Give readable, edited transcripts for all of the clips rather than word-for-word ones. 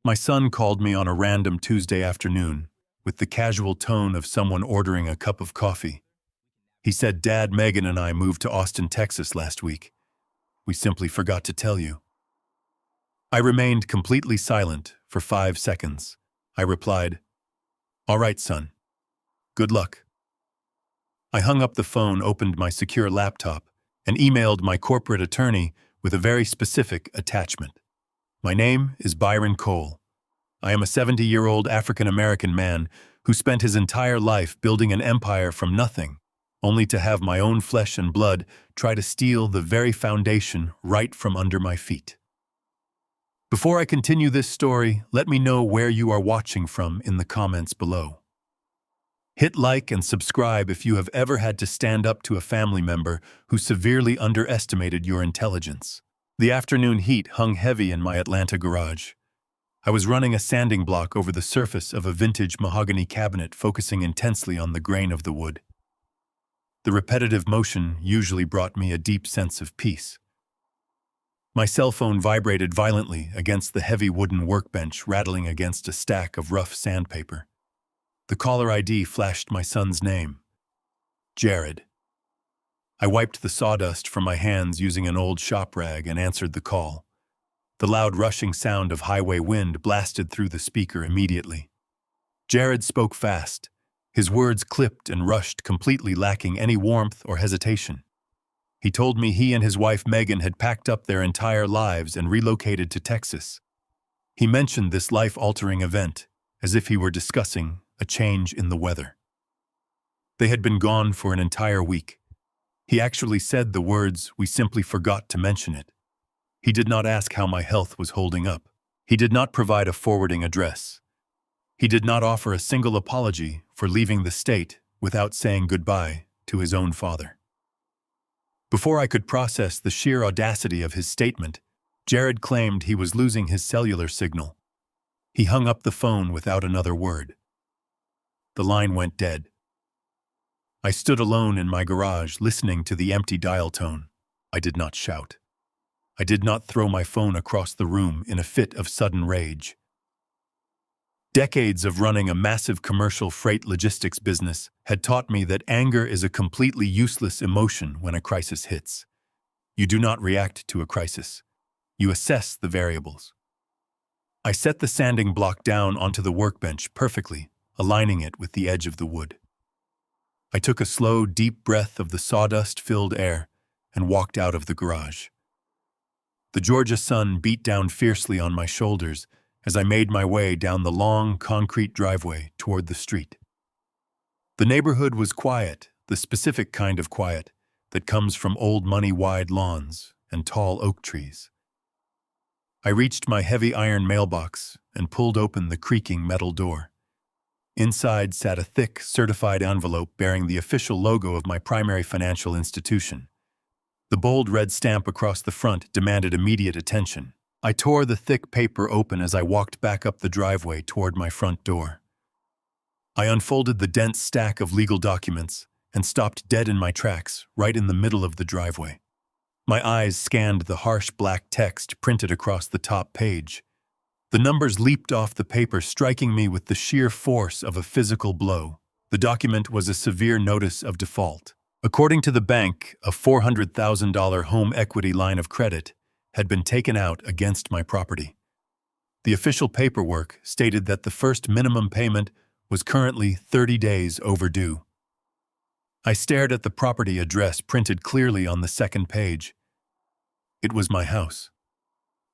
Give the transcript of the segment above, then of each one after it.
My son called me on a random Tuesday afternoon with the casual tone of someone ordering a cup of coffee. He said, "Dad, Megan and I moved to Austin, Texas last week. We simply forgot to tell you." I remained completely silent for 5 seconds. I replied, "All right, son. Good luck." I hung up the phone, opened my secure laptop, and emailed my corporate attorney with a very specific attachment. My name is Byron Cole. I am a 70-year-old African-American man who spent his entire life building an empire from nothing, only to have my own flesh and blood try to steal the very foundation right from under my feet. Before I continue this story, let me know where you are watching from in the comments below. Hit like and subscribe if you have ever had to stand up to a family member who severely underestimated your intelligence. The afternoon heat hung heavy in my Atlanta garage. I was running a sanding block over the surface of a vintage mahogany cabinet, focusing intensely on the grain of the wood. The repetitive motion usually brought me a deep sense of peace. My cell phone vibrated violently against the heavy wooden workbench, rattling against a stack of rough sandpaper. The caller ID flashed my son's name, Jared. I wiped the sawdust from my hands using an old shop rag and answered the call. The loud rushing sound of highway wind blasted through the speaker immediately. Jared spoke fast. His words clipped and rushed, completely lacking any warmth or hesitation. He told me he and his wife Megan had packed up their entire lives and relocated to Texas. He mentioned this life-altering event as if he were discussing a change in the weather. They had been gone for an entire week. He actually said the words, "We simply forgot to mention it." He did not ask how my health was holding up. He did not provide a forwarding address. He did not offer a single apology for leaving the state without saying goodbye to his own father. Before I could process the sheer audacity of his statement, Jared claimed he was losing his cellular signal. He hung up the phone without another word. The line went dead. I stood alone in my garage, listening to the empty dial tone. I did not shout. I did not throw my phone across the room in a fit of sudden rage. Decades of running a massive commercial freight logistics business had taught me that anger is a completely useless emotion when a crisis hits. You do not react to a crisis. You assess the variables. I set the sanding block down onto the workbench perfectly, aligning it with the edge of the wood. I took a slow, deep breath of the sawdust-filled air and walked out of the garage. The Georgia sun beat down fiercely on my shoulders as I made my way down the long, concrete driveway toward the street. The neighborhood was quiet, the specific kind of quiet that comes from old money-wide lawns and tall oak trees. I reached my heavy iron mailbox and pulled open the creaking metal door. Inside sat a thick, certified envelope bearing the official logo of my primary financial institution. The bold red stamp across the front demanded immediate attention. I tore the thick paper open as I walked back up the driveway toward my front door. I unfolded the dense stack of legal documents and stopped dead in my tracks, right in the middle of the driveway. My eyes scanned the harsh black text printed across the top page. The numbers leaped off the paper, striking me with the sheer force of a physical blow. The document was a severe notice of default. According to the bank, a $400,000 home equity line of credit had been taken out against my property. The official paperwork stated that the first minimum payment was currently 30 days overdue. I stared at the property address printed clearly on the second page. It was my house.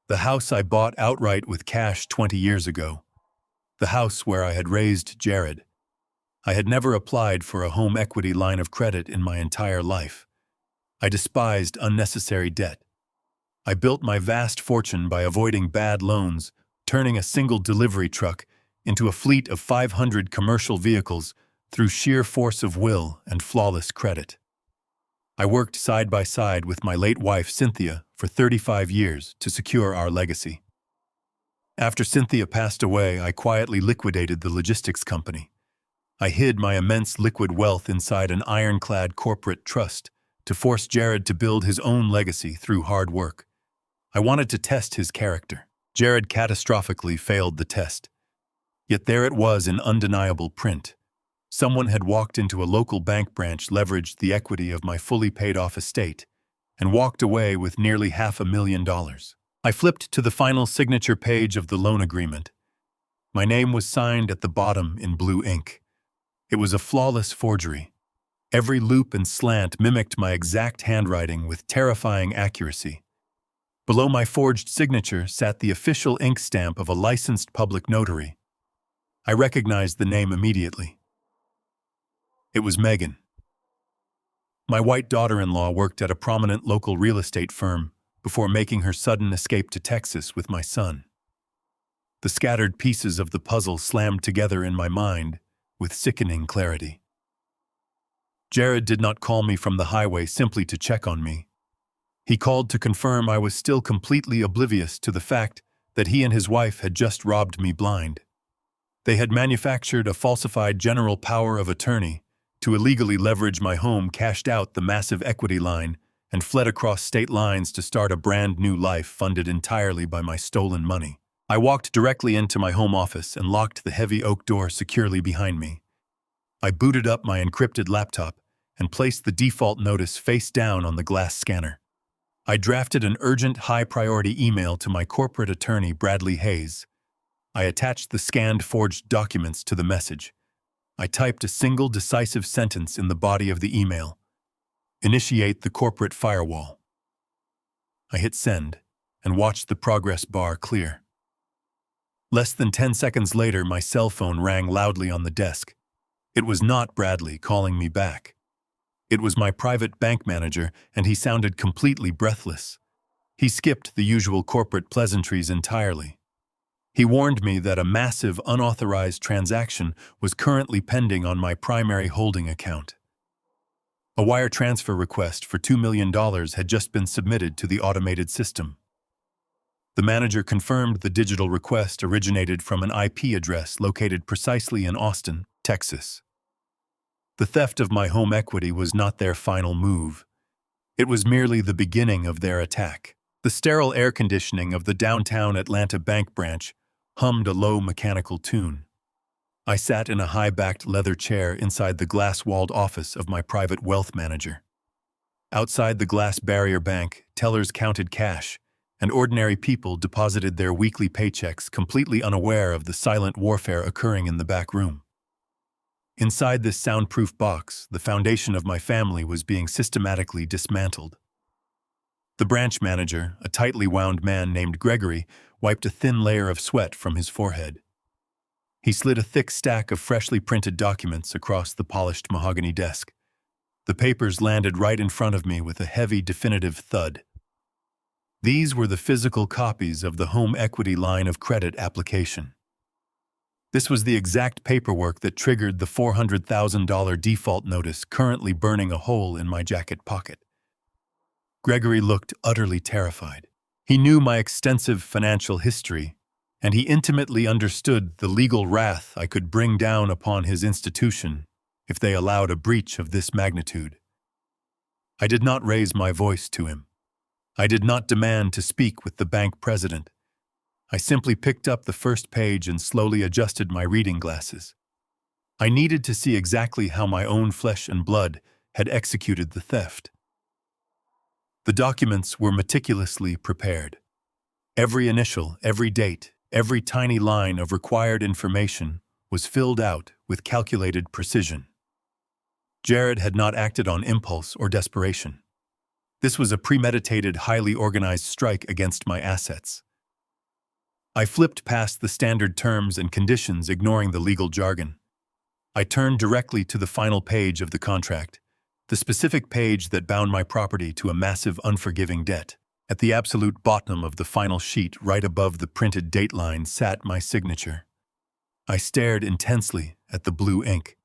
The house I bought outright with cash 20 years ago. The house where I had raised Jared. I had never applied for a home equity line of credit in my entire life. I despised unnecessary debt. I built my vast fortune by avoiding bad loans, turning a single delivery truck into a fleet of 500 commercial vehicles through sheer force of will and flawless credit. I worked side by side with my late wife Cynthia for 35 years to secure our legacy. After Cynthia passed away, I quietly liquidated the logistics company. I hid my immense liquid wealth inside an ironclad corporate trust to force Jared to build his own legacy through hard work. I wanted to test his character. Jared catastrophically failed the test. Yet there it was in undeniable print. Someone had walked into a local bank branch, leveraged the equity of my fully paid-off estate, and walked away with nearly $500,000. I flipped to the final signature page of the loan agreement. My name was signed at the bottom in blue ink. It was a flawless forgery. Every loop and slant mimicked my exact handwriting with terrifying accuracy. Below my forged signature sat the official ink stamp of a licensed public notary. I recognized the name immediately. It was Megan. My white daughter-in-law worked at a prominent local real estate firm before making her sudden escape to Texas with my son. The scattered pieces of the puzzle slammed together in my mind with sickening clarity. Jared did not call me from the highway simply to check on me. He called to confirm I was still completely oblivious to the fact that he and his wife had just robbed me blind. They had manufactured a falsified general power of attorney to illegally leverage my home, cashed out the massive equity line, and fled across state lines to start a brand new life funded entirely by my stolen money. I walked directly into my home office and locked the heavy oak door securely behind me. I booted up my encrypted laptop and placed the default notice face down on the glass scanner. I drafted an urgent, high-priority email to my corporate attorney, Bradley Hayes. I attached the scanned, forged documents to the message. I typed a single, decisive sentence in the body of the email. Initiate the corporate firewall. I hit send and watched the progress bar clear. Less than 10 seconds later, my cell phone rang loudly on the desk. It was not Bradley calling me back. It was my private bank manager, and he sounded completely breathless. He skipped the usual corporate pleasantries entirely. He warned me that a massive, unauthorized transaction was currently pending on my primary holding account. A wire transfer request for $2 million had just been submitted to the automated system. The manager confirmed the digital request originated from an IP address located precisely in Austin, Texas. The theft of my home equity was not their final move. It was merely the beginning of their attack. The sterile air conditioning of the downtown Atlanta bank branch hummed a low mechanical tune. I sat in a high-backed leather chair inside the glass-walled office of my private wealth manager. Outside the glass barrier bank, tellers counted cash, and ordinary people deposited their weekly paychecks completely unaware of the silent warfare occurring in the back room. Inside this soundproof box, the foundation of my family was being systematically dismantled. The branch manager, a tightly wound man named Gregory, wiped a thin layer of sweat from his forehead. He slid a thick stack of freshly printed documents across the polished mahogany desk. The papers landed right in front of me with a heavy, definitive thud. These were the physical copies of the home equity line of credit application. This was the exact paperwork that triggered the $400,000 default notice currently burning a hole in my jacket pocket. Gregory looked utterly terrified. He knew my extensive financial history, and he intimately understood the legal wrath I could bring down upon his institution if they allowed a breach of this magnitude. I did not raise my voice to him. I did not demand to speak with the bank president. I simply picked up the first page and slowly adjusted my reading glasses. I needed to see exactly how my own flesh and blood had executed the theft. The documents were meticulously prepared. Every initial, every date, every tiny line of required information was filled out with calculated precision. Jared had not acted on impulse or desperation. This was a premeditated, highly organized strike against my assets. I flipped past the standard terms and conditions, ignoring the legal jargon. I turned directly to the final page of the contract, the specific page that bound my property to a massive, unforgiving debt. At the absolute bottom of the final sheet, right above the printed date line, sat my signature. I stared intensely at the blue ink.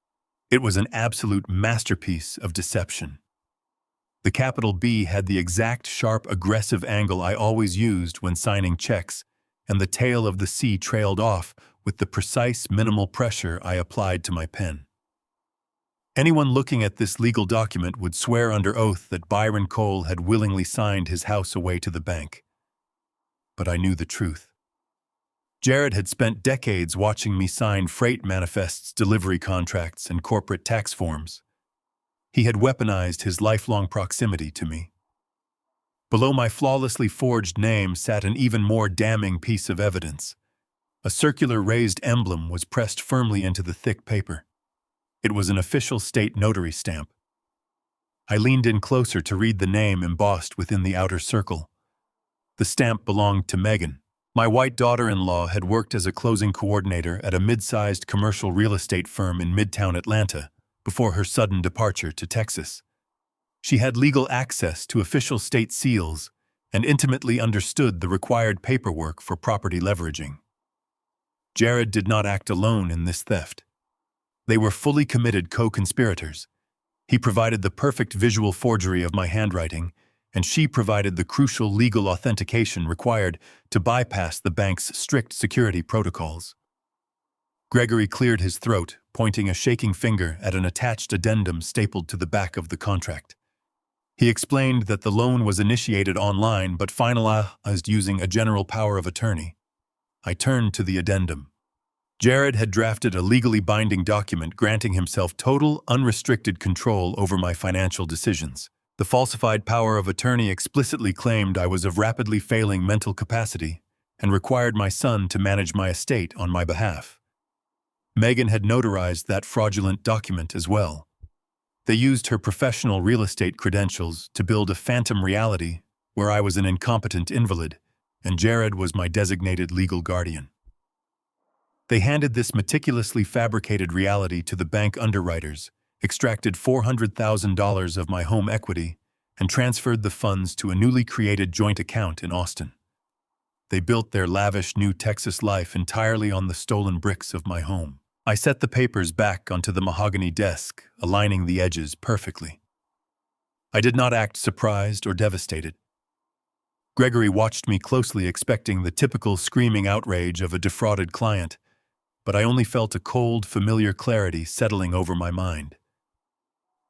It was an absolute masterpiece of deception. The capital B had the exact sharp, aggressive angle I always used when signing checks, and the tail of the C trailed off with the precise, minimal pressure I applied to my pen. Anyone looking at this legal document would swear under oath that Byron Cole had willingly signed his house away to the bank. But I knew the truth. Jared had spent decades watching me sign freight manifests, delivery contracts, and corporate tax forms. He had weaponized his lifelong proximity to me. Below my flawlessly forged name sat an even more damning piece of evidence. A circular raised emblem was pressed firmly into the thick paper. It was an official state notary stamp. I leaned in closer to read the name embossed within the outer circle. The stamp belonged to Megan. My white daughter-in-law had worked as a closing coordinator at a mid-sized commercial real estate firm in Midtown Atlanta before her sudden departure to Texas. She had legal access to official state seals and intimately understood the required paperwork for property leveraging. Jared did not act alone in this theft. They were fully committed co-conspirators. He provided the perfect visual forgery of my handwriting, and she provided the crucial legal authentication required to bypass the bank's strict security protocols. Gregory cleared his throat, pointing a shaking finger at an attached addendum stapled to the back of the contract. He explained that the loan was initiated online but finalized using a general power of attorney. I turned to the addendum. Jared had drafted a legally binding document granting himself total, unrestricted control over my financial decisions. The falsified power of attorney explicitly claimed I was of rapidly failing mental capacity and required my son to manage my estate on my behalf. Megan had notarized that fraudulent document as well. They used her professional real estate credentials to build a phantom reality where I was an incompetent invalid and Jared was my designated legal guardian. They handed this meticulously fabricated reality to the bank underwriters, extracted $400,000 of my home equity, and transferred the funds to a newly created joint account in Austin. They built their lavish new Texas life entirely on the stolen bricks of my home. I set the papers back onto the mahogany desk, aligning the edges perfectly. I did not act surprised or devastated. Gregory watched me closely, expecting the typical screaming outrage of a defrauded client, but I only felt a cold, familiar clarity settling over my mind.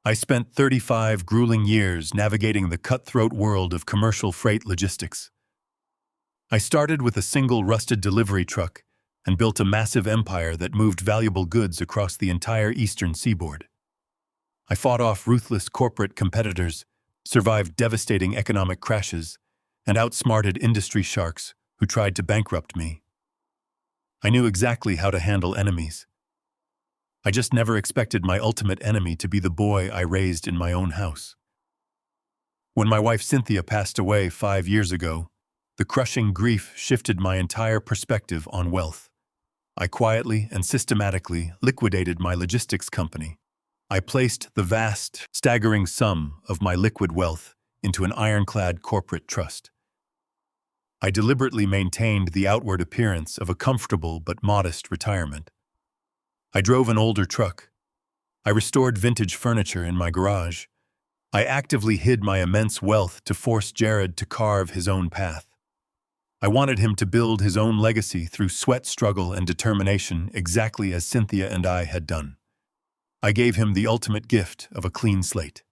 I spent 35 grueling years navigating the cutthroat world of commercial freight logistics. I started with a single rusted delivery truck and built a massive empire that moved valuable goods across the entire eastern seaboard. I fought off ruthless corporate competitors, survived devastating economic crashes, and outsmarted industry sharks who tried to bankrupt me. I knew exactly how to handle enemies. I just never expected my ultimate enemy to be the boy I raised in my own house. When my wife Cynthia passed away 5 years ago, the crushing grief shifted my entire perspective on wealth. I quietly and systematically liquidated my logistics company. I placed the vast, staggering sum of my liquid wealth into an ironclad corporate trust. I deliberately maintained the outward appearance of a comfortable but modest retirement. I drove an older truck. I restored vintage furniture in my garage. I actively hid my immense wealth to force Jared to carve his own path. I wanted him to build his own legacy through sweat, struggle, and determination, exactly as Cynthia and I had done. I gave him the ultimate gift of a clean slate.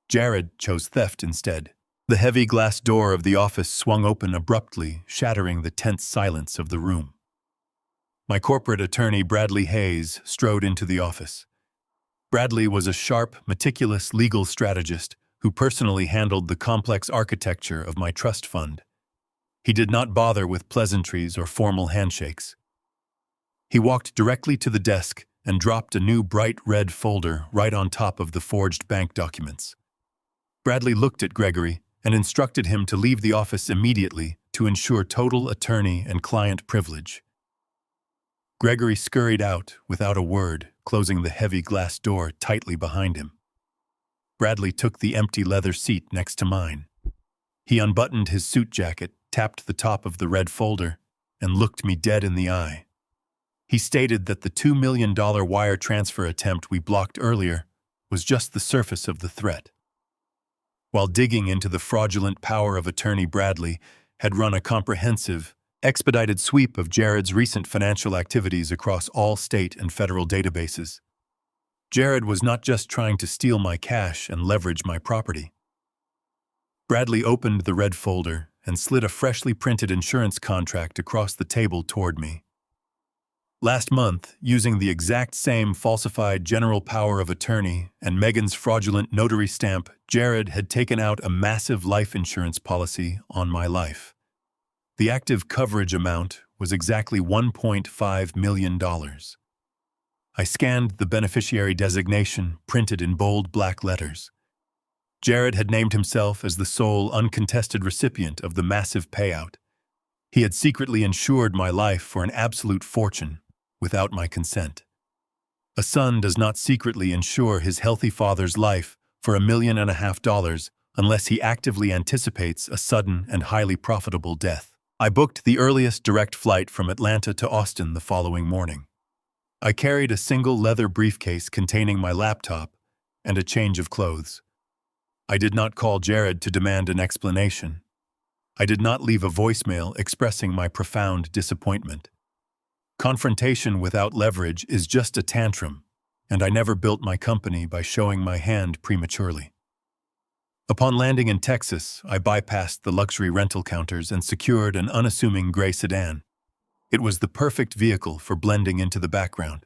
Jared chose theft instead. The heavy glass door of the office swung open abruptly, shattering the tense silence of the room. My corporate attorney, Bradley Hayes, strode into the office. Bradley was a sharp, meticulous legal strategist who personally handled the complex architecture of my trust fund. He did not bother with pleasantries or formal handshakes. He walked directly to the desk and dropped a new bright red folder right on top of the forged bank documents. Bradley looked at Gregory and instructed him to leave the office immediately to ensure total attorney and client privilege. Gregory scurried out without a word, closing the heavy glass door tightly behind him. Bradley took the empty leather seat next to mine. He unbuttoned his suit jacket, tapped the top of the red folder, and looked me dead in the eye. He stated that the $2 million wire transfer attempt we blocked earlier was just the surface of the threat. While digging into the fraudulent power of attorney, Bradley had run a comprehensive, expedited sweep of Jared's recent financial activities across all state and federal databases. Jared was not just trying to steal my cash and leverage my property. Bradley opened the red folder and slid a freshly printed insurance contract across the table toward me. Last month, using the exact same falsified general power of attorney and Megan's fraudulent notary stamp, Jared had taken out a massive life insurance policy on my life. The active coverage amount was exactly $1.5 million. I scanned the beneficiary designation printed in bold black letters. Jared had named himself as the sole uncontested recipient of the massive payout. He had secretly insured my life for an absolute fortune, without my consent. A son does not secretly insure his healthy father's life for $1.5 million unless he actively anticipates a sudden and highly profitable death. I booked the earliest direct flight from Atlanta to Austin the following morning. I carried a single leather briefcase containing my laptop and a change of clothes. I did not call Jared to demand an explanation. I did not leave a voicemail expressing my profound disappointment. Confrontation without leverage is just a tantrum, and I never built my company by showing my hand prematurely. Upon landing in Texas, I bypassed the luxury rental counters and secured an unassuming gray sedan. It was the perfect vehicle for blending into the background.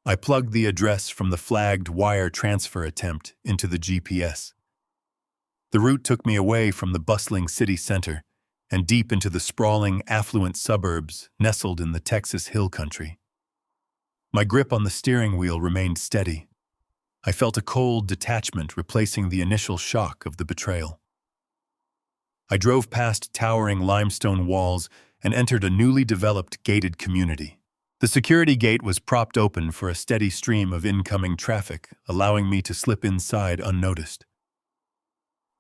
I plugged the address from the flagged wire transfer attempt into the GPS. The route took me away from the bustling city center and deep into the sprawling, affluent suburbs nestled in the Texas hill country. My grip on the steering wheel remained steady. I felt a cold detachment replacing the initial shock of the betrayal. I drove past towering limestone walls and entered a newly developed gated community. The security gate was propped open for a steady stream of incoming traffic, allowing me to slip inside unnoticed.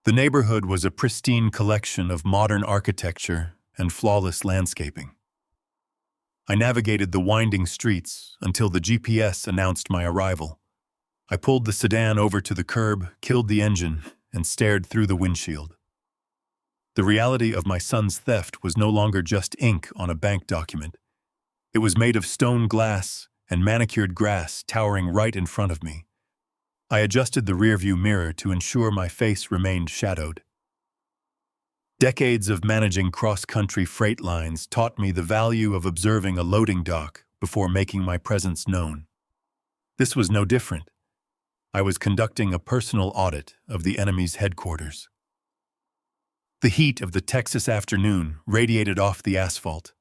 The neighborhood was a pristine collection of modern architecture and flawless landscaping. I navigated the winding streets until the GPS announced my arrival. I pulled the sedan over to the curb, killed the engine, and stared through the windshield. The reality of my son's theft was no longer just ink on a bank document. It was made of stone glass and manicured grass towering right in front of me. I adjusted the rearview mirror to ensure my face remained shadowed. Decades of managing cross-country freight lines taught me the value of observing a loading dock before making my presence known. This was no different. I was conducting a personal audit of the enemy's headquarters. The heat of the Texas afternoon radiated off the asphalt,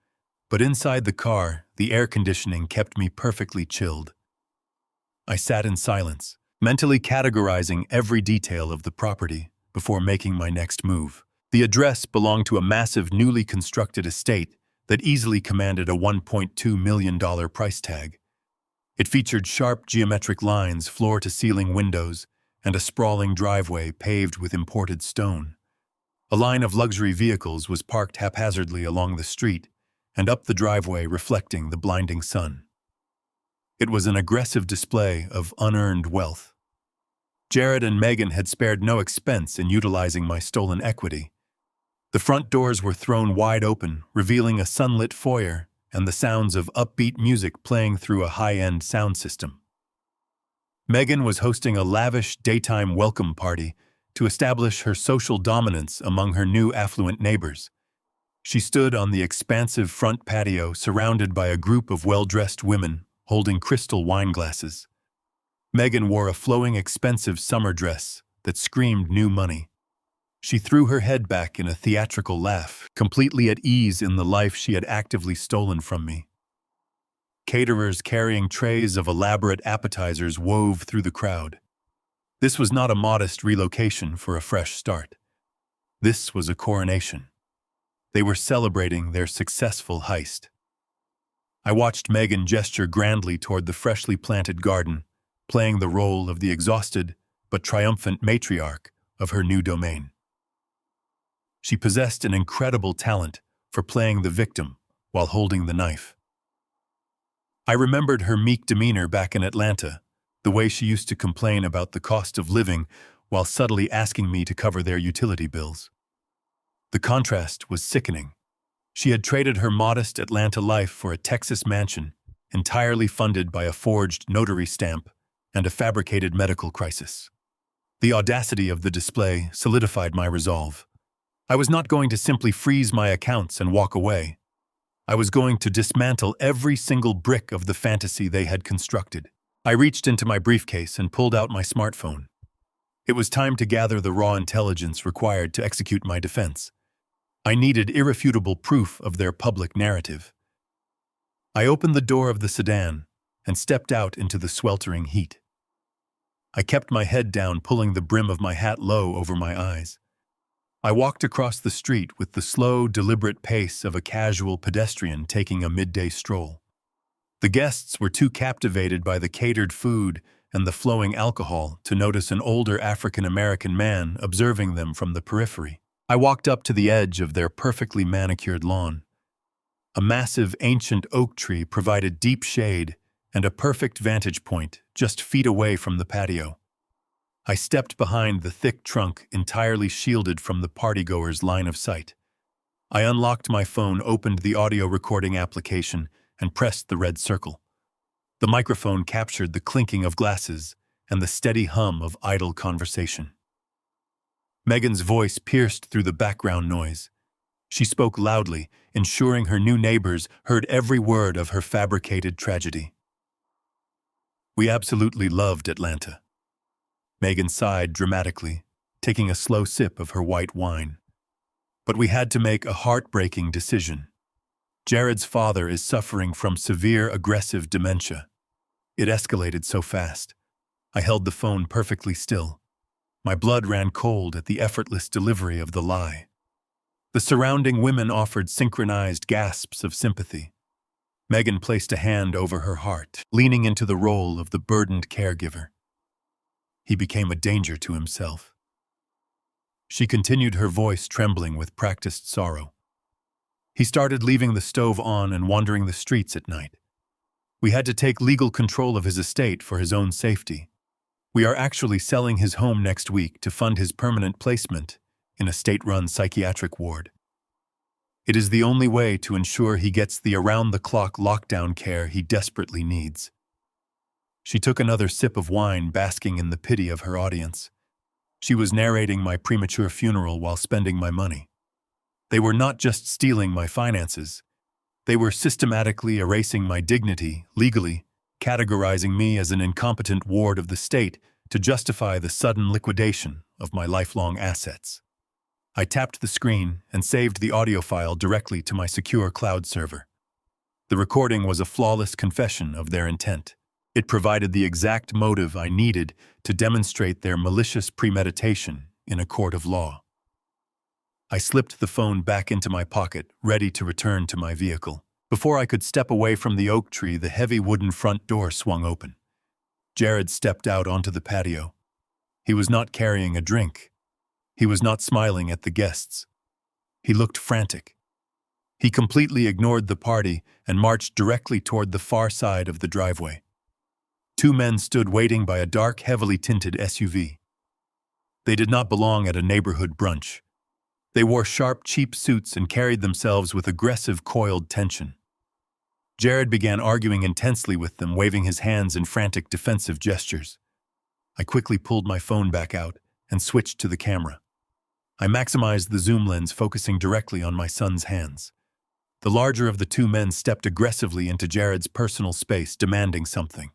but inside the car, the air conditioning kept me perfectly chilled. I sat in silence, mentally categorizing every detail of the property before making my next move. The address belonged to a massive newly constructed estate that easily commanded a $1.2 million price tag. It featured sharp geometric lines, floor-to-ceiling windows, and a sprawling driveway paved with imported stone. A line of luxury vehicles was parked haphazardly along the street and up the driveway, reflecting the blinding sun. It was an aggressive display of unearned wealth. Jared and Megan had spared no expense in utilizing my stolen equity. The front doors were thrown wide open, revealing a sunlit foyer and the sounds of upbeat music playing through a high-end sound system. Megan was hosting a lavish daytime welcome party to establish her social dominance among her new affluent neighbors. She stood on the expansive front patio surrounded by a group of well-dressed women holding crystal wine glasses. Megan wore a flowing, expensive summer dress that screamed new money. She threw her head back in a theatrical laugh, completely at ease in the life she had actively stolen from me. Caterers carrying trays of elaborate appetizers wove through the crowd. This was not a modest relocation for a fresh start. This was a coronation. They were celebrating their successful heist. I watched Megan gesture grandly toward the freshly planted garden, playing the role of the exhausted but triumphant matriarch of her new domain. She possessed an incredible talent for playing the victim while holding the knife. I remembered her meek demeanor back in Atlanta, the way she used to complain about the cost of living while subtly asking me to cover their utility bills. The contrast was sickening. She had traded her modest Atlanta life for a Texas mansion, entirely funded by a forged notary stamp and a fabricated medical crisis. The audacity of the display solidified my resolve. I was not going to simply freeze my accounts and walk away. I was going to dismantle every single brick of the fantasy they had constructed. I reached into my briefcase and pulled out my smartphone. It was time to gather the raw intelligence required to execute my defense. I needed irrefutable proof of their public narrative. I opened the door of the sedan and stepped out into the sweltering heat. I kept my head down, pulling the brim of my hat low over my eyes. I walked across the street with the slow, deliberate pace of a casual pedestrian taking a midday stroll. The guests were too captivated by the catered food and the flowing alcohol to notice an older African-American man observing them from the periphery. I walked up to the edge of their perfectly manicured lawn. A massive, ancient oak tree provided deep shade and a perfect vantage point just feet away from the patio. I stepped behind the thick trunk, entirely shielded from the partygoers' line of sight. I unlocked my phone, opened the audio recording application, and pressed the red circle. The microphone captured the clinking of glasses and the steady hum of idle conversation. Megan's voice pierced through the background noise. She spoke loudly, ensuring her new neighbors heard every word of her fabricated tragedy. We absolutely loved Atlanta. Megan sighed dramatically, taking a slow sip of her white wine. But we had to make a heartbreaking decision. Jared's father is suffering from severe aggressive dementia. It escalated so fast. I held the phone perfectly still. My blood ran cold at the effortless delivery of the lie. The surrounding women offered synchronized gasps of sympathy. Megan placed a hand over her heart, leaning into the role of the burdened caregiver. He became a danger to himself. She continued, her voice trembling with practiced sorrow. He started leaving the stove on and wandering the streets at night. We had to take legal control of his estate for his own safety. We are actually selling his home next week to fund his permanent placement in a state-run psychiatric ward. It is the only way to ensure he gets the around-the-clock lockdown care he desperately needs. She took another sip of wine, basking in the pity of her audience. She was narrating my premature funeral while spending my money. They were not just stealing my finances. They were systematically erasing my dignity, legally, categorizing me as an incompetent ward of the state to justify the sudden liquidation of my lifelong assets. I tapped the screen and saved the audio file directly to my secure cloud server. The recording was a flawless confession of their intent. It provided the exact motive I needed to demonstrate their malicious premeditation in a court of law. I slipped the phone back into my pocket, ready to return to my vehicle. Before I could step away from the oak tree, the heavy wooden front door swung open. Jared stepped out onto the patio. He was not carrying a drink. He was not smiling at the guests. He looked frantic. He completely ignored the party and marched directly toward the far side of the driveway. Two men stood waiting by a dark, heavily tinted SUV. They did not belong at a neighborhood brunch. They wore sharp, cheap suits and carried themselves with aggressive, coiled tension. Jared began arguing intensely with them, waving his hands in frantic, defensive gestures. I quickly pulled my phone back out and switched to the camera. I maximized the zoom lens, focusing directly on my son's hands. The larger of the two men stepped aggressively into Jared's personal space, demanding something.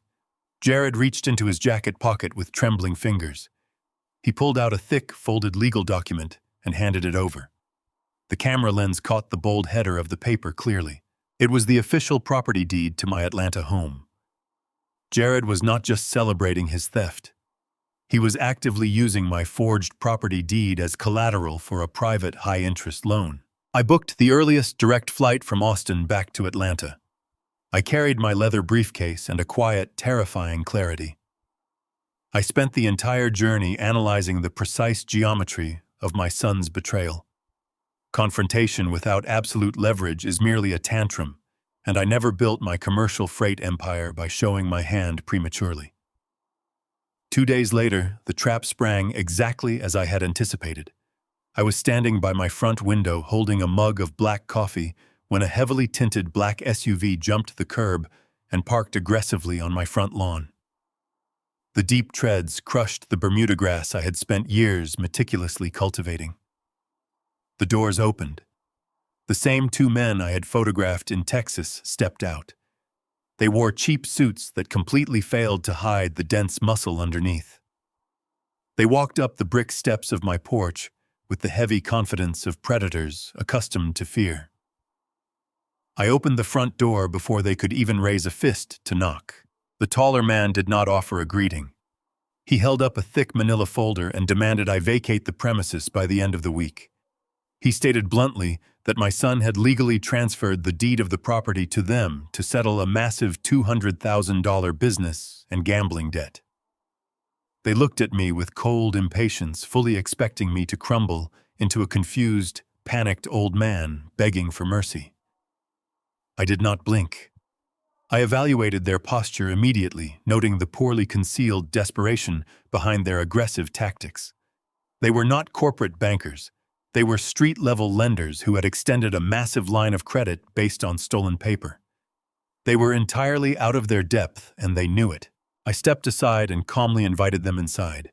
Jared reached into his jacket pocket with trembling fingers. He pulled out a thick, folded legal document and handed it over. The camera lens caught the bold header of the paper clearly. It was the official property deed to my Atlanta home. Jared was not just celebrating his theft. He was actively using my forged property deed as collateral for a private high-interest loan. I booked the earliest direct flight from Austin back to Atlanta. I carried my leather briefcase and a quiet, terrifying clarity. I spent the entire journey analyzing the precise geometry of my son's betrayal. Confrontation without absolute leverage is merely a tantrum, and I never built my commercial freight empire by showing my hand prematurely. 2 days later, the trap sprang exactly as I had anticipated. I was standing by my front window holding a mug of black coffee when a heavily tinted black SUV jumped the curb and parked aggressively on my front lawn. The deep treads crushed the Bermuda grass I had spent years meticulously cultivating. The doors opened. The same two men I had photographed in Texas stepped out. They wore cheap suits that completely failed to hide the dense muscle underneath. They walked up the brick steps of my porch with the heavy confidence of predators accustomed to fear. I opened the front door before they could even raise a fist to knock. The taller man did not offer a greeting. He held up a thick manila folder and demanded I vacate the premises by the end of the week. He stated bluntly that my son had legally transferred the deed of the property to them to settle a massive $200,000 business and gambling debt. They looked at me with cold impatience, fully expecting me to crumble into a confused, panicked old man begging for mercy. I did not blink. I evaluated their posture immediately, noting the poorly concealed desperation behind their aggressive tactics. They were not corporate bankers. They were street-level lenders who had extended a massive line of credit based on stolen paper. They were entirely out of their depth, and they knew it. I stepped aside and calmly invited them inside.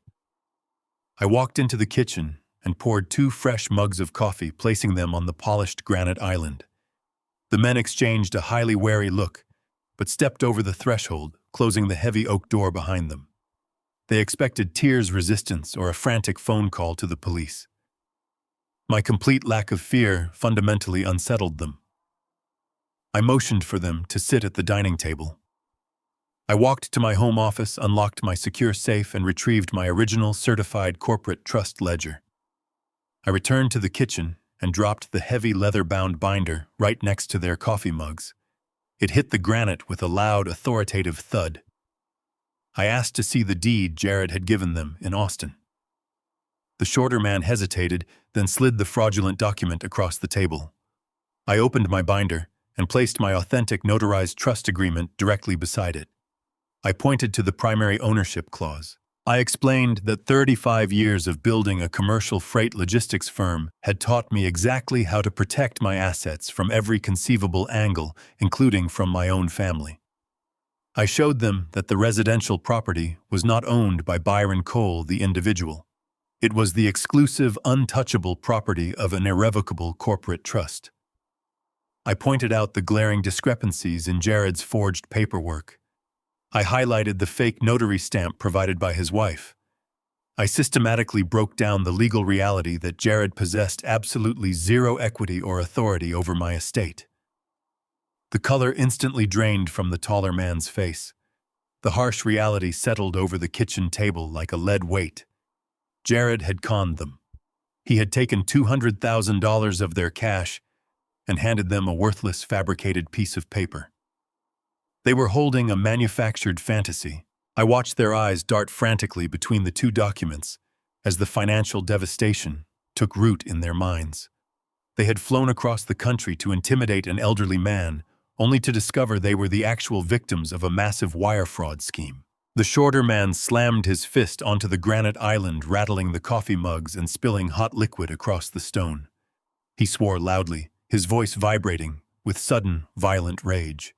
I walked into the kitchen and poured 2 fresh mugs of coffee, placing them on the polished granite island. The men exchanged a highly wary look, but stepped over the threshold, closing the heavy oak door behind them. They expected tears resistance or a frantic phone call to the police. My complete lack of fear fundamentally unsettled them. I motioned for them to sit at the dining table. I walked to my home office, unlocked my secure safe, and retrieved my original certified corporate trust ledger. I returned to the kitchen and dropped the heavy leather-bound binder right next to their coffee mugs. It hit the granite with a loud, authoritative thud. I asked to see the deed Jared had given them in Austin. The shorter man hesitated, then slid the fraudulent document across the table. I opened my binder and placed my authentic notarized trust agreement directly beside it. I pointed to the primary ownership clause. I explained that 35 years of building a commercial freight logistics firm had taught me exactly how to protect my assets from every conceivable angle, including from my own family. I showed them that the residential property was not owned by Byron Cole, the individual. It was the exclusive, untouchable property of an irrevocable corporate trust. I pointed out the glaring discrepancies in Jared's forged paperwork. I highlighted the fake notary stamp provided by his wife. I systematically broke down the legal reality that Jared possessed absolutely zero equity or authority over my estate. The color instantly drained from the taller man's face. The harsh reality settled over the kitchen table like a lead weight. Jared had conned them. He had taken $200,000 of their cash and handed them a worthless fabricated piece of paper. They were holding a manufactured fantasy. I watched their eyes dart frantically between the 2 documents as the financial devastation took root in their minds. They had flown across the country to intimidate an elderly man, only to discover they were the actual victims of a massive wire fraud scheme. The shorter man slammed his fist onto the granite island, rattling the coffee mugs and spilling hot liquid across the stone. He swore loudly, his voice vibrating with sudden, violent rage.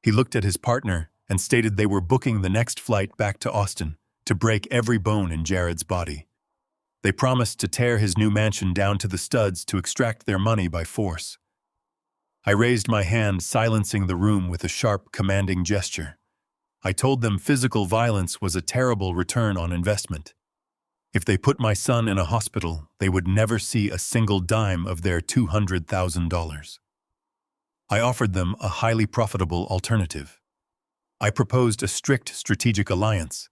He looked at his partner and stated they were booking the next flight back to Austin to break every bone in Jared's body. They promised to tear his new mansion down to the studs to extract their money by force. I raised my hand, silencing the room with a sharp, commanding gesture. I told them physical violence was a terrible return on investment. If they put my son in a hospital, they would never see a single dime of their $200,000. I offered them a highly profitable alternative. I proposed a strict strategic alliance.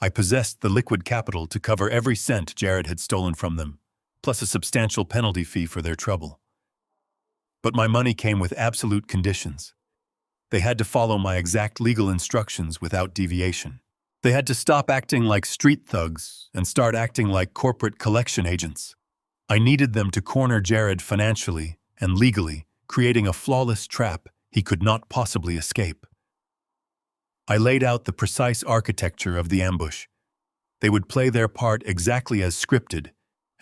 I possessed the liquid capital to cover every cent Jared had stolen from them, plus a substantial penalty fee for their trouble. But my money came with absolute conditions. They had to follow my exact legal instructions without deviation. They had to stop acting like street thugs and start acting like corporate collection agents. I needed them to corner Jared financially and legally, creating a flawless trap he could not possibly escape. I laid out the precise architecture of the ambush. They would play their part exactly as scripted,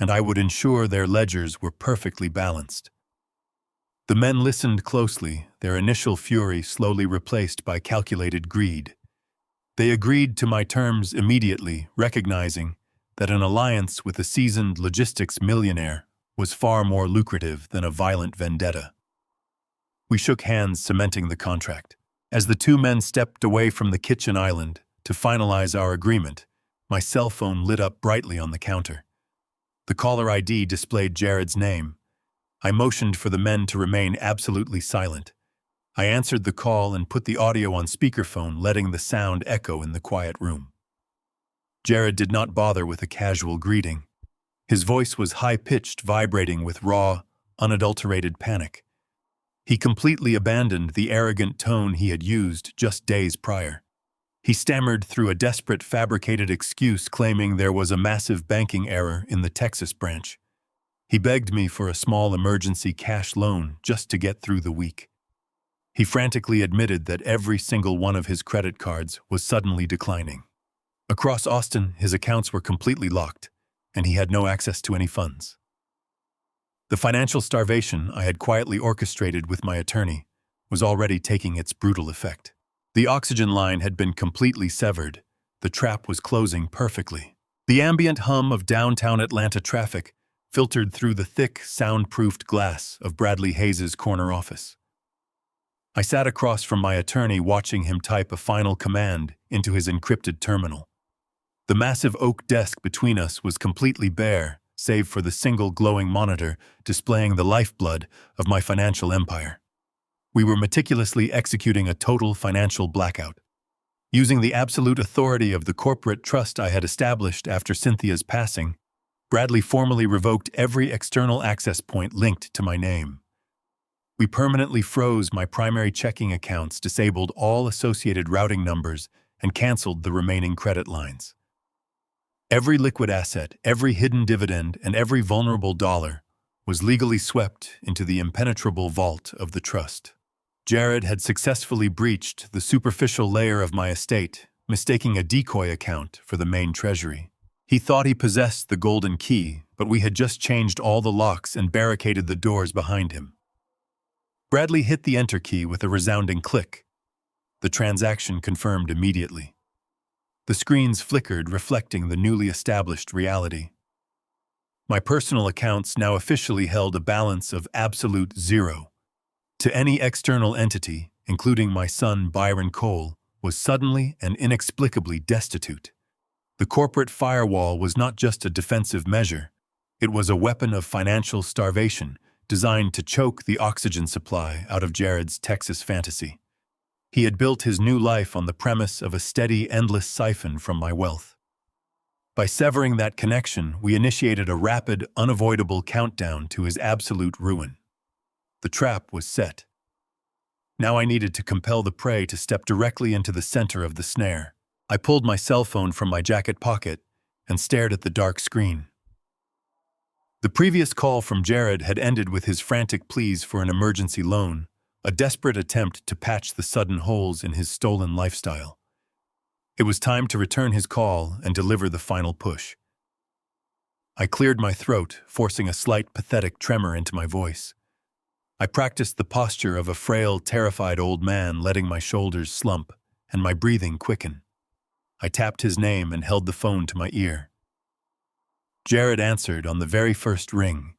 and I would ensure their ledgers were perfectly balanced. The men listened closely, their initial fury slowly replaced by calculated greed. They agreed to my terms immediately, recognizing that an alliance with a seasoned logistics millionaire was far more lucrative than a violent vendetta. We shook hands, cementing the contract. As the two men stepped away from the kitchen island to finalize our agreement, my cell phone lit up brightly on the counter. The caller ID displayed Jared's name. I motioned for the men to remain absolutely silent. I answered the call and put the audio on speakerphone, letting the sound echo in the quiet room. Jared did not bother with a casual greeting. His voice was high-pitched, vibrating with raw, unadulterated panic. He completely abandoned the arrogant tone he had used just days prior. He stammered through a desperate, fabricated excuse, claiming there was a massive banking error in the Texas branch. He begged me for a small emergency cash loan just to get through the week. He frantically admitted that every single one of his credit cards was suddenly declining. Across Austin, his accounts were completely locked, and he had no access to any funds. The financial starvation I had quietly orchestrated with my attorney was already taking its brutal effect. The oxygen line had been completely severed. The trap was closing perfectly. The ambient hum of downtown Atlanta traffic filtered through the thick, soundproofed glass of Bradley Hayes' corner office. I sat across from my attorney, watching him type a final command into his encrypted terminal. The massive oak desk between us was completely bare, save for the single glowing monitor displaying the lifeblood of my financial empire. We were meticulously executing a total financial blackout. Using the absolute authority of the corporate trust I had established after Cynthia's passing, Bradley formally revoked every external access point linked to my name. We permanently froze my primary checking accounts, disabled all associated routing numbers, and canceled the remaining credit lines. Every liquid asset, every hidden dividend, and every vulnerable dollar was legally swept into the impenetrable vault of the trust. Jared had successfully breached the superficial layer of my estate, mistaking a decoy account for the main treasury. He thought he possessed the golden key, but we had just changed all the locks and barricaded the doors behind him. Bradley hit the enter key with a resounding click. The transaction confirmed immediately. The screens flickered, reflecting the newly established reality. My personal accounts now officially held a balance of absolute zero. To any external entity, including my son Byron Cole, was suddenly and inexplicably destitute. The corporate firewall was not just a defensive measure, it was a weapon of financial starvation designed to choke the oxygen supply out of Jared's Texas fantasy. He had built his new life on the premise of a steady, endless siphon from my wealth. By severing that connection, we initiated a rapid, unavoidable countdown to his absolute ruin. The trap was set. Now I needed to compel the prey to step directly into the center of the snare. I pulled my cell phone from my jacket pocket and stared at the dark screen. The previous call from Jared had ended with his frantic pleas for an emergency loan, a desperate attempt to patch the sudden holes in his stolen lifestyle. It was time to return his call and deliver the final push. I cleared my throat, forcing a slight, pathetic tremor into my voice. I practiced the posture of a frail, terrified old man, letting my shoulders slump and my breathing quicken. I tapped his name and held the phone to my ear. Jared answered on the very first ring.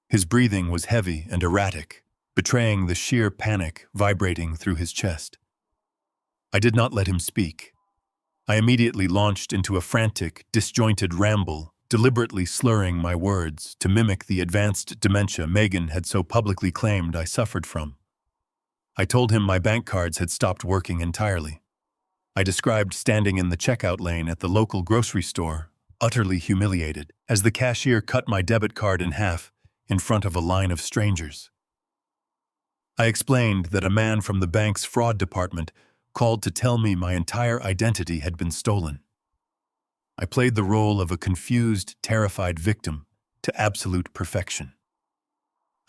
His breathing was heavy and erratic, betraying the sheer panic vibrating through his chest. I did not let him speak. I immediately launched into a frantic, disjointed ramble, deliberately slurring my words to mimic the advanced dementia Megan had so publicly claimed I suffered from. I told him my bank cards had stopped working entirely. I described standing in the checkout lane at the local grocery store, utterly humiliated, as the cashier cut my debit card in half in front of a line of strangers. I explained that a man from the bank's fraud department called to tell me my entire identity had been stolen. I played the role of a confused, terrified victim to absolute perfection.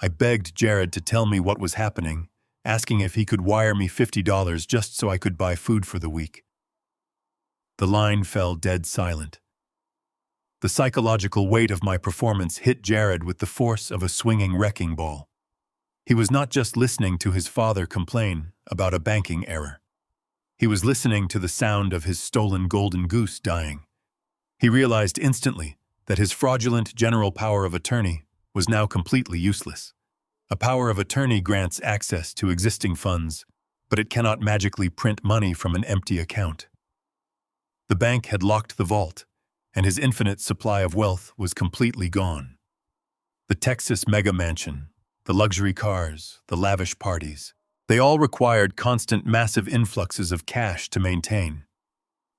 I begged Jared to tell me what was happening, asking if he could wire me $50 just so I could buy food for the week. The line fell dead silent. The psychological weight of my performance hit Jared with the force of a swinging wrecking ball. He was not just listening to his father complain about a banking error. He was listening to the sound of his stolen golden goose dying. He realized instantly that his fraudulent general power of attorney was now completely useless. A power of attorney grants access to existing funds, but it cannot magically print money from an empty account. The bank had locked the vault, and his infinite supply of wealth was completely gone. The Texas mega mansion, the luxury cars, the lavish parties, they all required constant massive influxes of cash to maintain.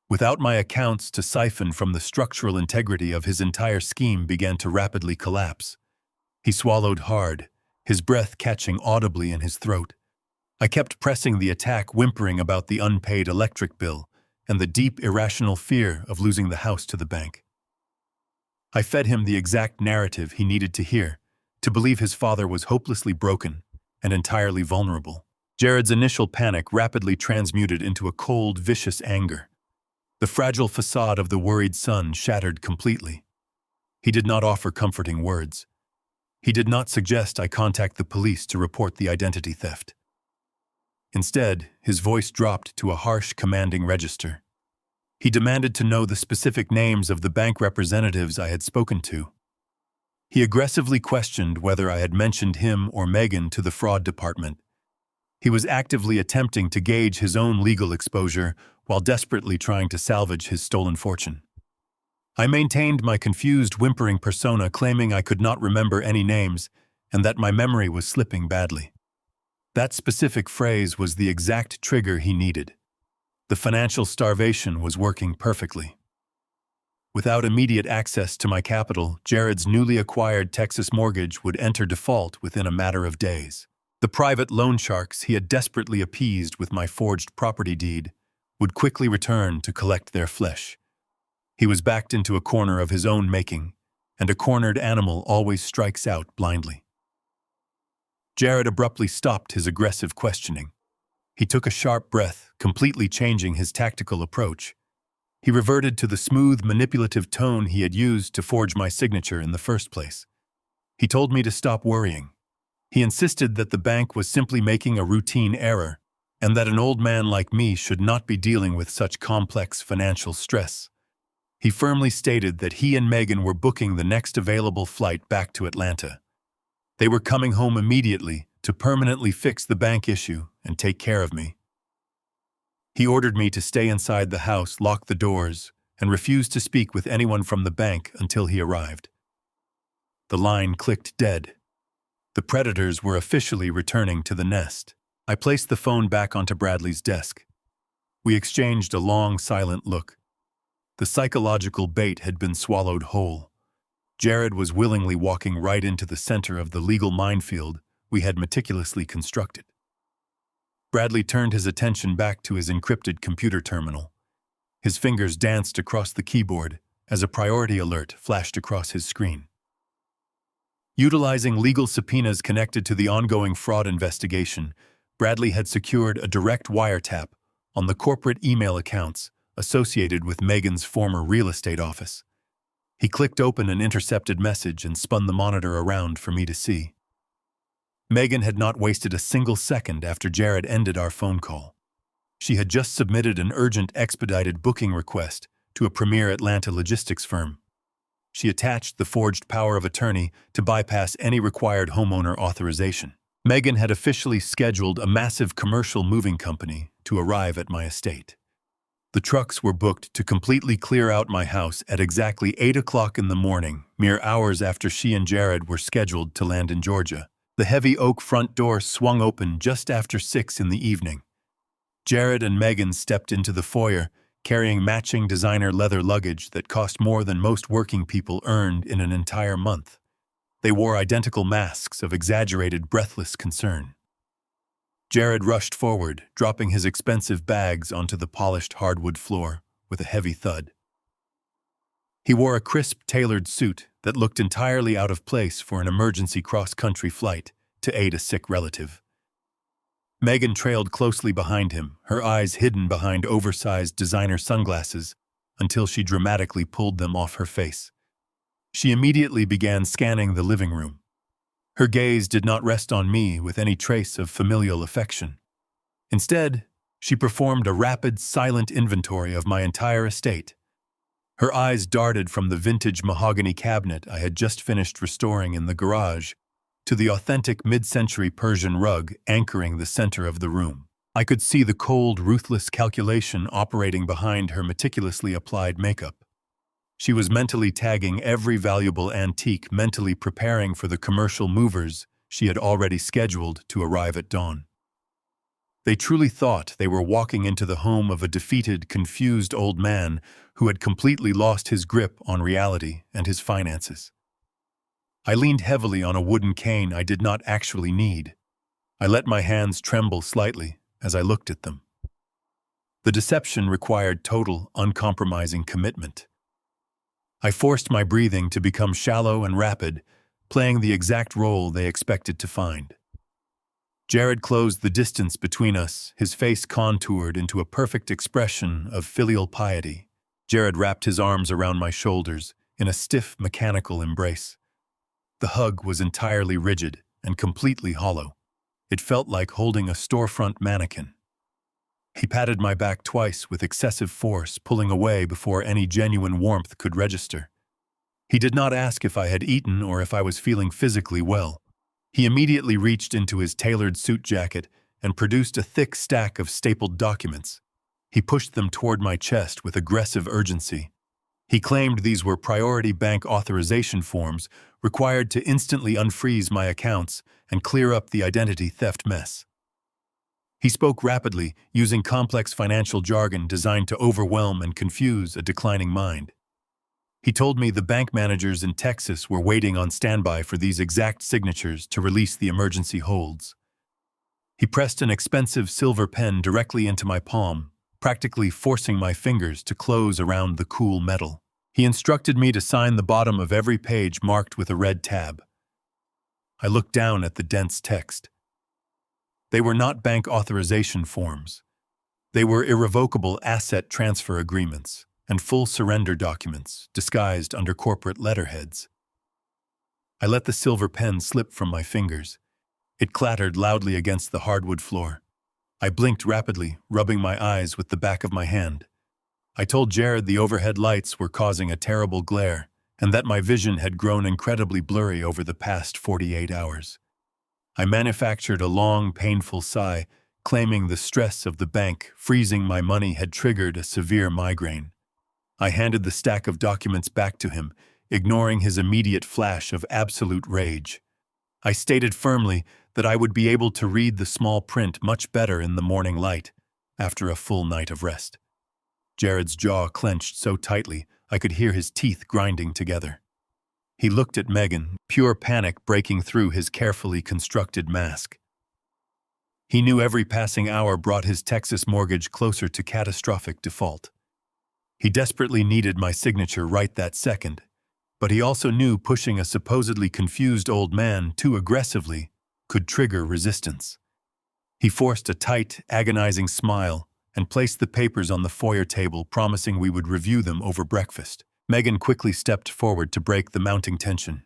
Without my accounts to siphon from, the structural integrity of his entire scheme began to rapidly collapse. He swallowed hard, his breath catching audibly in his throat. I kept pressing the attack, whimpering about the unpaid electric bill and the deep, irrational fear of losing the house to the bank. I fed him the exact narrative he needed to hear, to believe his father was hopelessly broken and entirely vulnerable. Jared's initial panic rapidly transmuted into a cold, vicious anger. The fragile facade of the worried son shattered completely. He did not offer comforting words. He did not suggest I contact the police to report the identity theft. Instead, his voice dropped to a harsh, commanding register. He demanded to know the specific names of the bank representatives I had spoken to. He aggressively questioned whether I had mentioned him or Megan to the fraud department. He was actively attempting to gauge his own legal exposure while desperately trying to salvage his stolen fortune. I maintained my confused, whimpering persona, claiming I could not remember any names and that my memory was slipping badly. That specific phrase was the exact trigger he needed. The financial starvation was working perfectly. Without immediate access to my capital, Jared's newly acquired Texas mortgage would enter default within a matter of days. The private loan sharks he had desperately appeased with my forged property deed would quickly return to collect their flesh. He was backed into a corner of his own making, and a cornered animal always strikes out blindly. Jared abruptly stopped his aggressive questioning. He took a sharp breath, completely changing his tactical approach. He reverted to the smooth, manipulative tone he had used to forge my signature in the first place. He told me to stop worrying. He insisted that the bank was simply making a routine error, and that an old man like me should not be dealing with such complex financial stress. He firmly stated that he and Megan were booking the next available flight back to Atlanta. They were coming home immediately to permanently fix the bank issue and take care of me. He ordered me to stay inside the house, lock the doors, and refuse to speak with anyone from the bank until he arrived. The line clicked dead. The predators were officially returning to the nest. I placed the phone back onto Bradley's desk. We exchanged a long, silent look. The psychological bait had been swallowed whole. Jared was willingly walking right into the center of the legal minefield we had meticulously constructed. Bradley turned his attention back to his encrypted computer terminal. His fingers danced across the keyboard as a priority alert flashed across his screen. Utilizing legal subpoenas connected to the ongoing fraud investigation, Bradley had secured a direct wiretap on the corporate email accounts associated with Megan's former real estate office. He clicked open an intercepted message and spun the monitor around for me to see. Megan had not wasted a single second after Jared ended our phone call. She had just submitted an urgent expedited booking request to a premier Atlanta logistics firm. She attached the forged power of attorney to bypass any required homeowner authorization. Megan had officially scheduled a massive commercial moving company to arrive at my estate. The trucks were booked to completely clear out my house at exactly 8 o'clock in the morning, mere hours after she and Jared were scheduled to land in Georgia. The heavy oak front door swung open just after 6 in the evening. Jared and Megan stepped into the foyer, carrying matching designer leather luggage that cost more than most working people earned in an entire month. They wore identical masks of exaggerated, breathless concern. Jared rushed forward, dropping his expensive bags onto the polished hardwood floor with a heavy thud. He wore a crisp, tailored suit that looked entirely out of place for an emergency cross-country flight to aid a sick relative. Megan trailed closely behind him, her eyes hidden behind oversized designer sunglasses until she dramatically pulled them off her face. She immediately began scanning the living room. Her gaze did not rest on me with any trace of familial affection. Instead, she performed a rapid, silent inventory of my entire estate. Her eyes darted from the vintage mahogany cabinet I had just finished restoring in the garage to the authentic mid-century Persian rug anchoring the center of the room. I could see the cold, ruthless calculation operating behind her meticulously applied makeup. She was mentally tagging every valuable antique, mentally preparing for the commercial movers she had already scheduled to arrive at dawn. They truly thought they were walking into the home of a defeated, confused old man who had completely lost his grip on reality and his finances. I leaned heavily on a wooden cane I did not actually need. I let my hands tremble slightly as I looked at them. The deception required total, uncompromising commitment. I forced my breathing to become shallow and rapid, playing the exact role they expected to find. Jared closed the distance between us, his face contoured into a perfect expression of filial piety. Jared wrapped his arms around my shoulders in a stiff, mechanical embrace. The hug was entirely rigid and completely hollow. It felt like holding a storefront mannequin. He patted my back twice with excessive force, pulling away before any genuine warmth could register. He did not ask if I had eaten or if I was feeling physically well. He immediately reached into his tailored suit jacket and produced a thick stack of stapled documents. He pushed them toward my chest with aggressive urgency. He claimed these were priority bank authorization forms required to instantly unfreeze my accounts and clear up the identity theft mess. He spoke rapidly, using complex financial jargon designed to overwhelm and confuse a declining mind. He told me the bank managers in Texas were waiting on standby for these exact signatures to release the emergency holds. He pressed an expensive silver pen directly into my palm, practically forcing my fingers to close around the cool metal. He instructed me to sign the bottom of every page marked with a red tab. I looked down at the dense text. They were not bank authorization forms. They were irrevocable asset transfer agreements and full surrender documents disguised under corporate letterheads. I let the silver pen slip from my fingers. It clattered loudly against the hardwood floor. I blinked rapidly, rubbing my eyes with the back of my hand. I told Jared the overhead lights were causing a terrible glare and that my vision had grown incredibly blurry over the past 48 hours. I manufactured a long, painful sigh, claiming the stress of the bank freezing my money had triggered a severe migraine. I handed the stack of documents back to him, ignoring his immediate flash of absolute rage. I stated firmly that I would be able to read the small print much better in the morning light, after a full night of rest. Jared's jaw clenched so tightly I could hear his teeth grinding together. He looked at Megan, pure panic breaking through his carefully constructed mask. He knew every passing hour brought his Texas mortgage closer to catastrophic default. He desperately needed my signature right that second, but he also knew pushing a supposedly confused old man too aggressively could trigger resistance. He forced a tight, agonizing smile and placed the papers on the foyer table, promising we would review them over breakfast. Megan quickly stepped forward to break the mounting tension.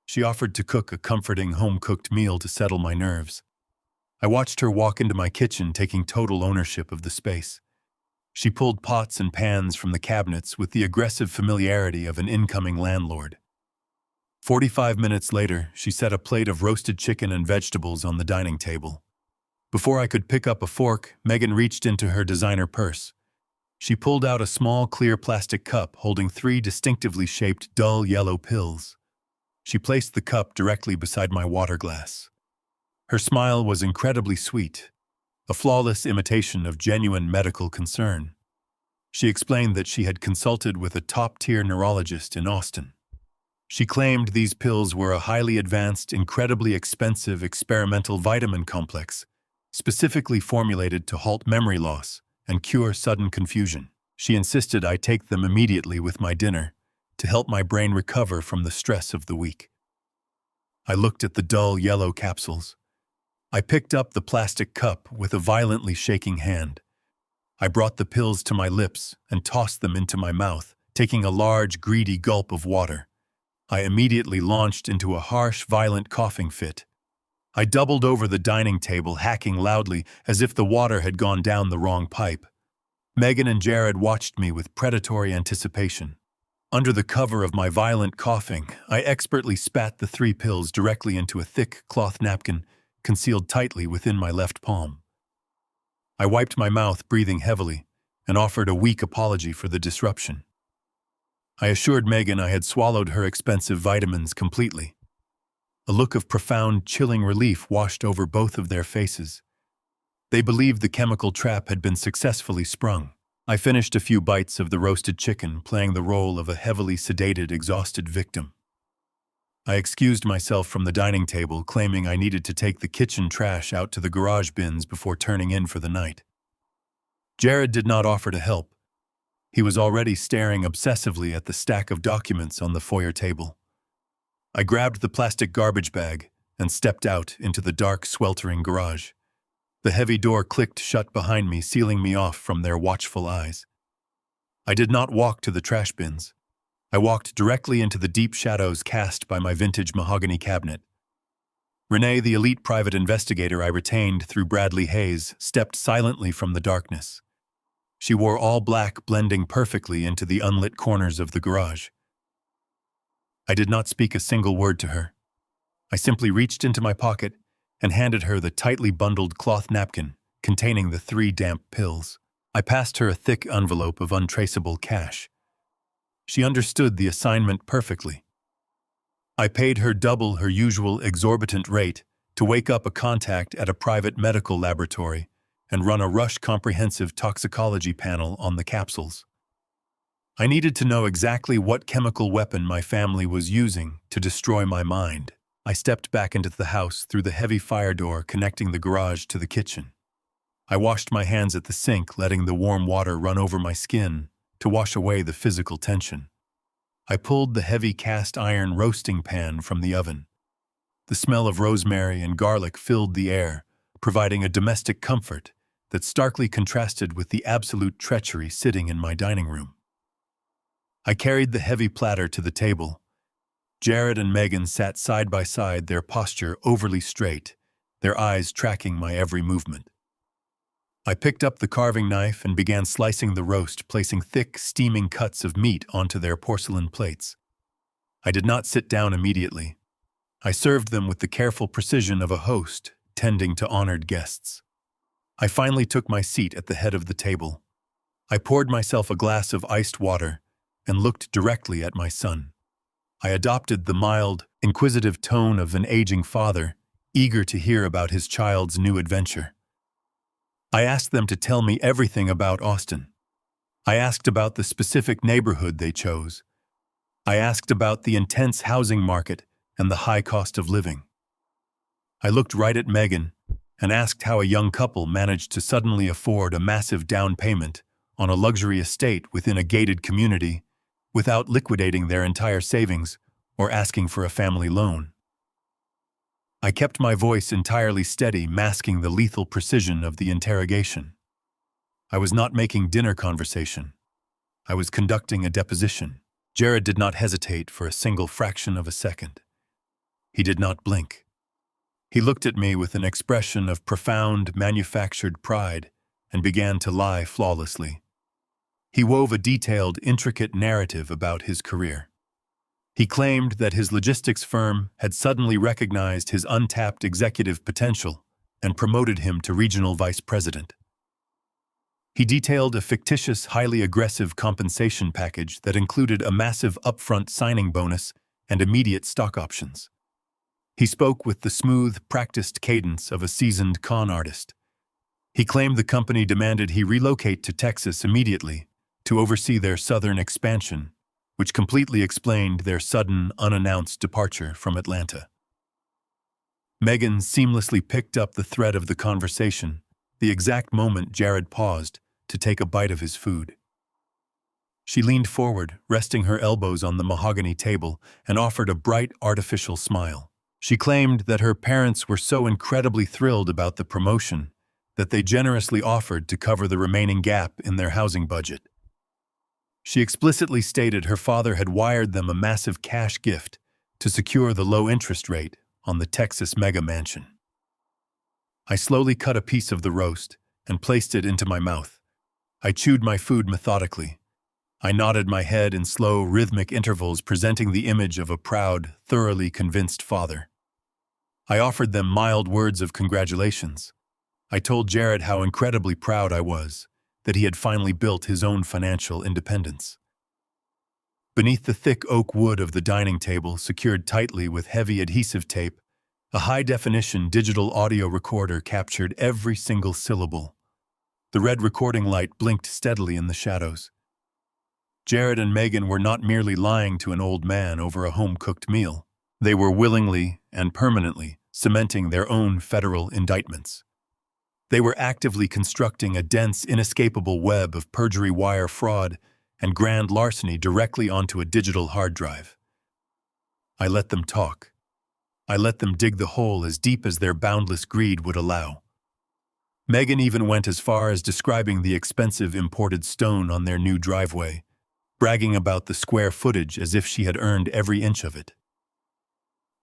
She offered to cook a comforting, home-cooked meal to settle my nerves. I watched her walk into my kitchen, taking total ownership of the space. She pulled pots and pans from the cabinets with the aggressive familiarity of an incoming landlord. 45 minutes later, she set a plate of roasted chicken and vegetables on the dining table. Before I could pick up a fork, Megan reached into her designer purse. She pulled out a small, clear plastic cup holding 3 distinctively shaped, dull yellow pills. She placed the cup directly beside my water glass. Her smile was incredibly sweet, a flawless imitation of genuine medical concern. She explained that she had consulted with a top-tier neurologist in Austin. She claimed these pills were a highly advanced, incredibly expensive experimental vitamin complex, specifically formulated to halt memory loss and cure sudden confusion. She insisted I take them immediately with my dinner to help my brain recover from the stress of the week. I looked at the dull yellow capsules. I picked up the plastic cup with a violently shaking hand. I brought the pills to my lips and tossed them into my mouth, taking a large, greedy gulp of water. I immediately launched into a harsh, violent coughing fit. I doubled over the dining table, hacking loudly as if the water had gone down the wrong pipe. Megan and Jared watched me with predatory anticipation. Under the cover of my violent coughing, I expertly spat the 3 pills directly into a thick cloth napkin concealed tightly within my left palm. I wiped my mouth, breathing heavily, and offered a weak apology for the disruption. I assured Megan I had swallowed her expensive vitamins completely. A look of profound, chilling relief washed over both of their faces. They believed the chemical trap had been successfully sprung. I finished a few bites of the roasted chicken, playing the role of a heavily sedated, exhausted victim. I excused myself from the dining table, claiming I needed to take the kitchen trash out to the garage bins before turning in for the night. Jared did not offer to help. He was already staring obsessively at the stack of documents on the foyer table. I grabbed the plastic garbage bag and stepped out into the dark, sweltering garage. The heavy door clicked shut behind me, sealing me off from their watchful eyes. I did not walk to the trash bins. I walked directly into the deep shadows cast by my vintage mahogany cabinet. Renee, the elite private investigator I retained through Bradley Hayes, stepped silently from the darkness. She wore all black, blending perfectly into the unlit corners of the garage. I did not speak a single word to her. I simply reached into my pocket and handed her the tightly bundled cloth napkin containing the 3 damp pills. I passed her a thick envelope of untraceable cash. She understood the assignment perfectly. I paid her double her usual exorbitant rate to wake up a contact at a private medical laboratory and run a rush comprehensive toxicology panel on the capsules. I needed to know exactly what chemical weapon my family was using to destroy my mind. I stepped back into the house through the heavy fire door connecting the garage to the kitchen. I washed my hands at the sink, letting the warm water run over my skin to wash away the physical tension. I pulled the heavy cast iron roasting pan from the oven. The smell of rosemary and garlic filled the air, providing a domestic comfort that starkly contrasted with the absolute treachery sitting in my dining room. I carried the heavy platter to the table. Jared and Megan sat side by side, their posture overly straight, their eyes tracking my every movement. I picked up the carving knife and began slicing the roast, placing thick, steaming cuts of meat onto their porcelain plates. I did not sit down immediately. I served them with the careful precision of a host tending to honored guests. I finally took my seat at the head of the table. I poured myself a glass of iced water and looked directly at my son. I adopted the mild, inquisitive tone of an aging father, eager to hear about his child's new adventure. I asked them to tell me everything about Austin. I asked about the specific neighborhood they chose. I asked about the intense housing market and the high cost of living. I looked right at Megan and asked how a young couple managed to suddenly afford a massive down payment on a luxury estate within a gated community without liquidating their entire savings or asking for a family loan. I kept my voice entirely steady, masking the lethal precision of the interrogation. I was not making dinner conversation. I was conducting a deposition. Jared did not hesitate for a single fraction of a second. He did not blink. He looked at me with an expression of profound, manufactured pride and began to lie flawlessly. He wove a detailed, intricate narrative about his career. He claimed that his logistics firm had suddenly recognized his untapped executive potential and promoted him to regional vice president. He detailed a fictitious, highly aggressive compensation package that included a massive upfront signing bonus and immediate stock options. He spoke with the smooth, practiced cadence of a seasoned con artist. He claimed the company demanded he relocate to Texas immediately to oversee their southern expansion, which completely explained their sudden, unannounced departure from Atlanta. Megan seamlessly picked up the thread of the conversation, the exact moment Jared paused to take a bite of his food. She leaned forward, resting her elbows on the mahogany table, and offered a bright, artificial smile. She claimed that her parents were so incredibly thrilled about the promotion that they generously offered to cover the remaining gap in their housing budget. She explicitly stated her father had wired them a massive cash gift to secure the low interest rate on the Texas mega mansion. I slowly cut a piece of the roast and placed it into my mouth. I chewed my food methodically. I nodded my head in slow, rhythmic intervals, presenting the image of a proud, thoroughly convinced father. I offered them mild words of congratulations. I told Jared how incredibly proud I was, that he had finally built his own financial independence. Beneath the thick oak wood of the dining table, secured tightly with heavy adhesive tape, a high-definition digital audio recorder captured every single syllable. The red recording light blinked steadily in the shadows. Jared and Megan were not merely lying to an old man over a home-cooked meal. They were willingly and permanently cementing their own federal indictments. They were actively constructing a dense, inescapable web of perjury wire fraud and grand larceny directly onto a digital hard drive. I let them talk. I let them dig the hole as deep as their boundless greed would allow. Megan even went as far as describing the expensive imported stone on their new driveway, bragging about the square footage as if she had earned every inch of it.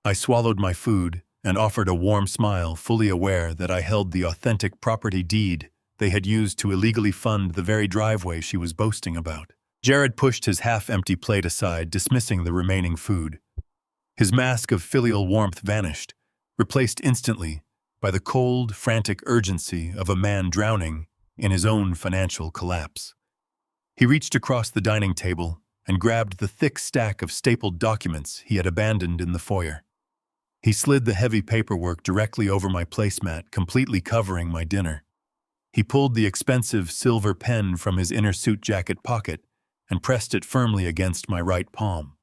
I swallowed my food and offered a warm smile, fully aware that I held the authentic property deed they had used to illegally fund the very driveway she was boasting about. Jared pushed his half-empty plate aside, dismissing the remaining food. His mask of filial warmth vanished, replaced instantly by the cold, frantic urgency of a man drowning in his own financial collapse. He reached across the dining table and grabbed the thick stack of stapled documents he had abandoned in the foyer. He slid the heavy paperwork directly over my placemat, completely covering my dinner. He pulled the expensive silver pen from his inner suit jacket pocket and pressed it firmly against my right palm.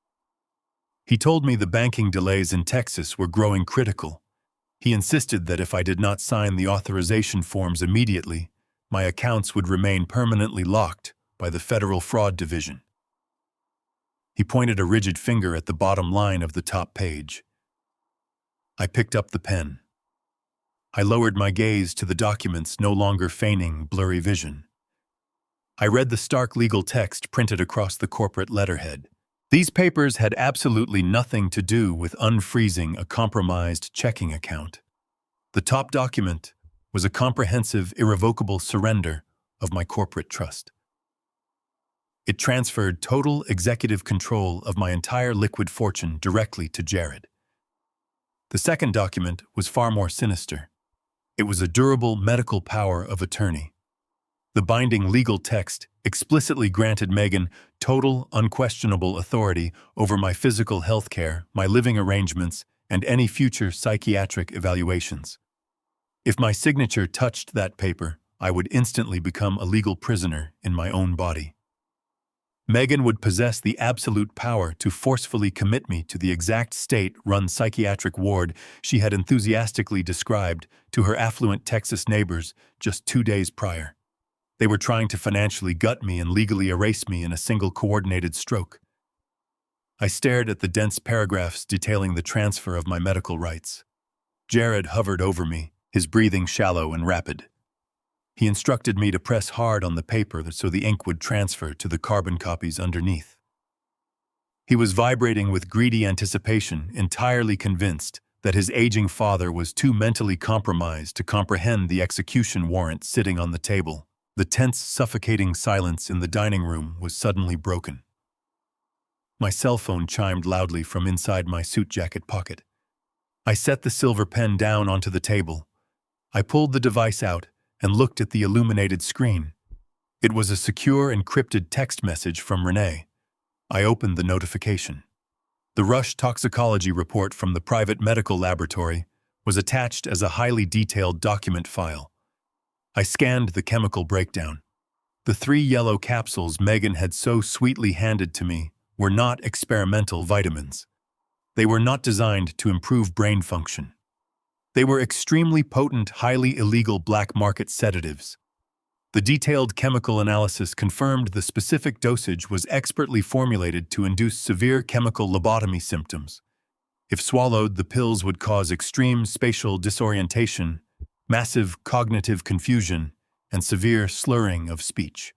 He told me the banking delays in Texas were growing critical. He insisted that if I did not sign the authorization forms immediately, my accounts would remain permanently locked by the Federal Fraud Division. He pointed a rigid finger at the bottom line of the top page. I picked up the pen. I lowered my gaze to the documents, no longer feigning blurry vision. I read the stark legal text printed across the corporate letterhead. These papers had absolutely nothing to do with unfreezing a compromised checking account. The top document was a comprehensive, irrevocable surrender of my corporate trust. It transferred total executive control of my entire liquid fortune directly to Jared. The second document was far more sinister. It was a durable medical power of attorney. The binding legal text explicitly granted Megan total, unquestionable authority over my physical health care, my living arrangements, and any future psychiatric evaluations. If my signature touched that paper, I would instantly become a legal prisoner in my own body. Megan would possess the absolute power to forcefully commit me to the exact state-run psychiatric ward she had enthusiastically described to her affluent Texas neighbors just 2 days prior. They were trying to financially gut me and legally erase me in a single coordinated stroke. I stared at the dense paragraphs detailing the transfer of my medical rights. Jared hovered over me, his breathing shallow and rapid. He instructed me to press hard on the paper so the ink would transfer to the carbon copies underneath. He was vibrating with greedy anticipation, entirely convinced that his aging father was too mentally compromised to comprehend the execution warrant sitting on the table. The tense, suffocating silence in the dining room was suddenly broken. My cell phone chimed loudly from inside my suit jacket pocket. I set the silver pen down onto the table. I pulled the device out and looked at the illuminated screen. It was a secure, encrypted text message from Renee. I opened the notification. The Rush toxicology report from the private medical laboratory was attached as a highly detailed document file. I scanned the chemical breakdown. The 3 yellow capsules Megan had so sweetly handed to me were not experimental vitamins. They were not designed to improve brain function. They were extremely potent, highly illegal black market sedatives. The detailed chemical analysis confirmed the specific dosage was expertly formulated to induce severe chemical lobotomy symptoms. If swallowed, the pills would cause extreme spatial disorientation, massive cognitive confusion, and severe slurring of speech.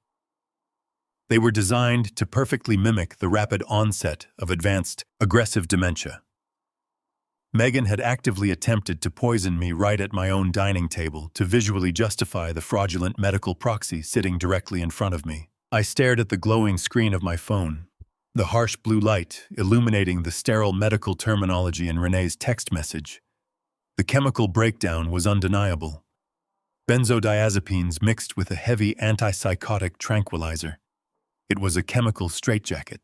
They were designed to perfectly mimic the rapid onset of advanced aggressive dementia. Megan had actively attempted to poison me right at my own dining table to visually justify the fraudulent medical proxy sitting directly in front of me. I stared at the glowing screen of my phone, the harsh blue light illuminating the sterile medical terminology in Renee's text message. The chemical breakdown was undeniable. Benzodiazepines mixed with a heavy antipsychotic tranquilizer. It was a chemical straitjacket.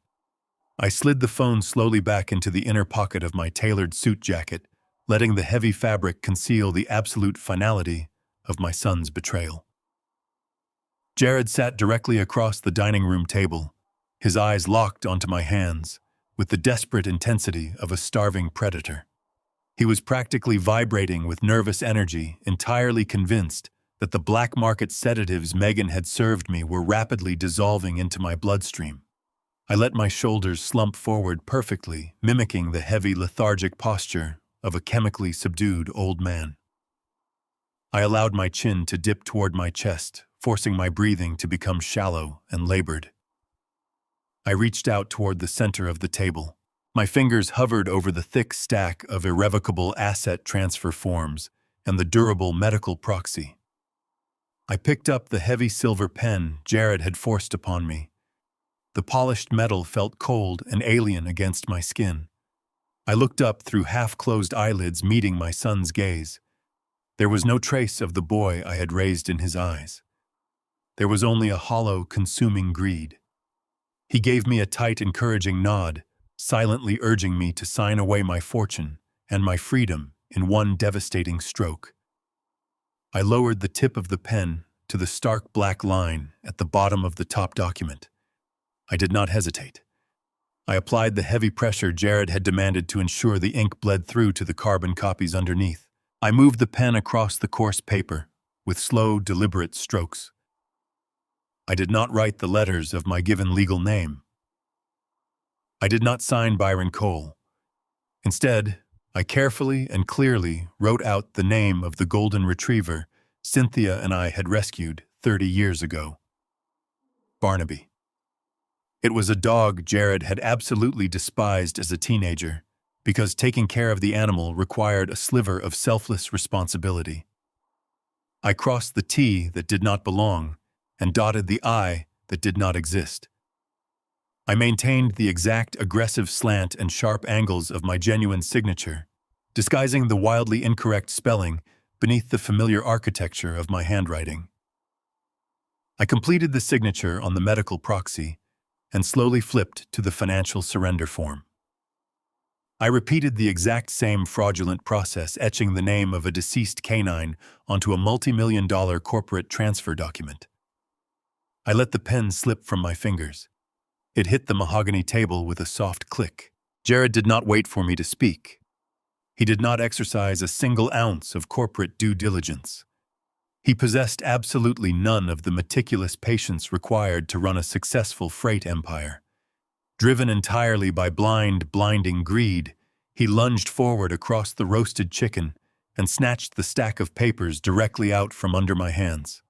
I slid the phone slowly back into the inner pocket of my tailored suit jacket, letting the heavy fabric conceal the absolute finality of my son's betrayal. Jared sat directly across the dining room table, his eyes locked onto my hands, with the desperate intensity of a starving predator. He was practically vibrating with nervous energy, entirely convinced that the black market sedatives Megan had served me were rapidly dissolving into my bloodstream. I let my shoulders slump forward perfectly, mimicking the heavy, lethargic posture of a chemically subdued old man. I allowed my chin to dip toward my chest, forcing my breathing to become shallow and labored. I reached out toward the center of the table. My fingers hovered over the thick stack of irrevocable asset transfer forms and the durable medical proxy. I picked up the heavy silver pen Jared had forced upon me. The polished metal felt cold and alien against my skin. I looked up through half-closed eyelids, meeting my son's gaze. There was no trace of the boy I had raised in his eyes. There was only a hollow, consuming greed. He gave me a tight, encouraging nod, silently urging me to sign away my fortune and my freedom in one devastating stroke. I lowered the tip of the pen to the stark black line at the bottom of the top document. I did not hesitate. I applied the heavy pressure Jared had demanded to ensure the ink bled through to the carbon copies underneath. I moved the pen across the coarse paper with slow, deliberate strokes. I did not write the letters of my given legal name. I did not sign Byron Cole. Instead, I carefully and clearly wrote out the name of the golden retriever Cynthia and I had rescued 30 years ago. Barnaby. It was a dog Jared had absolutely despised as a teenager, because taking care of the animal required a sliver of selfless responsibility. I crossed the T that did not belong and dotted the I that did not exist. I maintained the exact aggressive slant and sharp angles of my genuine signature, disguising the wildly incorrect spelling beneath the familiar architecture of my handwriting. I completed the signature on the medical proxy and slowly flipped to the financial surrender form. I repeated the exact same fraudulent process, etching the name of a deceased canine onto a multi-million-dollar corporate transfer document. I let the pen slip from my fingers. It hit the mahogany table with a soft click. Jared did not wait for me to speak. He did not exercise a single ounce of corporate due diligence. He possessed absolutely none of the meticulous patience required to run a successful freight empire. Driven entirely by blinding greed, he lunged forward across the roasted chicken and snatched the stack of papers directly out from under my hands.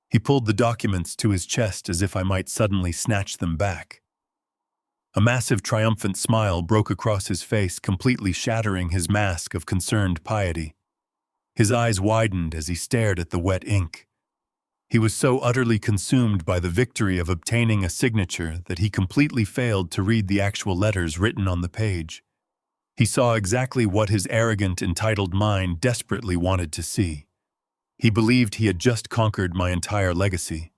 He pulled the documents to his chest as if I might suddenly snatch them back. A massive triumphant smile broke across his face, completely shattering his mask of concerned piety. His eyes widened as he stared at the wet ink. He was so utterly consumed by the victory of obtaining a signature that he completely failed to read the actual letters written on the page. He saw exactly what his arrogant, entitled mind desperately wanted to see. He believed he had just conquered my entire legacy.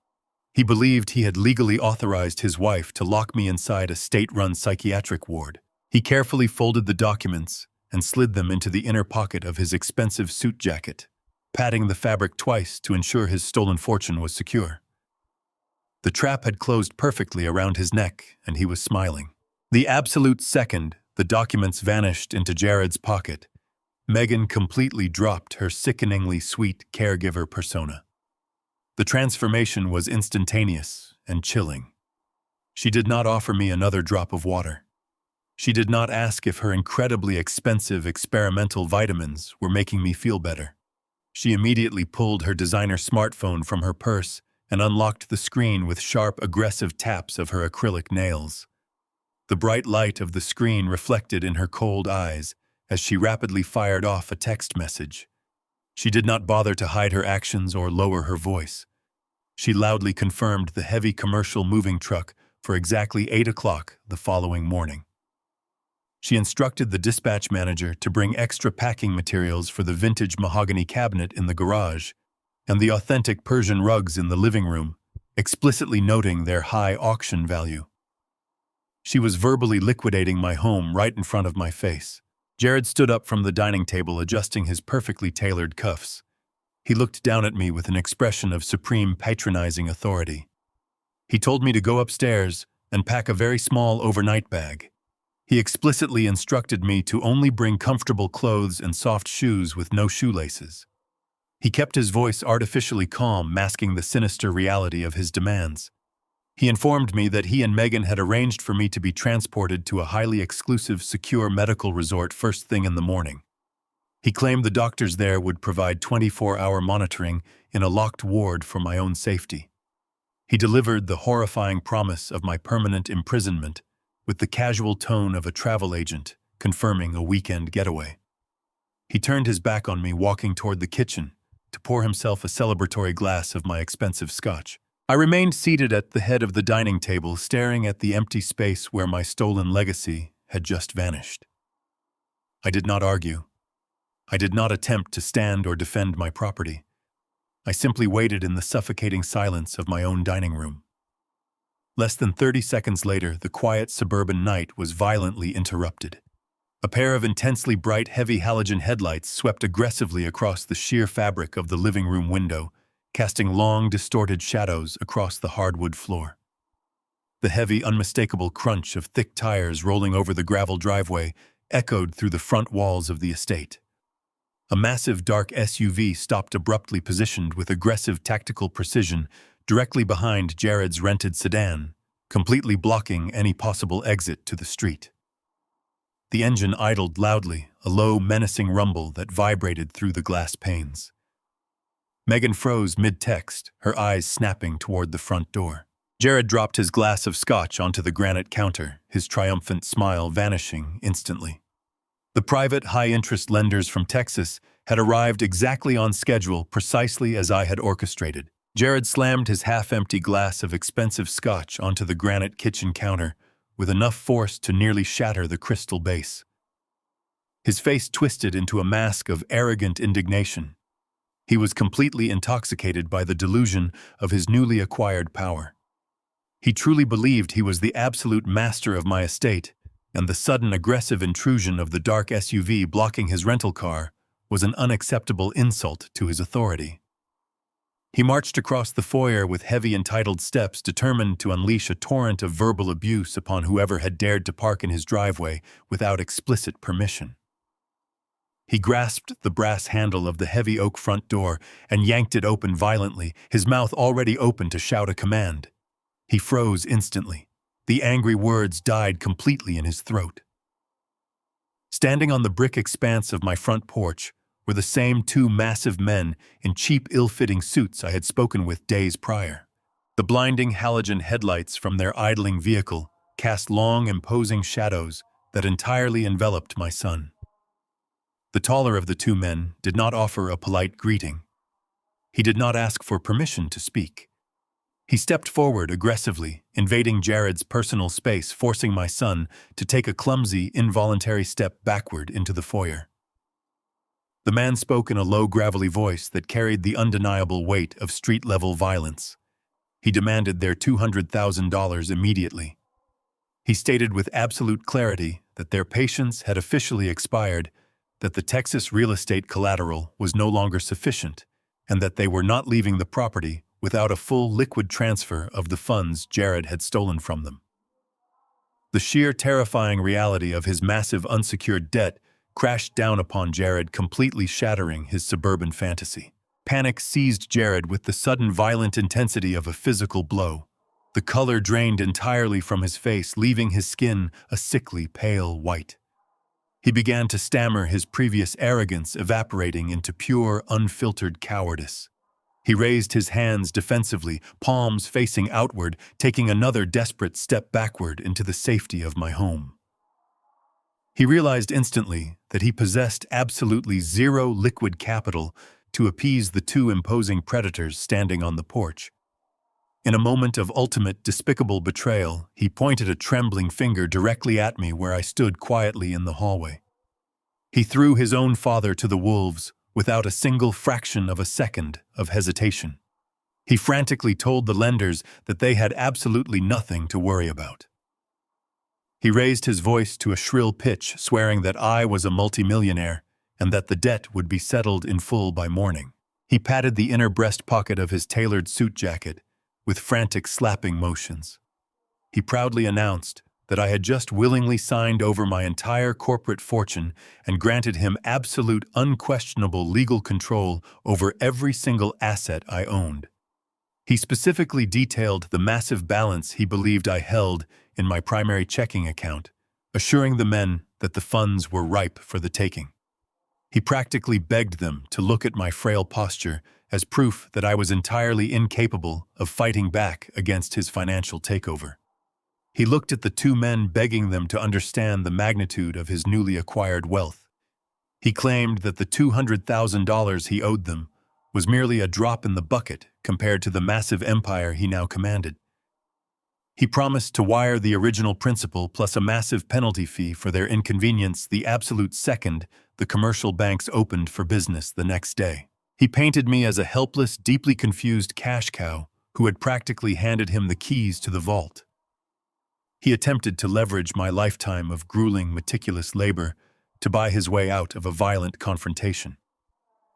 He believed he had legally authorized his wife to lock me inside a state-run psychiatric ward. He carefully folded the documents and slid them into the inner pocket of his expensive suit jacket, patting the fabric twice to ensure his stolen fortune was secure. The trap had closed perfectly around his neck, and he was smiling. The absolute second the documents vanished into Jared's pocket, Megan completely dropped her sickeningly sweet caregiver persona. The transformation was instantaneous and chilling. She did not offer me another drop of water. She did not ask if her incredibly expensive experimental vitamins were making me feel better. She immediately pulled her designer smartphone from her purse and unlocked the screen with sharp, aggressive taps of her acrylic nails. The bright light of the screen reflected in her cold eyes, as she rapidly fired off a text message. She did not bother to hide her actions or lower her voice. She loudly confirmed the heavy commercial moving truck for exactly 8 o'clock the following morning. She instructed the dispatch manager to bring extra packing materials for the vintage mahogany cabinet in the garage and the authentic Persian rugs in the living room, explicitly noting their high auction value. She was verbally liquidating my home right in front of my face. Jared stood up from the dining table, adjusting his perfectly tailored cuffs. He looked down at me with an expression of supreme patronizing authority. He told me to go upstairs and pack a very small overnight bag. He explicitly instructed me to only bring comfortable clothes and soft shoes with no shoelaces. He kept his voice artificially calm, masking the sinister reality of his demands. He informed me that he and Megan had arranged for me to be transported to a highly exclusive, secure medical resort first thing in the morning. He claimed the doctors there would provide 24-hour monitoring in a locked ward for my own safety. He delivered the horrifying promise of my permanent imprisonment with the casual tone of a travel agent confirming a weekend getaway. He turned his back on me, walking toward the kitchen to pour himself a celebratory glass of my expensive scotch. I remained seated at the head of the dining table, staring at the empty space where my stolen legacy had just vanished. I did not argue. I did not attempt to stand or defend my property. I simply waited in the suffocating silence of my own dining room. Less than 30 seconds later, the quiet suburban night was violently interrupted. A pair of intensely bright, heavy halogen headlights swept aggressively across the sheer fabric of the living room window, casting long, distorted shadows across the hardwood floor. The heavy, unmistakable crunch of thick tires rolling over the gravel driveway echoed through the front walls of the estate. A massive, dark SUV stopped abruptly, positioned with aggressive tactical precision directly behind Jared's rented sedan, completely blocking any possible exit to the street. The engine idled loudly, a low, menacing rumble that vibrated through the glass panes. Megan froze mid-text, her eyes snapping toward the front door. Jared dropped his glass of scotch onto the granite counter, his triumphant smile vanishing instantly. The private, high-interest lenders from Texas had arrived exactly on schedule, precisely as I had orchestrated. Jared slammed his half-empty glass of expensive scotch onto the granite kitchen counter with enough force to nearly shatter the crystal base. His face twisted into a mask of arrogant indignation. He was completely intoxicated by the delusion of his newly acquired power. He truly believed he was the absolute master of my estate, and the sudden aggressive intrusion of the dark SUV blocking his rental car was an unacceptable insult to his authority. He marched across the foyer with heavy, entitled steps, determined to unleash a torrent of verbal abuse upon whoever had dared to park in his driveway without explicit permission. He grasped the brass handle of the heavy oak front door and yanked it open violently, his mouth already open to shout a command. He froze instantly. The angry words died completely in his throat. Standing on the brick expanse of my front porch were the same two massive men in cheap, ill-fitting suits I had spoken with days prior. The blinding halogen headlights from their idling vehicle cast long, imposing shadows that entirely enveloped my son. The taller of the two men did not offer a polite greeting. He did not ask for permission to speak. He stepped forward aggressively, invading Jared's personal space, forcing my son to take a clumsy, involuntary step backward into the foyer. The man spoke in a low, gravelly voice that carried the undeniable weight of street-level violence. He demanded their $200,000 immediately. He stated with absolute clarity that their patience had officially expired, that the Texas real estate collateral was no longer sufficient, and that they were not leaving the property without a full liquid transfer of the funds Jared had stolen from them. The sheer terrifying reality of his massive unsecured debt crashed down upon Jared, completely shattering his suburban fantasy. Panic seized Jared with the sudden violent intensity of a physical blow. The color drained entirely from his face, leaving his skin a sickly, pale white. He began to stammer, his previous arrogance evaporating into pure, unfiltered cowardice. He raised his hands defensively, palms facing outward, taking another desperate step backward into the safety of my home. He realized instantly that he possessed absolutely zero liquid capital to appease the two imposing predators standing on the porch. In a moment of ultimate despicable betrayal, he pointed a trembling finger directly at me where I stood quietly in the hallway. He threw his own father to the wolves without a single fraction of a second of hesitation. He frantically told the lenders that they had absolutely nothing to worry about. He raised his voice to a shrill pitch, swearing that I was a multimillionaire and that the debt would be settled in full by morning. He patted the inner breast pocket of his tailored suit jacket with frantic slapping motions. He proudly announced that I had just willingly signed over my entire corporate fortune and granted him absolute, unquestionable legal control over every single asset I owned. He specifically detailed the massive balance he believed I held in my primary checking account, assuring the men that the funds were ripe for the taking. He practically begged them to look at my frail posture as proof that I was entirely incapable of fighting back against his financial takeover. He looked at the two men, begging them to understand the magnitude of his newly acquired wealth. He claimed that the $200,000 he owed them was merely a drop in the bucket compared to the massive empire he now commanded. He promised to wire the original principal plus a massive penalty fee for their inconvenience the absolute second the commercial banks opened for business the next day. He painted me as a helpless, deeply confused cash cow who had practically handed him the keys to the vault. He attempted to leverage my lifetime of grueling, meticulous labor to buy his way out of a violent confrontation.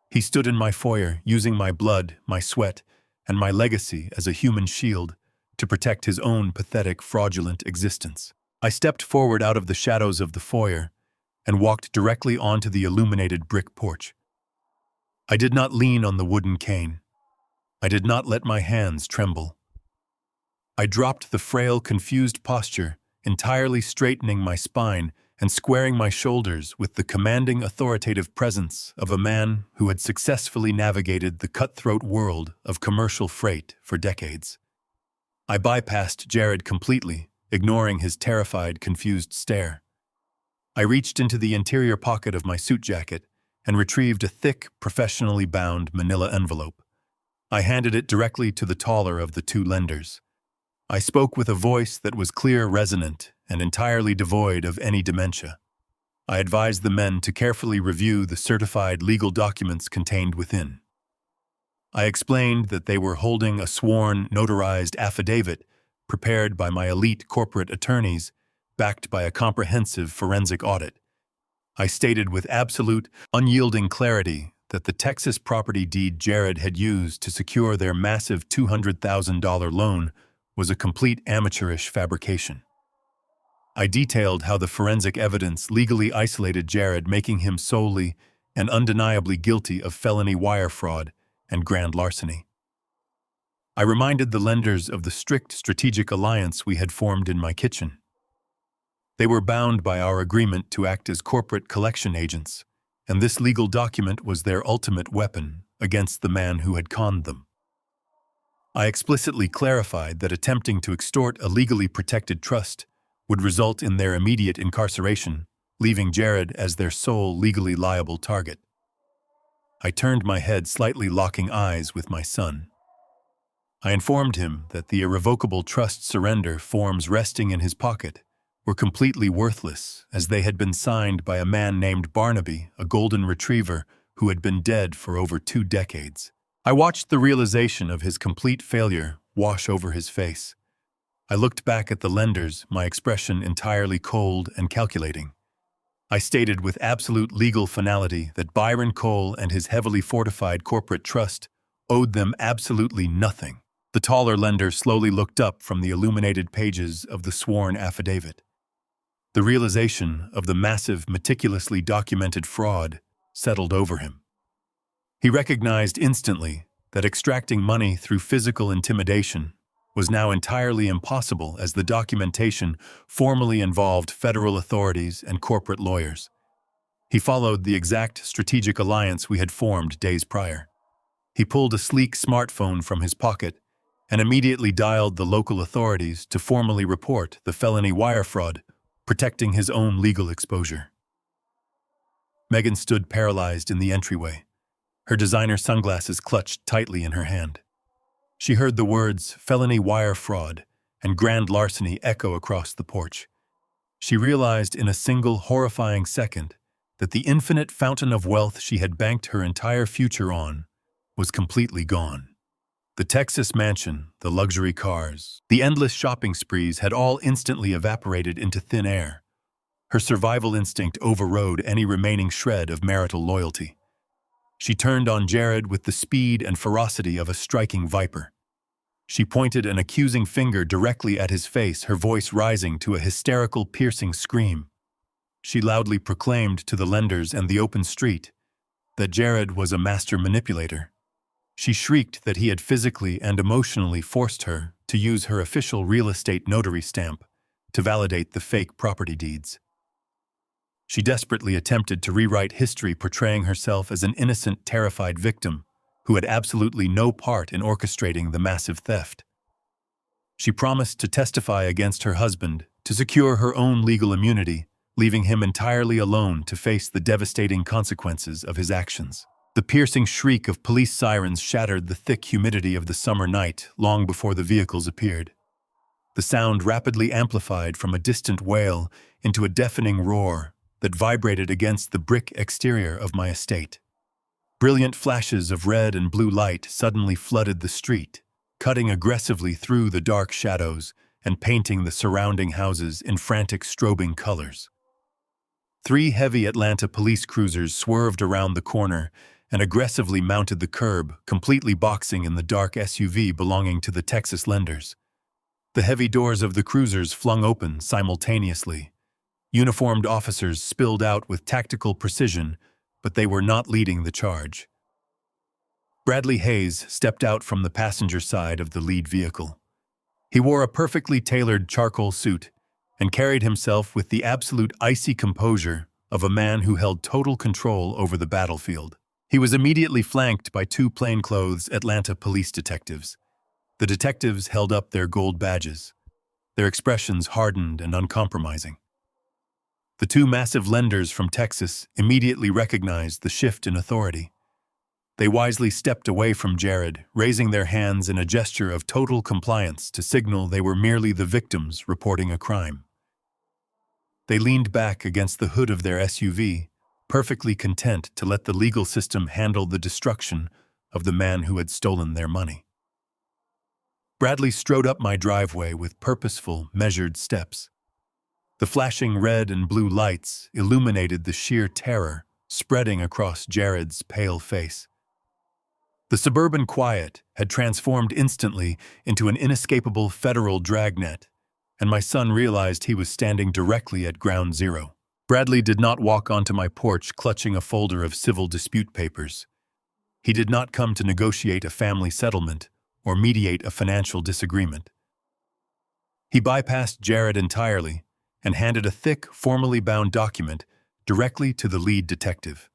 He stood in my foyer, using my blood, my sweat, and my legacy as a human shield to protect his own pathetic, fraudulent existence. I stepped forward out of the shadows of the foyer and walked directly onto the illuminated brick porch. I did not lean on the wooden cane. I did not let my hands tremble. I dropped the frail, confused posture, entirely straightening my spine and squaring my shoulders with the commanding, authoritative presence of a man who had successfully navigated the cutthroat world of commercial freight for decades. I bypassed Jared completely, ignoring his terrified, confused stare. I reached into the interior pocket of my suit jacket and retrieved a thick, professionally bound manila envelope. I handed it directly to the taller of the two lenders. I spoke with a voice that was clear, resonant, and entirely devoid of any dementia. I advised the men to carefully review the certified legal documents contained within. I explained that they were holding a sworn, notarized affidavit prepared by my elite corporate attorneys, backed by a comprehensive forensic audit. I stated with absolute, unyielding clarity that the Texas property deed Jared had used to secure their massive $200,000 loan was a complete amateurish fabrication. I detailed how the forensic evidence legally isolated Jared, making him solely and undeniably guilty of felony wire fraud and grand larceny. I reminded the lenders of the strict strategic alliance we had formed in my kitchen. They were bound by our agreement to act as corporate collection agents, and this legal document was their ultimate weapon against the man who had conned them. I explicitly clarified that attempting to extort a legally protected trust would result in their immediate incarceration, leaving Jared as their sole legally liable target. I turned my head, slightly locking eyes with my son. I informed him that the irrevocable trust surrender forms resting in his pocket were completely worthless, as they had been signed by a man named Barnaby, a golden retriever who had been dead for over 2 decades. I watched the realization of his complete failure wash over his face. I looked back at the lenders, my expression entirely cold and calculating. I stated with absolute legal finality that Byron Cole and his heavily fortified corporate trust owed them absolutely nothing. The taller lender slowly looked up from the illuminated pages of the sworn affidavit. The realization of the massive, meticulously documented fraud settled over him. He recognized instantly that extracting money through physical intimidation was now entirely impossible, as the documentation formally involved federal authorities and corporate lawyers. He followed the exact strategic alliance we had formed days prior. He pulled a sleek smartphone from his pocket and immediately dialed the local authorities to formally report the felony wire fraud, protecting his own legal exposure. Megan stood paralyzed in the entryway, her designer sunglasses clutched tightly in her hand. She heard the words felony wire fraud and grand larceny echo across the porch. She realized in a single horrifying second that the infinite fountain of wealth she had banked her entire future on was completely gone. The Texas mansion, the luxury cars, the endless shopping sprees had all instantly evaporated into thin air. Her survival instinct overrode any remaining shred of marital loyalty. She turned on Jared with the speed and ferocity of a striking viper. She pointed an accusing finger directly at his face, her voice rising to a hysterical, piercing scream. She loudly proclaimed to the lenders and the open street that Jared was a master manipulator. She shrieked that he had physically and emotionally forced her to use her official real estate notary stamp to validate the fake property deeds. She desperately attempted to rewrite history, portraying herself as an innocent, terrified victim who had absolutely no part in orchestrating the massive theft. She promised to testify against her husband to secure her own legal immunity, leaving him entirely alone to face the devastating consequences of his actions. The piercing shriek of police sirens shattered the thick humidity of the summer night long before the vehicles appeared. The sound rapidly amplified from a distant wail into a deafening roar that vibrated against the brick exterior of my estate. Brilliant flashes of red and blue light suddenly flooded the street, cutting aggressively through the dark shadows and painting the surrounding houses in frantic strobing colors. 3 heavy Atlanta police cruisers swerved around the corner and aggressively mounted the curb, completely boxing in the dark SUV belonging to the Texas lenders. The heavy doors of the cruisers flung open simultaneously. Uniformed officers spilled out with tactical precision, but they were not leading the charge. Bradley Hayes stepped out from the passenger side of the lead vehicle. He wore a perfectly tailored charcoal suit and carried himself with the absolute icy composure of a man who held total control over the battlefield. He was immediately flanked by 2 plainclothes Atlanta police detectives. The detectives held up their gold badges, their expressions hardened and uncompromising. The 2 massive lenders from Texas immediately recognized the shift in authority. They wisely stepped away from Jared, raising their hands in a gesture of total compliance to signal they were merely the victims reporting a crime. They leaned back against the hood of their SUV, perfectly content to let the legal system handle the destruction of the man who had stolen their money. Bradley strode up my driveway with purposeful, measured steps. The flashing red and blue lights illuminated the sheer terror spreading across Jared's pale face. The suburban quiet had transformed instantly into an inescapable federal dragnet, and my son realized he was standing directly at ground zero. Bradley did not walk onto my porch clutching a folder of civil dispute papers. He did not come to negotiate a family settlement or mediate a financial disagreement. He bypassed Jared entirely and handed a thick, formally bound document directly to the lead detective.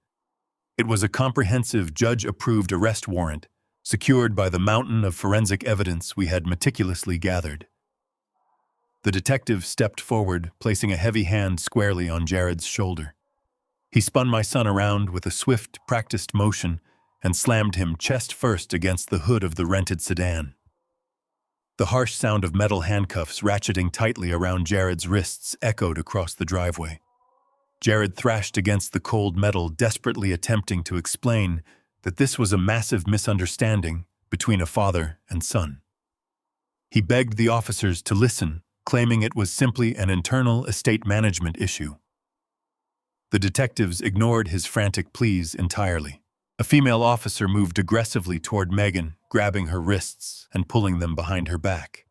It was a comprehensive, judge-approved arrest warrant, secured by the mountain of forensic evidence we had meticulously gathered. The detective stepped forward, placing a heavy hand squarely on Jared's shoulder. He spun my son around with a swift, practiced motion and slammed him chest first against the hood of the rented sedan. The harsh sound of metal handcuffs ratcheting tightly around Jared's wrists echoed across the driveway. Jared thrashed against the cold metal, desperately attempting to explain that this was a massive misunderstanding between a father and son. He begged the officers to listen, claiming it was simply an internal estate management issue. The detectives ignored his frantic pleas entirely. A female officer moved aggressively toward Megan, grabbing her wrists and pulling them behind her back.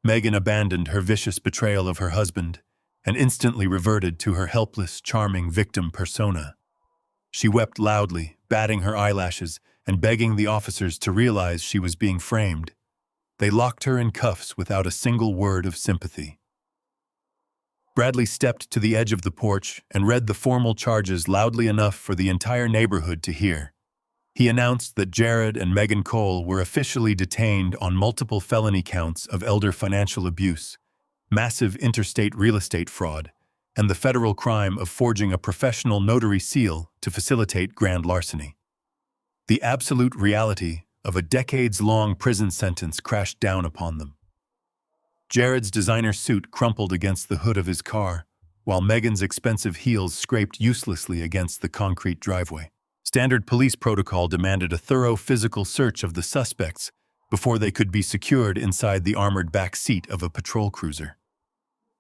Megan abandoned her vicious betrayal of her husband and instantly reverted to her helpless, charming victim persona. She wept loudly, batting her eyelashes and begging the officers to realize she was being framed. They locked her in cuffs without a single word of sympathy. Bradley stepped to the edge of the porch and read the formal charges loudly enough for the entire neighborhood to hear. He announced that Jared and Megan Cole were officially detained on multiple felony counts of elder financial abuse, massive interstate real estate fraud, and the federal crime of forging a professional notary seal to facilitate grand larceny. The absolute reality of a decades-long prison sentence crashed down upon them. Jared's designer suit crumpled against the hood of his car, while Megan's expensive heels scraped uselessly against the concrete driveway. Standard police protocol demanded a thorough physical search of the suspects before they could be secured inside the armored back seat of a patrol cruiser.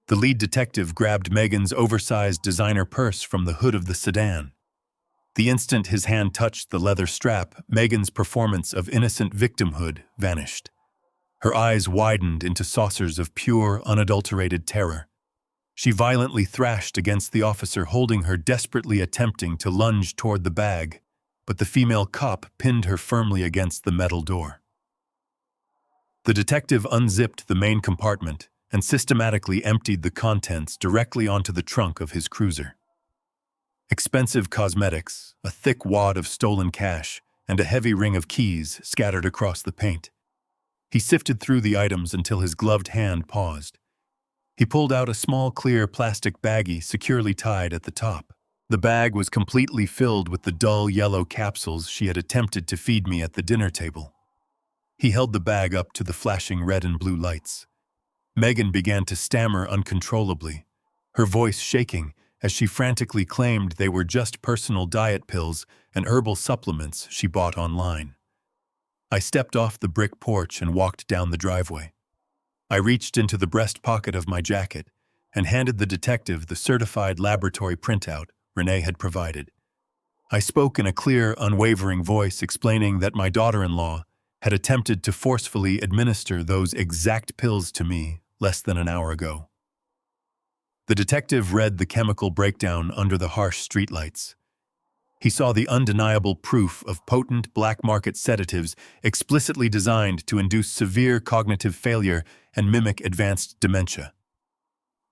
The lead detective grabbed Megan's oversized designer purse from the hood of the sedan. The instant his hand touched the leather strap, Megan's performance of innocent victimhood vanished. Her eyes widened into saucers of pure, unadulterated terror. She violently thrashed against the officer holding her, desperately attempting to lunge toward the bag, but the female cop pinned her firmly against the metal door. The detective unzipped the main compartment and systematically emptied the contents directly onto the trunk of his cruiser. Expensive cosmetics, a thick wad of stolen cash, and a heavy ring of keys scattered across the paint. He sifted through the items until his gloved hand paused. He pulled out a small clear plastic baggie securely tied at the top. The bag was completely filled with the dull yellow capsules she had attempted to feed me at the dinner table. He held the bag up to the flashing red and blue lights. Megan began to stammer uncontrollably, her voice shaking as she frantically claimed they were just personal diet pills and herbal supplements she bought online. I stepped off the brick porch and walked down the driveway. I reached into the breast pocket of my jacket and handed the detective the certified laboratory printout Renee had provided. I spoke in a clear, unwavering voice explaining that my daughter-in-law had attempted to forcefully administer those exact pills to me less than an hour ago. The detective read the chemical breakdown under the harsh streetlights. He saw the undeniable proof of potent black market sedatives explicitly designed to induce severe cognitive failure and mimic advanced dementia.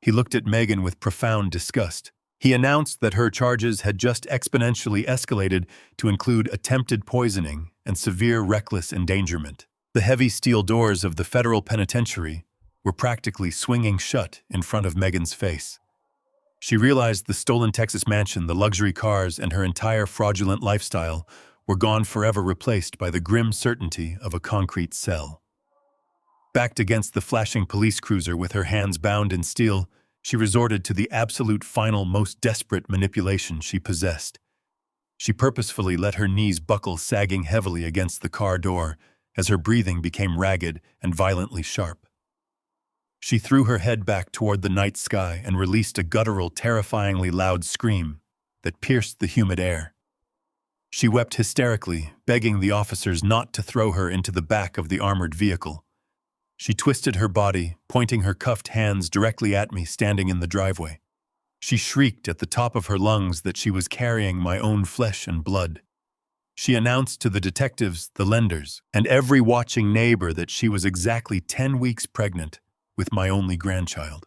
He looked at Megan with profound disgust. He announced that her charges had just exponentially escalated to include attempted poisoning and severe reckless endangerment. The heavy steel doors of the federal penitentiary were practically swinging shut in front of Megan's face. She realized the stolen Texas mansion, the luxury cars, and her entire fraudulent lifestyle were gone forever, replaced by the grim certainty of a concrete cell. Backed against the flashing police cruiser with her hands bound in steel, she resorted to the absolute final, most desperate manipulation she possessed. She purposefully let her knees buckle, sagging heavily against the car door as her breathing became ragged and violently sharp. She threw her head back toward the night sky and released a guttural, terrifyingly loud scream that pierced the humid air. She wept hysterically, begging the officers not to throw her into the back of the armored vehicle. She twisted her body, pointing her cuffed hands directly at me standing in the driveway. She shrieked at the top of her lungs that she was carrying my own flesh and blood. She announced to the detectives, the lenders, and every watching neighbor that she was exactly 10 weeks pregnant with my only grandchild.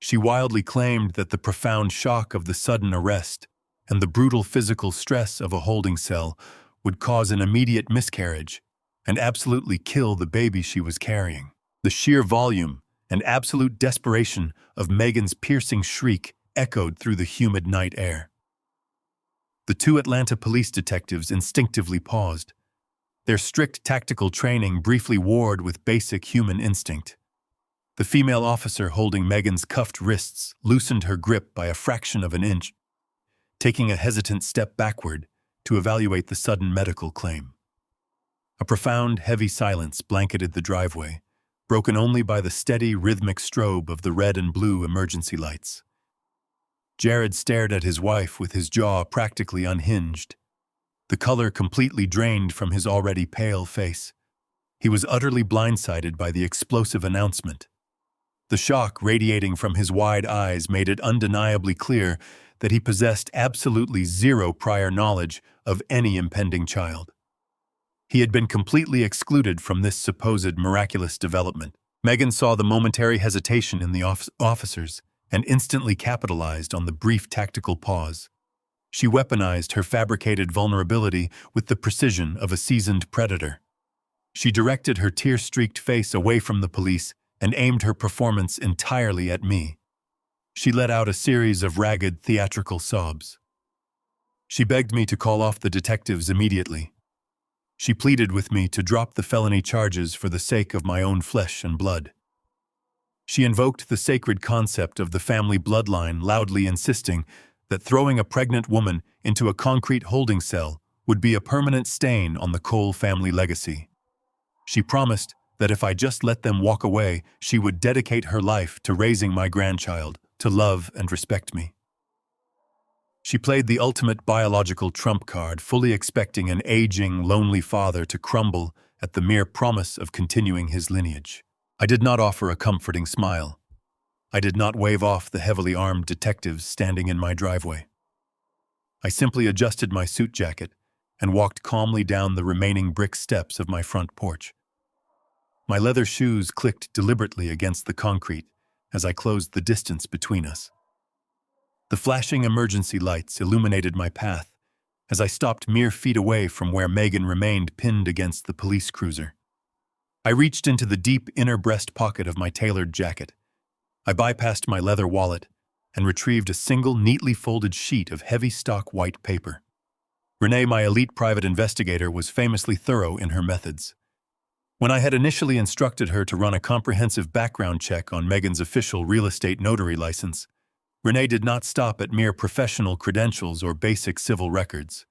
She wildly claimed that the profound shock of the sudden arrest and the brutal physical stress of a holding cell would cause an immediate miscarriage and absolutely kill the baby she was carrying. The sheer volume and absolute desperation of Megan's piercing shriek echoed through the humid night air. The two Atlanta police detectives instinctively paused. Their strict tactical training briefly warred with basic human instinct. The female officer holding Megan's cuffed wrists loosened her grip by a fraction of an inch, taking a hesitant step backward to evaluate the sudden medical claim. A profound, heavy silence blanketed the driveway, broken only by the steady, rhythmic strobe of the red and blue emergency lights. Jared stared at his wife with his jaw practically unhinged, the color completely drained from his already pale face. He was utterly blindsided by the explosive announcement. The shock radiating from his wide eyes made it undeniably clear that he possessed absolutely zero prior knowledge of any impending child. He had been completely excluded from this supposed miraculous development. Megan saw the momentary hesitation in the officers and instantly capitalized on the brief tactical pause. She weaponized her fabricated vulnerability with the precision of a seasoned predator. She directed her tear-streaked face away from the police and aimed her performance entirely at me. She let out a series of ragged, theatrical sobs. She begged me to call off the detectives immediately. She pleaded with me to drop the felony charges for the sake of my own flesh and blood. She invoked the sacred concept of the family bloodline, loudly insisting that throwing a pregnant woman into a concrete holding cell would be a permanent stain on the Cole family legacy. She promised that if I just let them walk away, she would dedicate her life to raising my grandchild, to love and respect me. She played the ultimate biological trump card, fully expecting an aging, lonely father to crumble at the mere promise of continuing his lineage. I did not offer a comforting smile. I did not wave off the heavily armed detectives standing in my driveway. I simply adjusted my suit jacket and walked calmly down the remaining brick steps of my front porch. My leather shoes clicked deliberately against the concrete as I closed the distance between us. The flashing emergency lights illuminated my path as I stopped mere feet away from where Megan remained pinned against the police cruiser. I reached into the deep inner breast pocket of my tailored jacket. I bypassed my leather wallet and retrieved a single neatly folded sheet of heavy stock white paper. Renee, my elite private investigator, was famously thorough in her methods. When I had initially instructed her to run a comprehensive background check on Megan's official real estate notary license, Renee did not stop at mere professional credentials or basic civil records.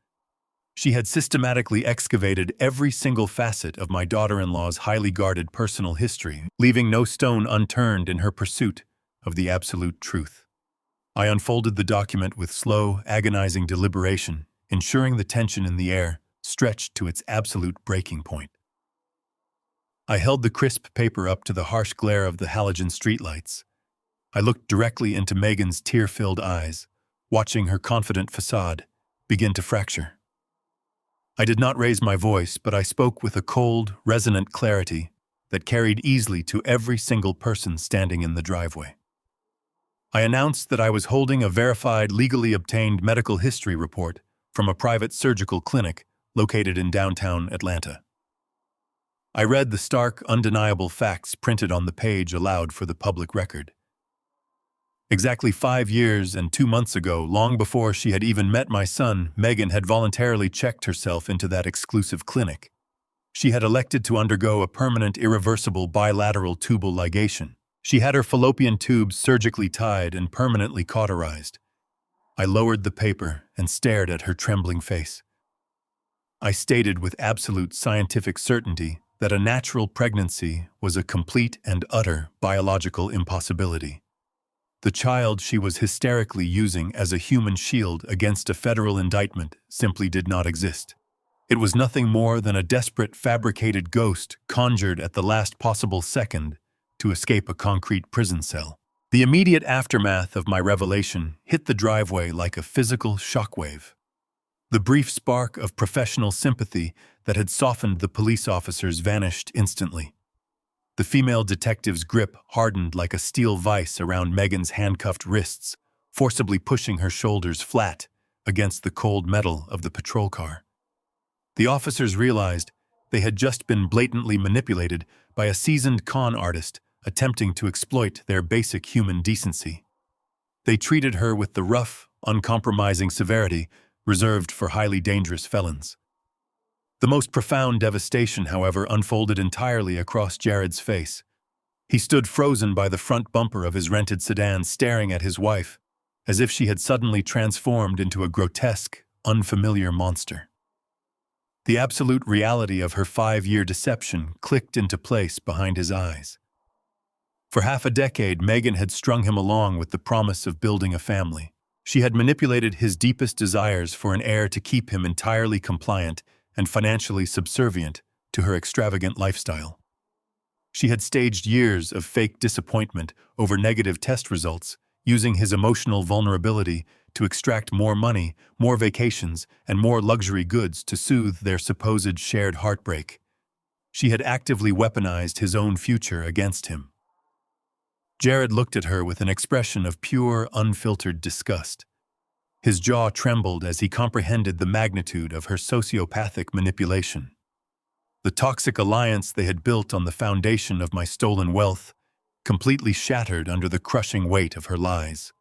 She had systematically excavated every single facet of my daughter-in-law's highly guarded personal history, leaving no stone unturned in her pursuit of the absolute truth. I unfolded the document with slow, agonizing deliberation, ensuring the tension in the air stretched to its absolute breaking point. I held the crisp paper up to the harsh glare of the halogen streetlights. I looked directly into Megan's tear-filled eyes, watching her confident facade begin to fracture. I did not raise my voice, but I spoke with a cold, resonant clarity that carried easily to every single person standing in the driveway. I announced that I was holding a verified, legally obtained medical history report from a private surgical clinic located in downtown Atlanta. I read the stark, undeniable facts printed on the page aloud for the public record. Exactly 5 years and 2 months ago, long before she had even met my son, Megan had voluntarily checked herself into that exclusive clinic. She had elected to undergo a permanent, irreversible bilateral tubal ligation. She had her fallopian tubes surgically tied and permanently cauterized. I lowered the paper and stared at her trembling face. I stated with absolute scientific certainty that a natural pregnancy was a complete and utter biological impossibility. The child she was hysterically using as a human shield against a federal indictment simply did not exist. It was nothing more than a desperate, fabricated ghost conjured at the last possible second to escape a concrete prison cell. The immediate aftermath of my revelation hit the driveway like a physical shockwave. The brief spark of professional sympathy that had softened the police officers vanished instantly. The female detective's grip hardened like a steel vise around Megan's handcuffed wrists, forcibly pushing her shoulders flat against the cold metal of the patrol car. The officers realized they had just been blatantly manipulated by a seasoned con artist attempting to exploit their basic human decency. They treated her with the rough, uncompromising severity reserved for highly dangerous felons. The most profound devastation, however, unfolded entirely across Jared's face. He stood frozen by the front bumper of his rented sedan, staring at his wife, as if she had suddenly transformed into a grotesque, unfamiliar monster. The absolute reality of her 5-year deception clicked into place behind his eyes. For half a decade, Megan had strung him along with the promise of building a family. She had manipulated his deepest desires for an heir to keep him entirely compliant and financially subservient to her extravagant lifestyle. She had staged years of fake disappointment over negative test results, using his emotional vulnerability to extract more money, more vacations, and more luxury goods to soothe their supposed shared heartbreak. She had actively weaponized his own future against him. Jared looked at her with an expression of pure, unfiltered disgust. His jaw trembled as he comprehended the magnitude of her sociopathic manipulation. The toxic alliance they had built on the foundation of my stolen wealth completely shattered under the crushing weight of her lies.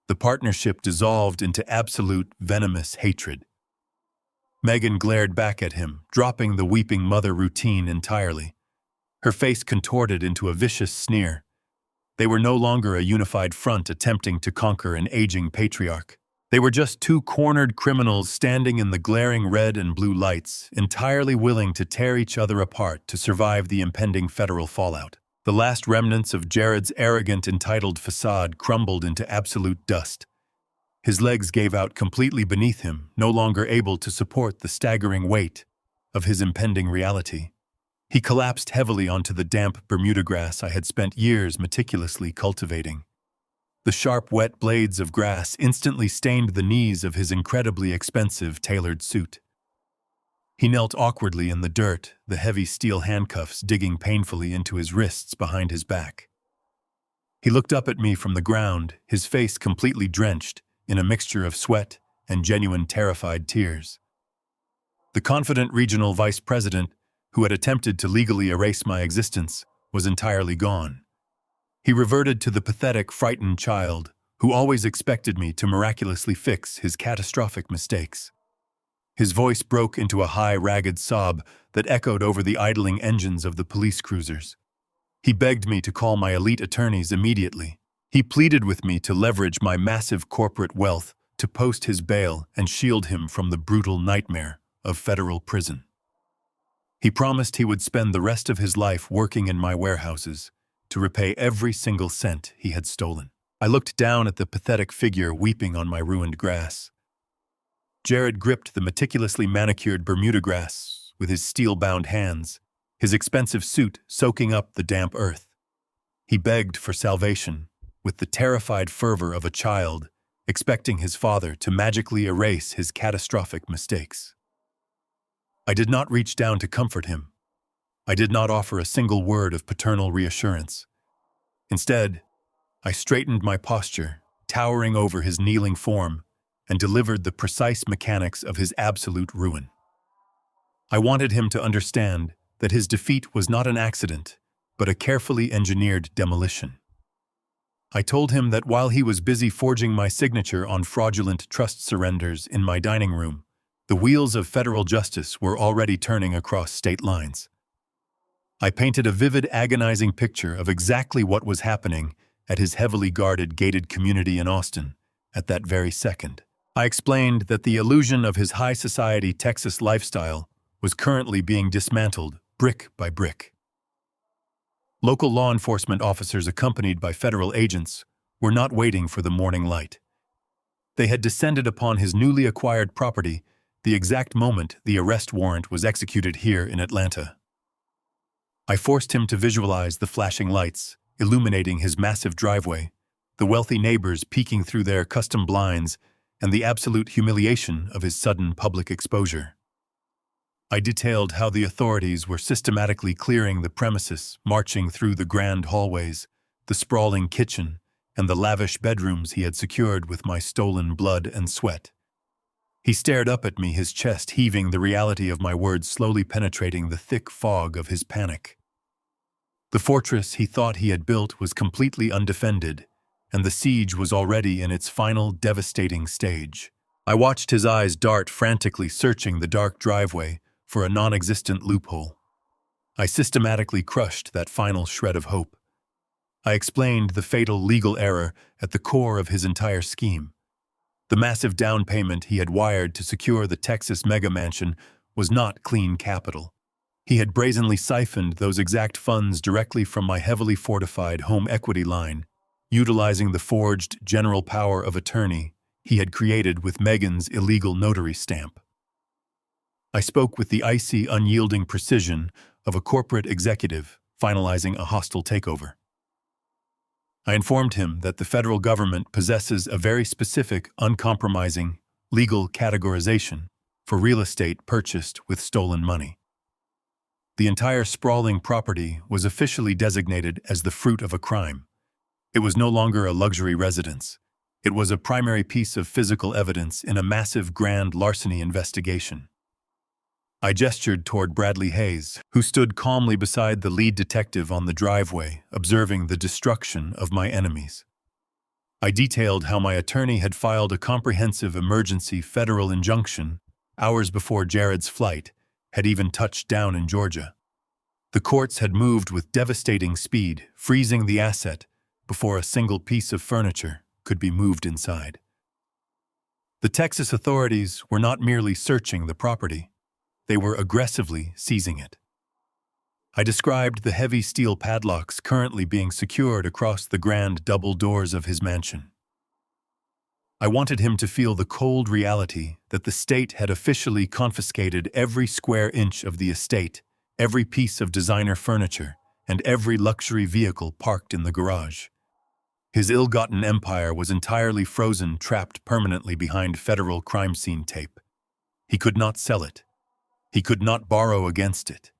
The partnership dissolved into absolute venomous hatred. Megan glared back at him, dropping the weeping mother routine entirely. Her face contorted into a vicious sneer. They were no longer a unified front attempting to conquer an aging patriarch. They were just two cornered criminals standing in the glaring red and blue lights, entirely willing to tear each other apart to survive the impending federal fallout. The last remnants of Jared's arrogant, entitled facade crumbled into absolute dust. His legs gave out completely beneath him, no longer able to support the staggering weight of his impending reality. He collapsed heavily onto the damp Bermuda grass I had spent years meticulously cultivating. The sharp, wet blades of grass instantly stained the knees of his incredibly expensive tailored suit. He knelt awkwardly in the dirt, the heavy steel handcuffs digging painfully into his wrists behind his back. He looked up at me from the ground, his face completely drenched in a mixture of sweat and genuine terrified tears. The confident regional vice president, who had attempted to legally erase my existence, was entirely gone. He reverted to the pathetic, frightened child who always expected me to miraculously fix his catastrophic mistakes. His voice broke into a high, ragged sob that echoed over the idling engines of the police cruisers. He begged me to call my elite attorneys immediately. He pleaded with me to leverage my massive corporate wealth to post his bail and shield him from the brutal nightmare of federal prison. He promised he would spend the rest of his life working in my warehouses to repay every single cent he had stolen. I looked down at the pathetic figure weeping on my ruined grass. Jared gripped the meticulously manicured Bermuda grass with his steel-bound hands, his expensive suit soaking up the damp earth. He begged for salvation with the terrified fervor of a child, expecting his father to magically erase his catastrophic mistakes. I did not reach down to comfort him. I did not offer a single word of paternal reassurance. Instead, I straightened my posture, towering over his kneeling form, and delivered the precise mechanics of his absolute ruin. I wanted him to understand that his defeat was not an accident, but a carefully engineered demolition. I told him that while he was busy forging my signature on fraudulent trust surrenders in my dining room, the wheels of federal justice were already turning across state lines. I painted a vivid, agonizing picture of exactly what was happening at his heavily guarded, gated community in Austin at that very second. I explained that the illusion of his high society Texas lifestyle was currently being dismantled brick by brick. Local law enforcement officers accompanied by federal agents were not waiting for the morning light. They had descended upon his newly acquired property the exact moment the arrest warrant was executed here in Atlanta. I forced him to visualize the flashing lights, illuminating his massive driveway, the wealthy neighbors peeking through their custom blinds, and the absolute humiliation of his sudden public exposure. I detailed how the authorities were systematically clearing the premises, marching through the grand hallways, the sprawling kitchen, and the lavish bedrooms he had secured with my stolen blood and sweat. He stared up at me, his chest heaving, the reality of my words slowly penetrating the thick fog of his panic. The fortress he thought he had built was completely undefended, and the siege was already in its final devastating stage. I watched his eyes dart frantically, searching the dark driveway for a non-existent loophole. I systematically crushed that final shred of hope. I explained the fatal legal error at the core of his entire scheme. The massive down payment he had wired to secure the Texas mega mansion was not clean capital. He had brazenly siphoned those exact funds directly from my heavily fortified home equity line, utilizing the forged general power of attorney he had created with Megan's illegal notary stamp. I spoke with the icy, unyielding precision of a corporate executive finalizing a hostile takeover. I informed him that the federal government possesses a very specific, uncompromising, legal categorization for real estate purchased with stolen money. The entire sprawling property was officially designated as the fruit of a crime. It was no longer a luxury residence. It was a primary piece of physical evidence in a massive grand larceny investigation. I gestured toward Bradley Hayes, who stood calmly beside the lead detective on the driveway, observing the destruction of my enemies. I detailed how my attorney had filed a comprehensive emergency federal injunction hours before Jared's flight had even touched down in Georgia. The courts had moved with devastating speed, freezing the asset before a single piece of furniture could be moved inside. The Texas authorities were not merely searching the property, they were aggressively seizing it. I described the heavy steel padlocks currently being secured across the grand double doors of his mansion. I wanted him to feel the cold reality that the state had officially confiscated every square inch of the estate, every piece of designer furniture, and every luxury vehicle parked in the garage. His ill-gotten empire was entirely frozen, trapped permanently behind federal crime scene tape. He could not sell it. He could not borrow against it.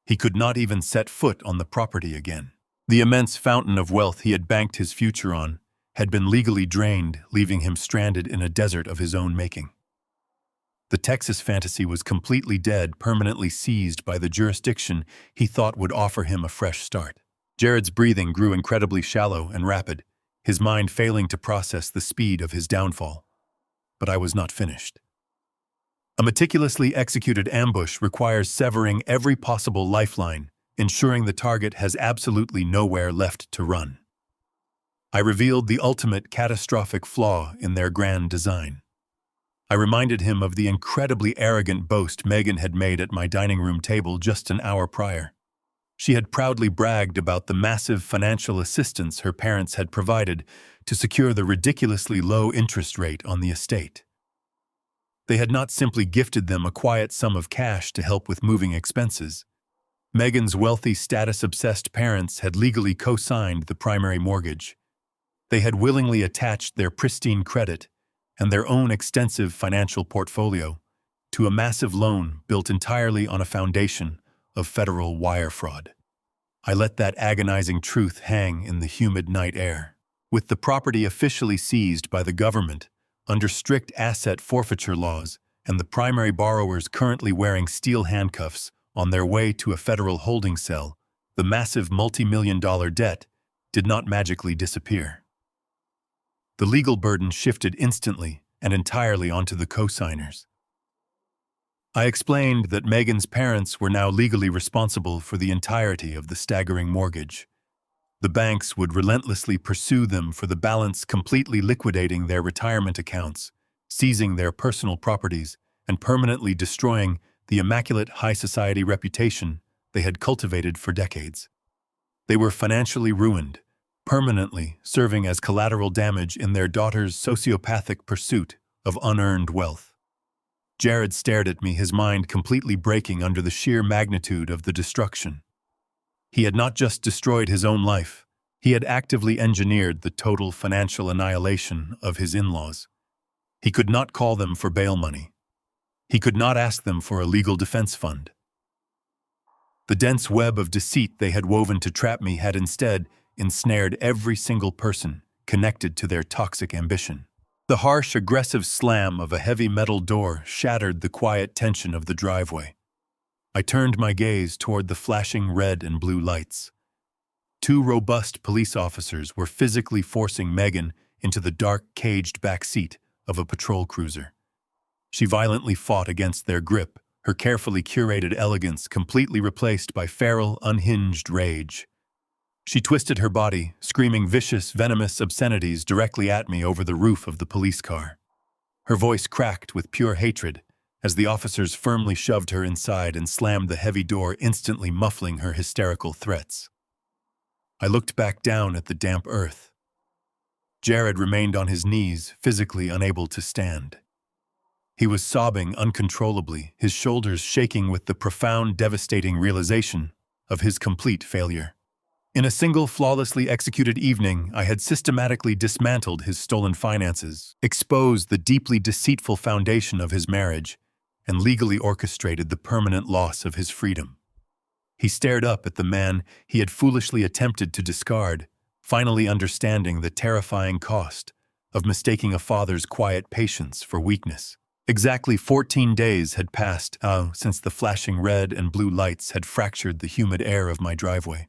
He could not even set foot on the property again. The immense fountain of wealth he had banked his future on had been legally drained, leaving him stranded in a desert of his own making. The Texas fantasy was completely dead, permanently seized by the jurisdiction he thought would offer him a fresh start. Jared's breathing grew incredibly shallow and rapid, his mind failing to process the speed of his downfall. But I was not finished. A meticulously executed ambush requires severing every possible lifeline, ensuring the target has absolutely nowhere left to run. I revealed the ultimate catastrophic flaw in their grand design. I reminded him of the incredibly arrogant boast Megan had made at my dining room table just an hour prior. She had proudly bragged about the massive financial assistance her parents had provided to secure the ridiculously low interest rate on the estate. They had not simply gifted them a quiet sum of cash to help with moving expenses. Megan's wealthy, status-obsessed parents had legally co-signed the primary mortgage. They had willingly attached their pristine credit and their own extensive financial portfolio to a massive loan built entirely on a foundation of federal wire fraud. I let that agonizing truth hang in the humid night air. With the property officially seized by the government under strict asset forfeiture laws and the primary borrowers currently wearing steel handcuffs on their way to a federal holding cell, the massive multi-million-dollar debt did not magically disappear. The legal burden shifted instantly and entirely onto the co-signers. I explained that Megan's parents were now legally responsible for the entirety of the staggering mortgage. The banks would relentlessly pursue them for the balance, completely liquidating their retirement accounts, seizing their personal properties, and permanently destroying the immaculate high society reputation they had cultivated for decades. They were financially ruined, permanently serving as collateral damage in their daughter's sociopathic pursuit of unearned wealth. Jared stared at me, his mind completely breaking under the sheer magnitude of the destruction. He had not just destroyed his own life, he had actively engineered the total financial annihilation of his in-laws. He could not call them for bail money. He could not ask them for a legal defense fund. The dense web of deceit they had woven to trap me had instead ensnared every single person connected to their toxic ambition. The harsh, aggressive slam of a heavy metal door shattered the quiet tension of the driveway. I turned my gaze toward the flashing red and blue lights. 2 robust police officers were physically forcing Megan into the dark, caged back seat of a patrol cruiser. She violently fought against their grip, her carefully curated elegance completely replaced by feral, unhinged rage. She twisted her body, screaming vicious, venomous obscenities directly at me over the roof of the police car. Her voice cracked with pure hatred as the officers firmly shoved her inside and slammed the heavy door, instantly muffling her hysterical threats. I looked back down at the damp earth. Jared remained on his knees, physically unable to stand. He was sobbing uncontrollably, his shoulders shaking with the profound, devastating realization of his complete failure. In a single flawlessly executed evening, I had systematically dismantled his stolen finances, exposed the deeply deceitful foundation of his marriage, and legally orchestrated the permanent loss of his freedom. He stared up at the man he had foolishly attempted to discard, finally understanding the terrifying cost of mistaking a father's quiet patience for weakness. Exactly 14 days had passed since the flashing red and blue lights had fractured the humid air of my driveway.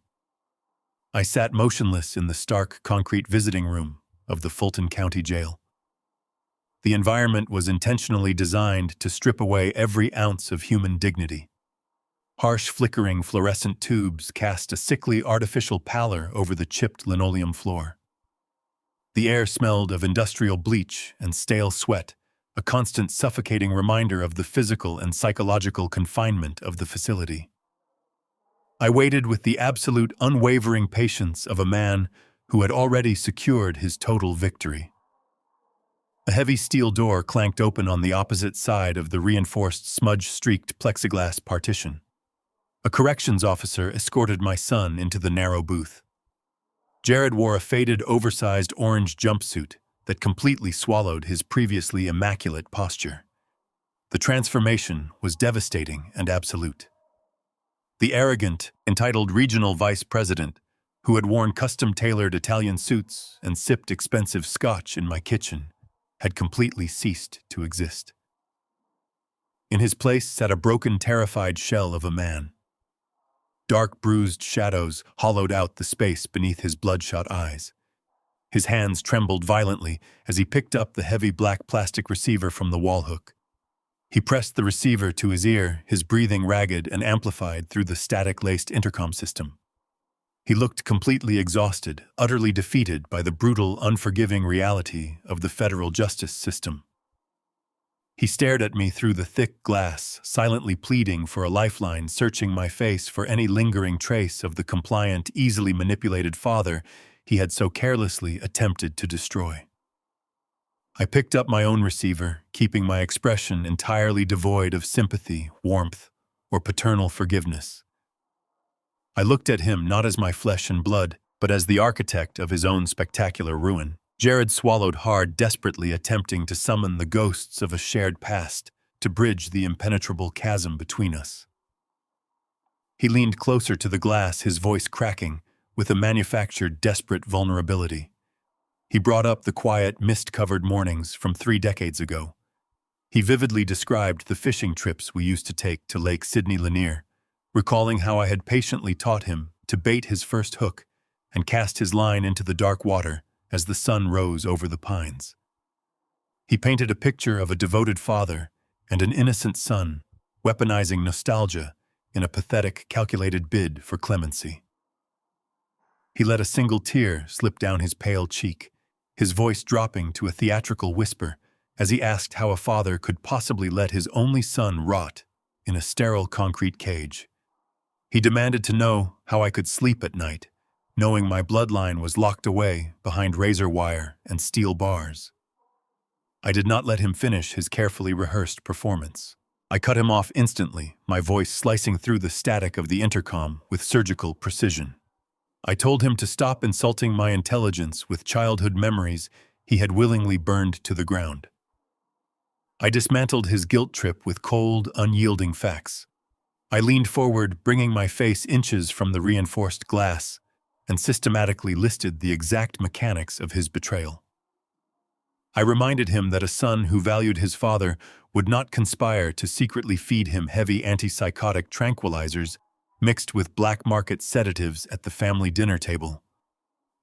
I sat motionless in the stark concrete visiting room of the Fulton County Jail. The environment was intentionally designed to strip away every ounce of human dignity. Harsh flickering fluorescent tubes cast a sickly artificial pallor over the chipped linoleum floor. The air smelled of industrial bleach and stale sweat, a constant suffocating reminder of the physical and psychological confinement of the facility. I waited with the absolute unwavering patience of a man who had already secured his total victory. A heavy steel door clanked open on the opposite side of the reinforced smudge-streaked plexiglass partition. A corrections officer escorted my son into the narrow booth. Jared wore a faded, oversized orange jumpsuit that completely swallowed his previously immaculate posture. The transformation was devastating and absolute. The arrogant, entitled regional vice president, who had worn custom-tailored Italian suits and sipped expensive scotch in my kitchen, had completely ceased to exist. In his place sat a broken, terrified shell of a man. Dark, bruised shadows hollowed out the space beneath his bloodshot eyes. His hands trembled violently as he picked up the heavy black plastic receiver from the wall hook. He pressed the receiver to his ear, his breathing ragged and amplified through the static-laced intercom system. He looked completely exhausted, utterly defeated by the brutal, unforgiving reality of the federal justice system. He stared at me through the thick glass, silently pleading for a lifeline, searching my face for any lingering trace of the compliant, easily manipulated father he had so carelessly attempted to destroy. I picked up my own receiver, keeping my expression entirely devoid of sympathy, warmth, or paternal forgiveness. I looked at him not as my flesh and blood, but as the architect of his own spectacular ruin. Jared swallowed hard, desperately attempting to summon the ghosts of a shared past to bridge the impenetrable chasm between us. He leaned closer to the glass, his voice cracking with a manufactured, desperate vulnerability. He brought up the quiet, mist-covered mornings from 3 decades ago. He vividly described the fishing trips we used to take to Lake Sidney Lanier, recalling how I had patiently taught him to bait his first hook and cast his line into the dark water as the sun rose over the pines. He painted a picture of a devoted father and an innocent son, weaponizing nostalgia in a pathetic, calculated bid for clemency. He let a single tear slip down his pale cheek, his voice dropping to a theatrical whisper as he asked how a father could possibly let his only son rot in a sterile concrete cage. He demanded to know how I could sleep at night, knowing my bloodline was locked away behind razor wire and steel bars. I did not let him finish his carefully rehearsed performance. I cut him off instantly, my voice slicing through the static of the intercom with surgical precision. I told him to stop insulting my intelligence with childhood memories he had willingly burned to the ground. I dismantled his guilt trip with cold, unyielding facts. I leaned forward, bringing my face inches from the reinforced glass, and systematically listed the exact mechanics of his betrayal. I reminded him that a son who valued his father would not conspire to secretly feed him heavy antipsychotic tranquilizers mixed with black market sedatives at the family dinner table.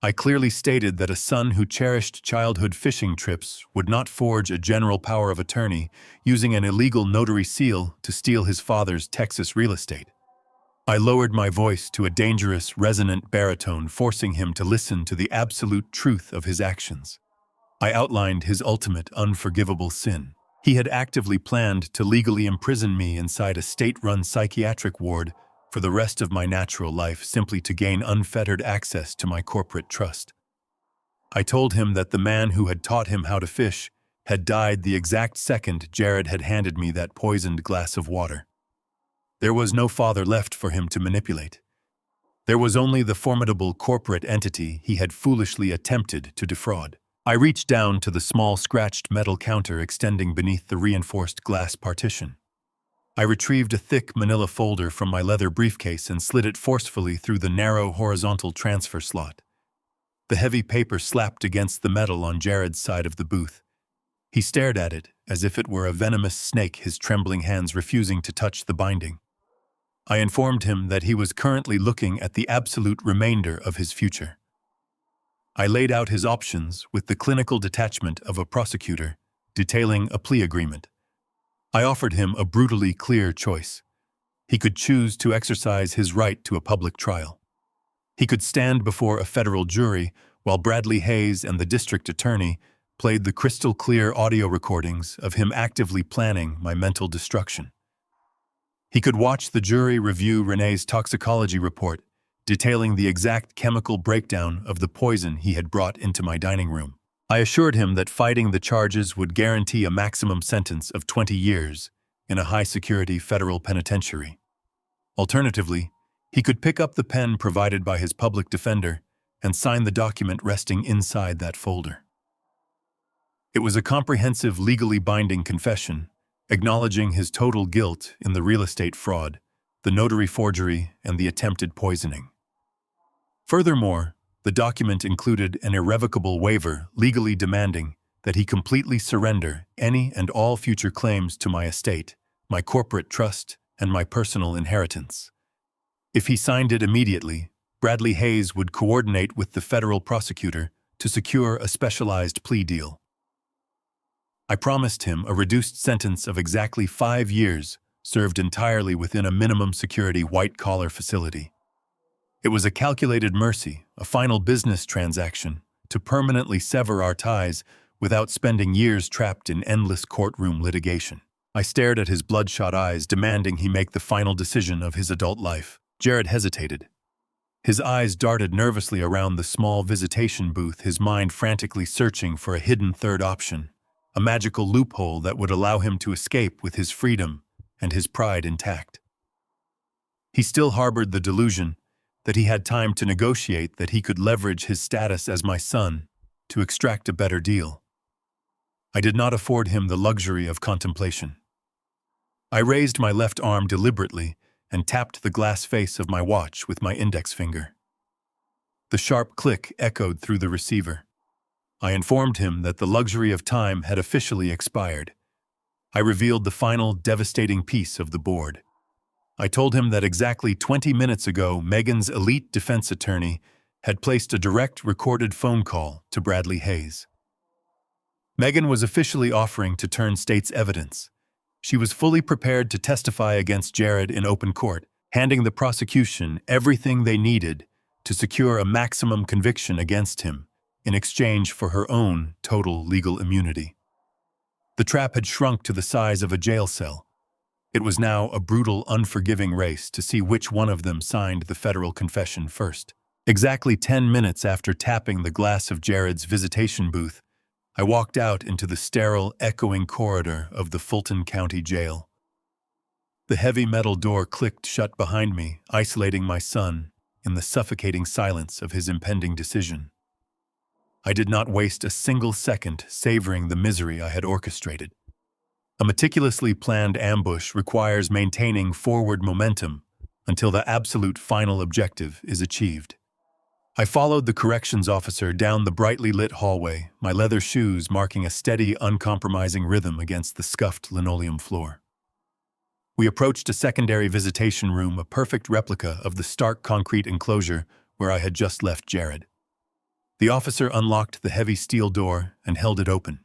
I clearly stated that a son who cherished childhood fishing trips would not forge a general power of attorney using an illegal notary seal to steal his father's Texas real estate. I lowered my voice to a dangerous, resonant baritone, forcing him to listen to the absolute truth of his actions. I outlined his ultimate, unforgivable sin. He had actively planned to legally imprison me inside a state-run psychiatric ward for the rest of my natural life simply to gain unfettered access to my corporate trust. I told him that the man who had taught him how to fish had died the exact second Jared had handed me that poisoned glass of water. There was no father left for him to manipulate. There was only the formidable corporate entity he had foolishly attempted to defraud. I reached down to the small scratched metal counter extending beneath the reinforced glass partition. I retrieved a thick manila folder from my leather briefcase and slid it forcefully through the narrow horizontal transfer slot. The heavy paper slapped against the metal on Jared's side of the booth. He stared at it, as if it were a venomous snake, his trembling hands refusing to touch the binding. I informed him that he was currently looking at the absolute remainder of his future. I laid out his options with the clinical detachment of a prosecutor, detailing a plea agreement. I offered him a brutally clear choice. He could choose to exercise his right to a public trial. He could stand before a federal jury while Bradley Hayes and the district attorney played the crystal-clear audio recordings of him actively planning my mental destruction. He could watch the jury review Renee's toxicology report, detailing the exact chemical breakdown of the poison he had brought into my dining room. I assured him that fighting the charges would guarantee a maximum sentence of 20 years in a high-security federal penitentiary. Alternatively, he could pick up the pen provided by his public defender and sign the document resting inside that folder. It was a comprehensive, legally binding confession, acknowledging his total guilt in the real estate fraud, the notary forgery, and the attempted poisoning. Furthermore, the document included an irrevocable waiver legally demanding that he completely surrender any and all future claims to my estate, my corporate trust, and my personal inheritance. If he signed it immediately, Bradley Hayes would coordinate with the federal prosecutor to secure a specialized plea deal. I promised him a reduced sentence of exactly 5 years, served entirely within a minimum security white-collar facility. It was a calculated mercy, a final business transaction, to permanently sever our ties without spending years trapped in endless courtroom litigation. I stared at his bloodshot eyes, demanding he make the final decision of his adult life. Jared hesitated. His eyes darted nervously around the small visitation booth, his mind frantically searching for a hidden third option, a magical loophole that would allow him to escape with his freedom and his pride intact. He still harbored the delusion that he had time to negotiate, that he could leverage his status as my son to extract a better deal. I did not afford him the luxury of contemplation. I raised my left arm deliberately and tapped the glass face of my watch with my index finger. The sharp click echoed through the receiver. I informed him that the luxury of time had officially expired. I revealed the final devastating piece of the board. I told him that exactly 20 minutes ago, Megan's elite defense attorney had placed a direct recorded phone call to Bradley Hayes. Megan was officially offering to turn state's evidence. She was fully prepared to testify against Jared in open court, handing the prosecution everything they needed to secure a maximum conviction against him in exchange for her own total legal immunity. The trap had shrunk to the size of a jail cell. It was now a brutal, unforgiving race to see which one of them signed the federal confession first. Exactly 10 minutes after tapping the glass of Jared's visitation booth, I walked out into the sterile, echoing corridor of the Fulton County Jail. The heavy metal door clicked shut behind me, isolating my son in the suffocating silence of his impending decision. I did not waste a single second savoring the misery I had orchestrated. A meticulously planned ambush requires maintaining forward momentum until the absolute final objective is achieved. I followed the corrections officer down the brightly lit hallway, my leather shoes marking a steady, uncompromising rhythm against the scuffed linoleum floor. We approached a secondary visitation room, a perfect replica of the stark concrete enclosure where I had just left Jared. The officer unlocked the heavy steel door and held it open.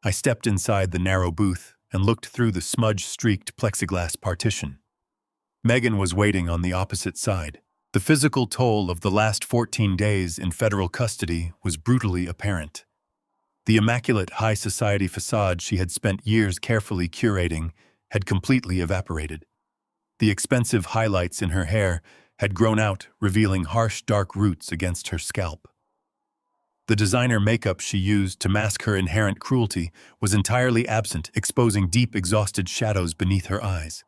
I stepped inside the narrow booth and looked through the smudge-streaked plexiglass partition. Megan was waiting on the opposite side. The physical toll of the last 14 days in federal custody was brutally apparent. The immaculate high society facade she had spent years carefully curating had completely evaporated. The expensive highlights in her hair had grown out, revealing harsh, dark roots against her scalp. The designer makeup she used to mask her inherent cruelty was entirely absent, exposing deep, exhausted shadows beneath her eyes.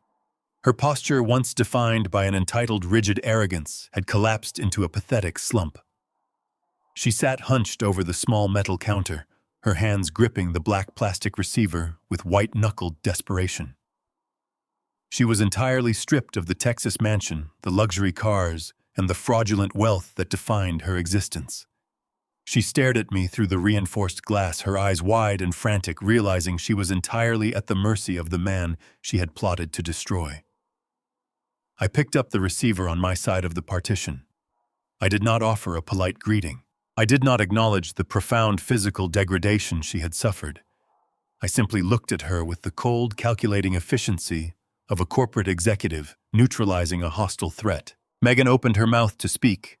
Her posture, once defined by an entitled, rigid arrogance, had collapsed into a pathetic slump. She sat hunched over the small metal counter, her hands gripping the black plastic receiver with white-knuckled desperation. She was entirely stripped of the Texas mansion, the luxury cars, and the fraudulent wealth that defined her existence. She stared at me through the reinforced glass, her eyes wide and frantic, realizing she was entirely at the mercy of the man she had plotted to destroy. I picked up the receiver on my side of the partition. I did not offer a polite greeting. I did not acknowledge the profound physical degradation she had suffered. I simply looked at her with the cold, calculating efficiency of a corporate executive neutralizing a hostile threat. Megan opened her mouth to speak,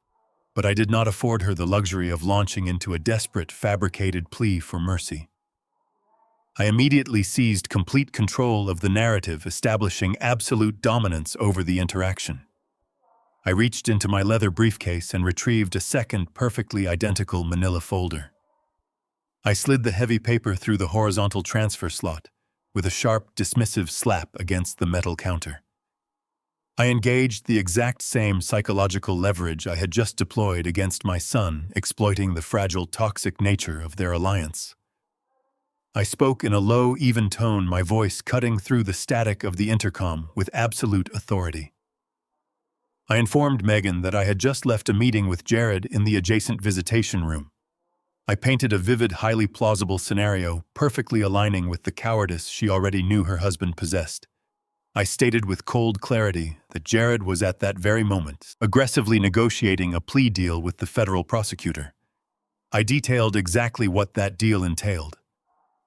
but I did not afford her the luxury of launching into a desperate, fabricated plea for mercy. I immediately seized complete control of the narrative, establishing absolute dominance over the interaction. I reached into my leather briefcase and retrieved a second, perfectly identical manila folder. I slid the heavy paper through the horizontal transfer slot, with a sharp, dismissive slap against the metal counter. I engaged the exact same psychological leverage I had just deployed against my son, exploiting the fragile, toxic nature of their alliance. I spoke in a low, even tone, my voice cutting through the static of the intercom with absolute authority. I informed Megan that I had just left a meeting with Jared in the adjacent visitation room. I painted a vivid, highly plausible scenario, perfectly aligning with the cowardice she already knew her husband possessed. I stated with cold clarity that Jared was at that very moment aggressively negotiating a plea deal with the federal prosecutor. I detailed exactly what that deal entailed.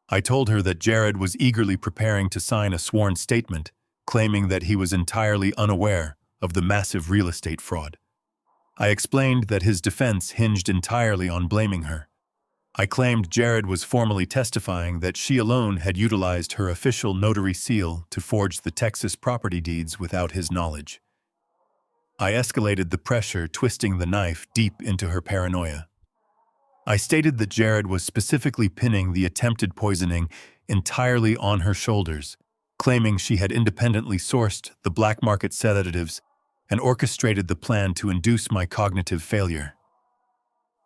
I told her that Jared was eagerly preparing to sign a sworn statement, claiming that he was entirely unaware of the massive real estate fraud. I explained that his defense hinged entirely on blaming her. I claimed Jared was formally testifying that she alone had utilized her official notary seal to forge the Texas property deeds without his knowledge. I escalated the pressure, twisting the knife deep into her paranoia. I stated that Jared was specifically pinning the attempted poisoning entirely on her shoulders, claiming she had independently sourced the black market sedatives and orchestrated the plan to induce my cognitive failure.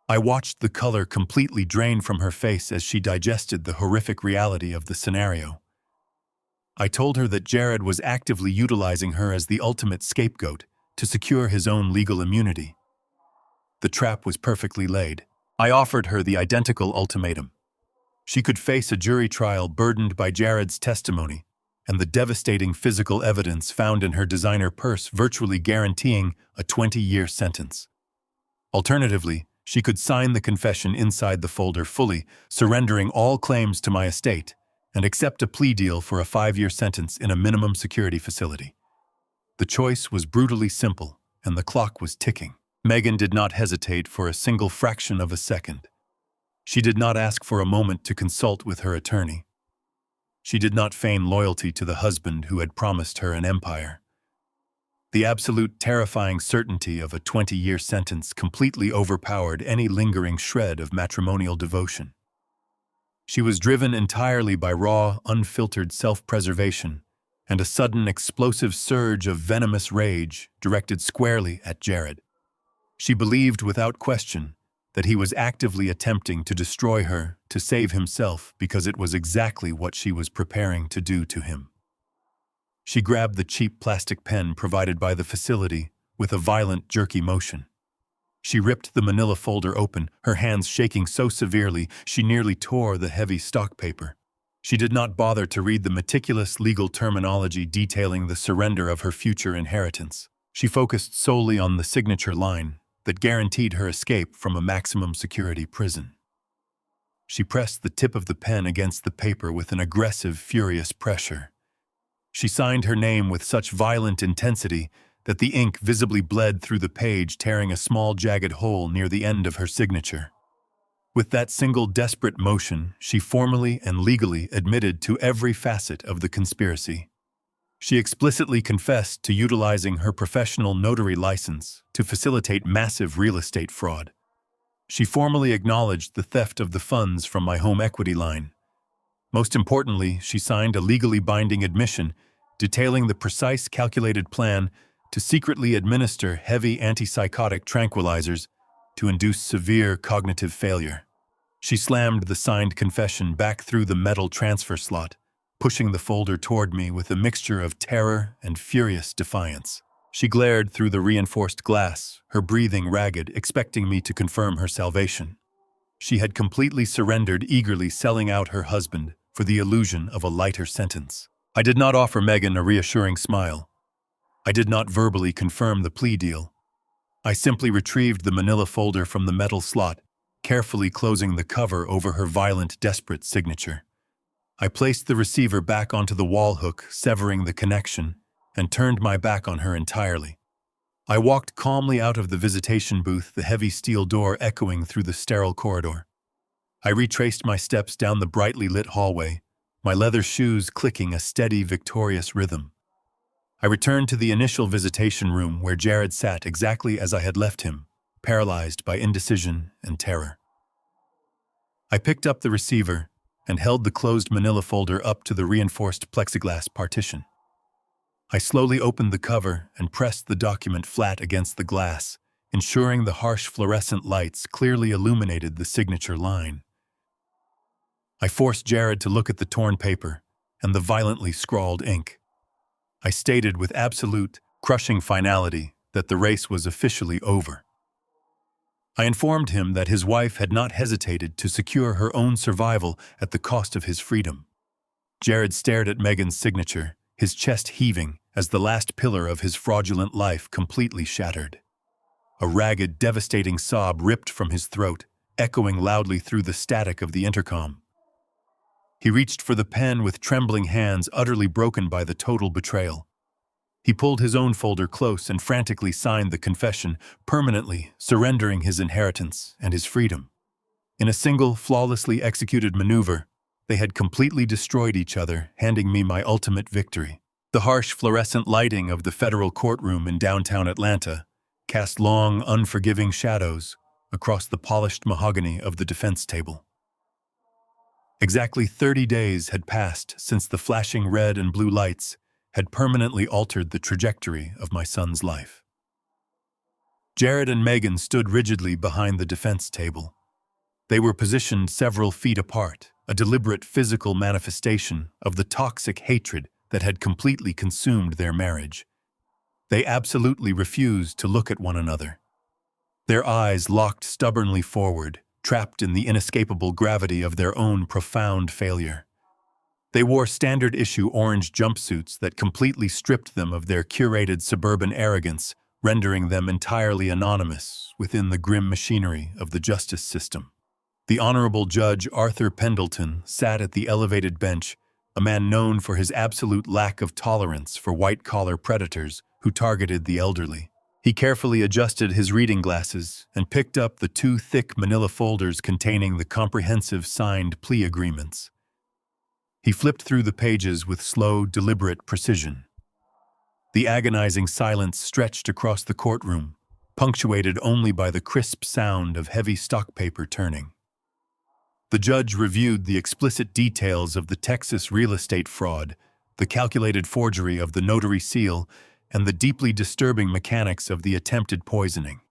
I watched the color completely drain from her face as she digested the horrific reality of the scenario. I told her that Jared was actively utilizing her as the ultimate scapegoat to secure his own legal immunity. The trap was perfectly laid. I offered her the identical ultimatum. She could face a jury trial burdened by Jared's testimony and the devastating physical evidence found in her designer purse, virtually guaranteeing a 20-year sentence. Alternatively, she could sign the confession inside the folder fully, surrendering all claims to my estate, and accept a plea deal for a 5-year sentence in a minimum security facility. The choice was brutally simple, and the clock was ticking. Megan did not hesitate for a single fraction of a second. She did not ask for a moment to consult with her attorney. She did not feign loyalty to the husband who had promised her an empire. The absolute terrifying certainty of a 20-year sentence completely overpowered any lingering shred of matrimonial devotion. She was driven entirely by raw, unfiltered self-preservation and a sudden explosive surge of venomous rage directed squarely at Jared. She believed without question that he was actively attempting to destroy her to save himself because it was exactly what she was preparing to do to him. She grabbed the cheap plastic pen provided by the facility with a violent, jerky motion. She ripped the manila folder open, her hands shaking so severely she nearly tore the heavy stock paper. She did not bother to read the meticulous legal terminology detailing the surrender of her future inheritance. She focused solely on the signature line that guaranteed her escape from a maximum security prison. She pressed the tip of the pen against the paper with an aggressive, furious pressure. She signed her name with such violent intensity that the ink visibly bled through the page, tearing a small, jagged hole near the end of her signature. With that single desperate motion, she formally and legally admitted to every facet of the conspiracy. She explicitly confessed to utilizing her professional notary license to facilitate massive real estate fraud. She formally acknowledged the theft of the funds from my home equity line. Most importantly, she signed a legally binding admission detailing the precise calculated plan to secretly administer heavy antipsychotic tranquilizers to induce severe cognitive failure. She slammed the signed confession back through the metal transfer slot, pushing the folder toward me with a mixture of terror and furious defiance. She glared through the reinforced glass, her breathing ragged, expecting me to confirm her salvation. She had completely surrendered, eagerly selling out her husband for the illusion of a lighter sentence. I did not offer Megan a reassuring smile. I did not verbally confirm the plea deal. I simply retrieved the manila folder from the metal slot, carefully closing the cover over her violent, desperate signature. I placed the receiver back onto the wall hook, severing the connection, and turned my back on her entirely. I walked calmly out of the visitation booth, the heavy steel door echoing through the sterile corridor. I retraced my steps down the brightly lit hallway, my leather shoes clicking a steady, victorious rhythm. I returned to the initial visitation room where Jared sat exactly as I had left him, paralyzed by indecision and terror. I picked up the receiver and held the closed manila folder up to the reinforced plexiglass partition. I slowly opened the cover and pressed the document flat against the glass, ensuring the harsh fluorescent lights clearly illuminated the signature line. I forced Jared to look at the torn paper and the violently scrawled ink. I stated with absolute, crushing finality that the race was officially over. I informed him that his wife had not hesitated to secure her own survival at the cost of his freedom. Jared stared at Megan's signature, his chest heaving as the last pillar of his fraudulent life completely shattered. A ragged, devastating sob ripped from his throat, echoing loudly through the static of the intercom. He reached for the pen with trembling hands, utterly broken by the total betrayal. He pulled his own folder close and frantically signed the confession, permanently surrendering his inheritance and his freedom. In a single, flawlessly executed maneuver, they had completely destroyed each other, handing me my ultimate victory. The harsh fluorescent lighting of the federal courtroom in downtown Atlanta cast long, unforgiving shadows across the polished mahogany of the defense table. Exactly 30 days had passed since the flashing red and blue lights had permanently altered the trajectory of my son's life. Jared and Megan stood rigidly behind the defense table. They were positioned several feet apart, a deliberate physical manifestation of the toxic hatred that had completely consumed their marriage. They absolutely refused to look at one another. Their eyes locked stubbornly forward, trapped in the inescapable gravity of their own profound failure. They wore standard-issue orange jumpsuits that completely stripped them of their curated suburban arrogance, rendering them entirely anonymous within the grim machinery of the justice system. The Honorable Judge Arthur Pendleton sat at the elevated bench, a man known for his absolute lack of tolerance for white-collar predators who targeted the elderly. He carefully adjusted his reading glasses and picked up the 2 thick manila folders containing the comprehensive signed plea agreements. He flipped through the pages with slow, deliberate precision. The agonizing silence stretched across the courtroom, punctuated only by the crisp sound of heavy stock paper turning. The judge reviewed the explicit details of the Texas real estate fraud, the calculated forgery of the notary seal, and the deeply disturbing mechanics of the attempted poisoning.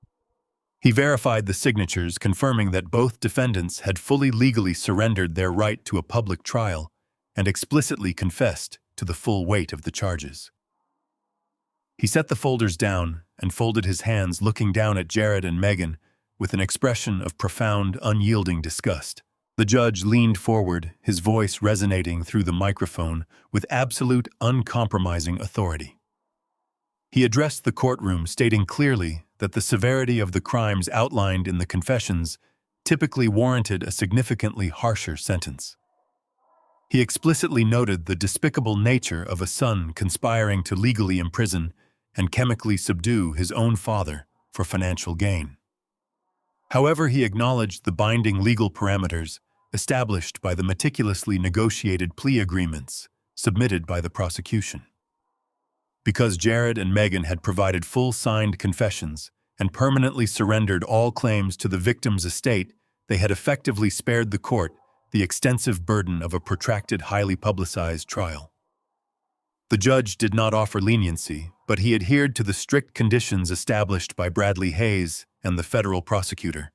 He verified the signatures, confirming that both defendants had fully legally surrendered their right to a public trial and explicitly confessed to the full weight of the charges. He set the folders down and folded his hands, looking down at Jared and Megan with an expression of profound, unyielding disgust. The judge leaned forward, his voice resonating through the microphone with absolute, uncompromising authority. He addressed the courtroom, stating clearly that the severity of the crimes outlined in the confessions typically warranted a significantly harsher sentence. He explicitly noted the despicable nature of a son conspiring to legally imprison and chemically subdue his own father for financial gain. However, he acknowledged the binding legal parameters established by the meticulously negotiated plea agreements submitted by the prosecution. Because Jared and Megan had provided full signed confessions and permanently surrendered all claims to the victim's estate, they had effectively spared the court the extensive burden of a protracted, highly publicized trial. The judge did not offer leniency, but he adhered to the strict conditions established by Bradley Hayes and the federal prosecutor.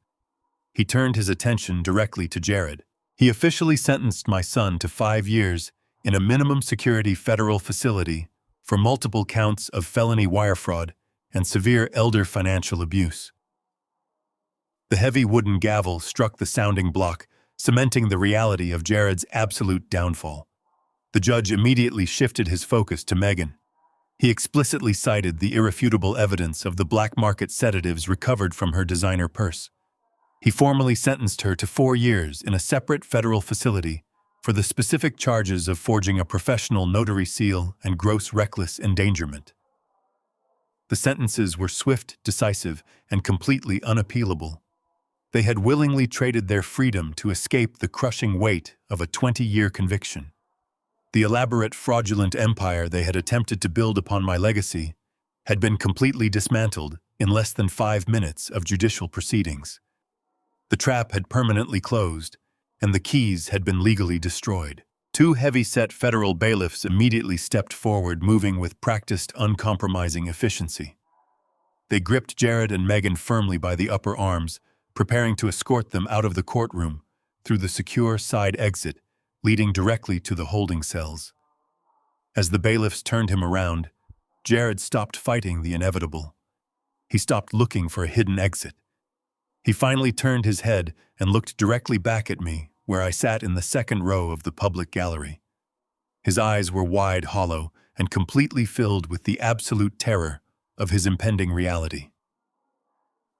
He turned his attention directly to Jared. He officially sentenced my son to 5 years in a minimum security federal facility for multiple counts of felony wire fraud and severe elder financial abuse. The heavy wooden gavel struck the sounding block, cementing the reality of Jared's absolute downfall. The judge immediately shifted his focus to Megan. He explicitly cited the irrefutable evidence of the black market sedatives recovered from her designer purse. He formally sentenced her to 4 years in a separate federal facility for the specific charges of forging a professional notary seal and gross reckless endangerment. The sentences were swift, decisive, and completely unappealable. They had willingly traded their freedom to escape the crushing weight of a 20-year conviction. The elaborate, fraudulent empire they had attempted to build upon my legacy had been completely dismantled in less than 5 minutes of judicial proceedings. The trap had permanently closed, and the keys had been legally destroyed. 2 heavy-set federal bailiffs immediately stepped forward, moving with practiced, uncompromising efficiency. They gripped Jared and Megan firmly by the upper arms, preparing to escort them out of the courtroom through the secure side exit leading directly to the holding cells. As the bailiffs turned him around, Jared stopped fighting the inevitable. He stopped looking for a hidden exit. He finally turned his head and looked directly back at me, where I sat in the second row of the public gallery. His eyes were wide, hollow, and completely filled with the absolute terror of his impending reality.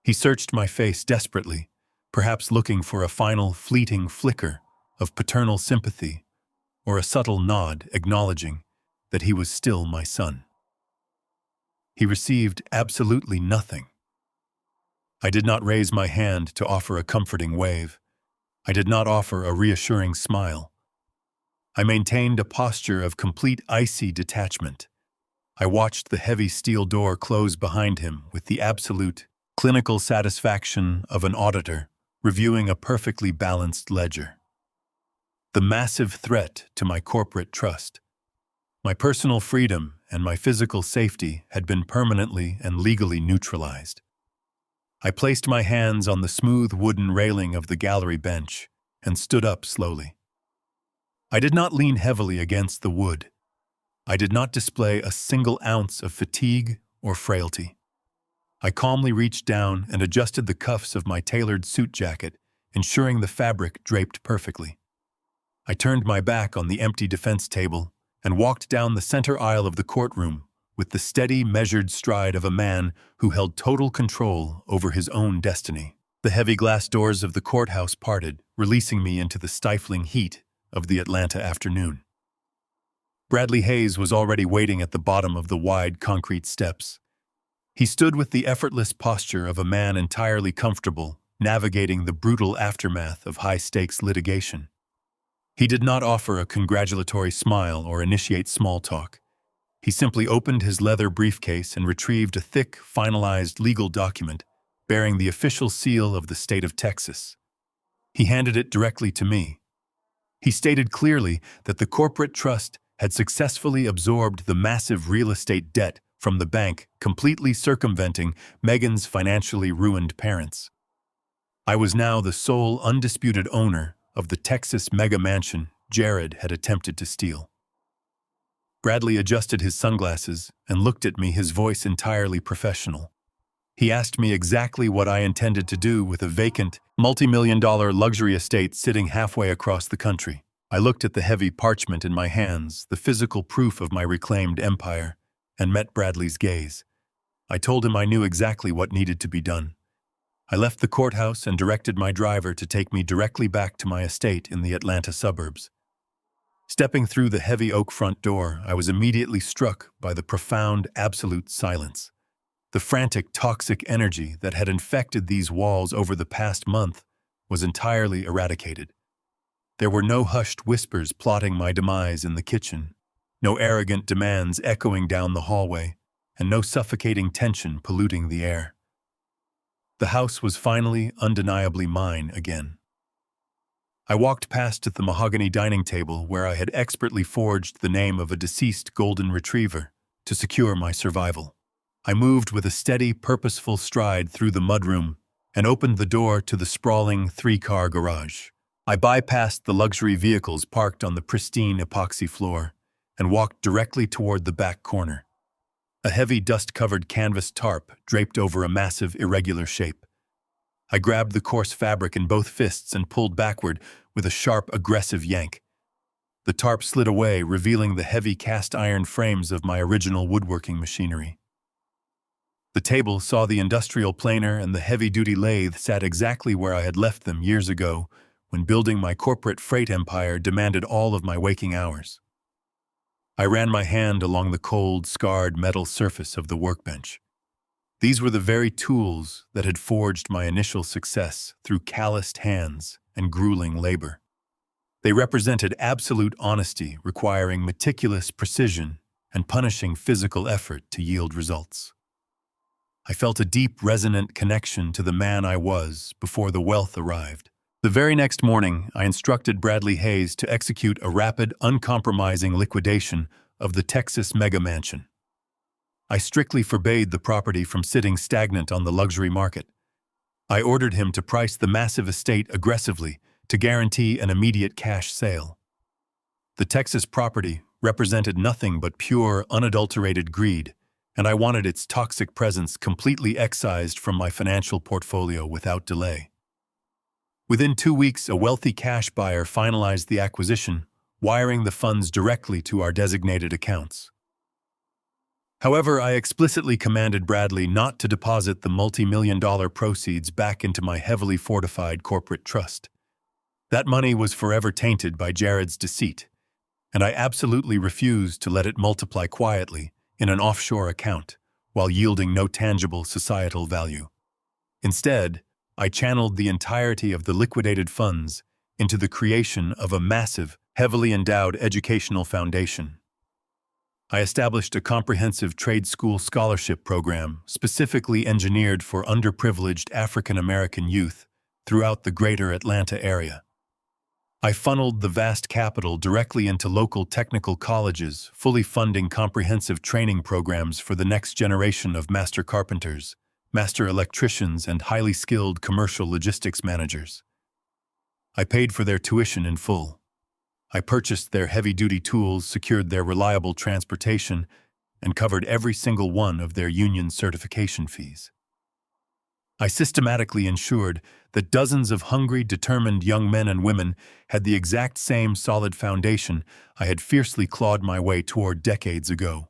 He searched my face desperately, perhaps looking for a final, fleeting flicker of paternal sympathy or a subtle nod acknowledging that he was still my son. He received absolutely nothing. I did not raise my hand to offer a comforting wave. I did not offer a reassuring smile. I maintained a posture of complete icy detachment. I watched the heavy steel door close behind him with the absolute, clinical satisfaction of an auditor reviewing a perfectly balanced ledger. The massive threat to my corporate trust, my personal freedom, and my physical safety had been permanently and legally neutralized. I placed my hands on the smooth wooden railing of the gallery bench and stood up slowly. I did not lean heavily against the wood. I did not display a single ounce of fatigue or frailty. I calmly reached down and adjusted the cuffs of my tailored suit jacket, ensuring the fabric draped perfectly. I turned my back on the empty defense table and walked down the center aisle of the courtroom with the steady, measured stride of a man who held total control over his own destiny. The heavy glass doors of the courthouse parted, releasing me into the stifling heat of the Atlanta afternoon. Bradley Hayes was already waiting at the bottom of the wide concrete steps. He stood with the effortless posture of a man entirely comfortable, navigating the brutal aftermath of high-stakes litigation. He did not offer a congratulatory smile or initiate small talk. He simply opened his leather briefcase and retrieved a thick, finalized legal document bearing the official seal of the state of Texas. He handed it directly to me. He stated clearly that the corporate trust had successfully absorbed the massive real estate debt from the bank, completely circumventing Megan's financially ruined parents. I was now the sole undisputed owner of the Texas mega mansion Jared had attempted to steal. Bradley adjusted his sunglasses and looked at me, his voice entirely professional. He asked me exactly what I intended to do with a vacant, multi-million-dollar luxury estate sitting halfway across the country. I looked at the heavy parchment in my hands, the physical proof of my reclaimed empire, and met Bradley's gaze. I told him I knew exactly what needed to be done. I left the courthouse and directed my driver to take me directly back to my estate in the Atlanta suburbs. Stepping through the heavy oak front door, I was immediately struck by the profound, absolute silence. The frantic, toxic energy that had infected these walls over the past month was entirely eradicated. There were no hushed whispers plotting my demise in the kitchen, no arrogant demands echoing down the hallway, and no suffocating tension polluting the air. The house was finally, undeniably mine again. I walked past to the mahogany dining table where I had expertly forged the name of a deceased golden retriever to secure my survival. I moved with a steady, purposeful stride through the mudroom and opened the door to the sprawling 3-car garage. I bypassed the luxury vehicles parked on the pristine epoxy floor and walked directly toward the back corner. A heavy, dust-covered canvas tarp draped over a massive, irregular shape. I grabbed the coarse fabric in both fists and pulled backward with a sharp, aggressive yank. The tarp slid away, revealing the heavy cast-iron frames of my original woodworking machinery. The table saw the industrial planer, and the heavy-duty lathe sat exactly where I had left them years ago when building my corporate freight empire demanded all of my waking hours. I ran my hand along the cold, scarred metal surface of the workbench. These were the very tools that had forged my initial success through calloused hands and grueling labor. They represented absolute honesty, requiring meticulous precision and punishing physical effort to yield results. I felt a deep, resonant connection to the man I was before the wealth arrived. The very next morning, I instructed Bradley Hayes to execute a rapid, uncompromising liquidation of the Texas mega mansion. I strictly forbade the property from sitting stagnant on the luxury market. I ordered him to price the massive estate aggressively to guarantee an immediate cash sale. The Texas property represented nothing but pure, unadulterated greed, and I wanted its toxic presence completely excised from my financial portfolio without delay. Within 2 weeks, a wealthy cash buyer finalized the acquisition, wiring the funds directly to our designated accounts. However, I explicitly commanded Bradley not to deposit the multi-million-dollar proceeds back into my heavily fortified corporate trust. That money was forever tainted by Jared's deceit, and I absolutely refused to let it multiply quietly in an offshore account while yielding no tangible societal value. Instead, I channeled the entirety of the liquidated funds into the creation of a massive, heavily endowed educational foundation. I established a comprehensive trade school scholarship program specifically engineered for underprivileged African American youth throughout the greater Atlanta area. I funneled the vast capital directly into local technical colleges, fully funding comprehensive training programs for the next generation of master carpenters, master electricians, and highly skilled commercial logistics managers. I paid for their tuition in full. I purchased their heavy-duty tools, secured their reliable transportation, and covered every single one of their union certification fees. I systematically ensured that dozens of hungry, determined young men and women had the exact same solid foundation I had fiercely clawed my way toward decades ago.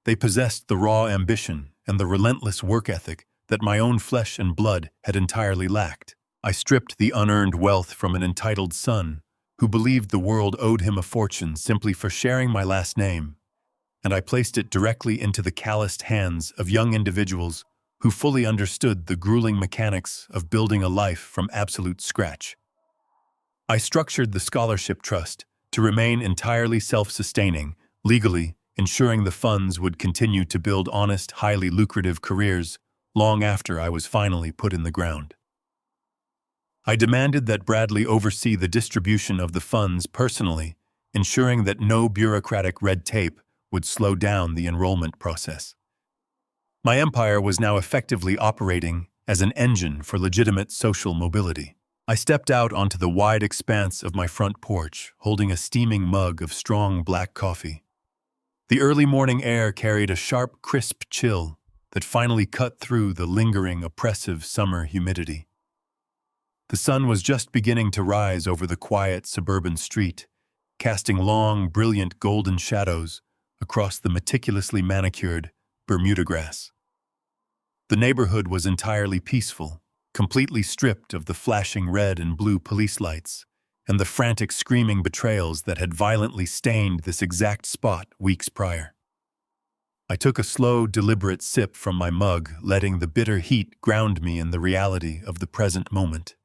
They possessed the raw ambition and the relentless work ethic that my own flesh and blood had entirely lacked. I stripped the unearned wealth from an entitled son who believed the world owed him a fortune simply for sharing my last name, and I placed it directly into the calloused hands of young individuals who fully understood the grueling mechanics of building a life from absolute scratch. I structured the scholarship trust to remain entirely self-sustaining, legally ensuring the funds would continue to build honest, highly lucrative careers long after I was finally put in the ground. I demanded that Bradley oversee the distribution of the funds personally, ensuring that no bureaucratic red tape would slow down the enrollment process. My empire was now effectively operating as an engine for legitimate social mobility. I stepped out onto the wide expanse of my front porch, holding a steaming mug of strong black coffee. The early morning air carried a sharp, crisp chill that finally cut through the lingering, oppressive summer humidity. The sun was just beginning to rise over the quiet suburban street, casting long, brilliant golden shadows across the meticulously manicured Bermuda grass. The neighborhood was entirely peaceful, completely stripped of the flashing red and blue police lights and the frantic screaming betrayals that had violently stained this exact spot weeks prior. I took a slow, deliberate sip from my mug, letting the bitter heat ground me in the reality of the present moment.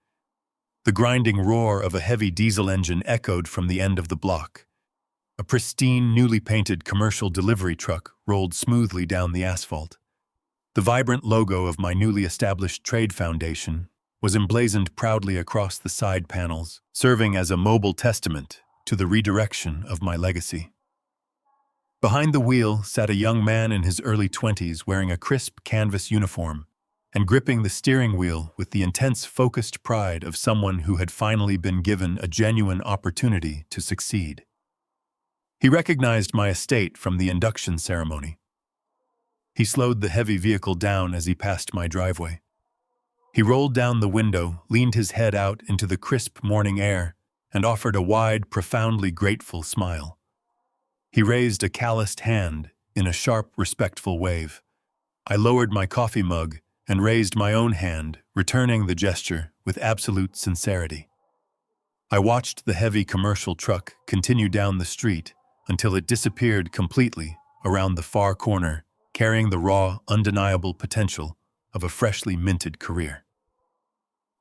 The grinding roar of a heavy diesel engine echoed from the end of the block. A pristine, newly painted commercial delivery truck rolled smoothly down the asphalt. The vibrant logo of my newly established trade foundation was emblazoned proudly across the side panels, serving as a mobile testament to the redirection of my legacy. Behind the wheel sat a young man in his early 20s wearing a crisp canvas uniform and gripping the steering wheel with the intense, focused pride of someone who had finally been given a genuine opportunity to succeed. He recognized my estate from the induction ceremony. He slowed the heavy vehicle down as he passed my driveway. He rolled down the window, leaned his head out into the crisp morning air, and offered a wide, profoundly grateful smile. He raised a calloused hand in a sharp, respectful wave. I lowered my coffee mug and raised my own hand, returning the gesture with absolute sincerity. I watched the heavy commercial truck continue down the street until it disappeared completely around the far corner, carrying the raw, undeniable potential of a freshly minted career.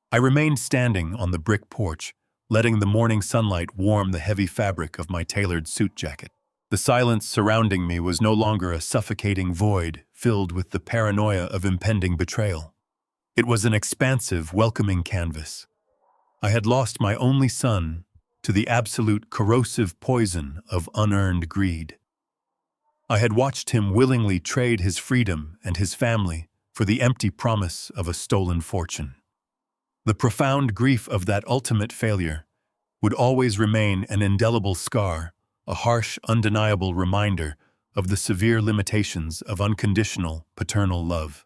I remained standing on the brick porch, letting the morning sunlight warm the heavy fabric of my tailored suit jacket. The silence surrounding me was no longer a suffocating void filled with the paranoia of impending betrayal. It was an expansive, welcoming canvas. I had lost my only son to the absolute corrosive poison of unearned greed. I had watched him willingly trade his freedom and his family for the empty promise of a stolen fortune. The profound grief of that ultimate failure would always remain an indelible scar, a harsh, undeniable reminder of the severe limitations of unconditional paternal love.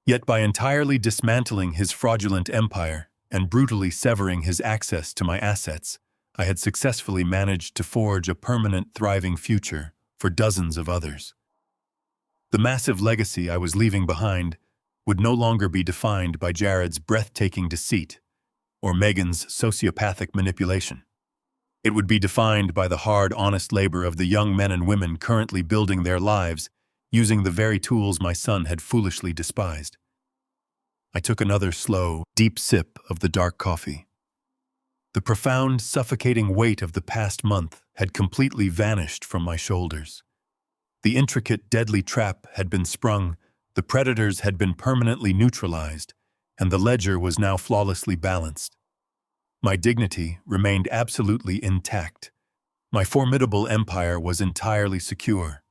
Yet by entirely dismantling his fraudulent empire and brutally severing his access to my assets, I had successfully managed to forge a permanent, thriving future for dozens of others. The massive legacy I was leaving behind would no longer be defined by Jared's breathtaking deceit or Megan's sociopathic manipulation. It would be defined by the hard, honest labor of the young men and women currently building their lives using the very tools my son had foolishly despised. I took another slow, deep sip of the dark coffee. The profound, suffocating weight of the past month had completely vanished from my shoulders. The intricate, deadly trap had been sprung, the predators had been permanently neutralized, and the ledger was now flawlessly balanced. My dignity remained absolutely intact. My formidable empire was entirely secure.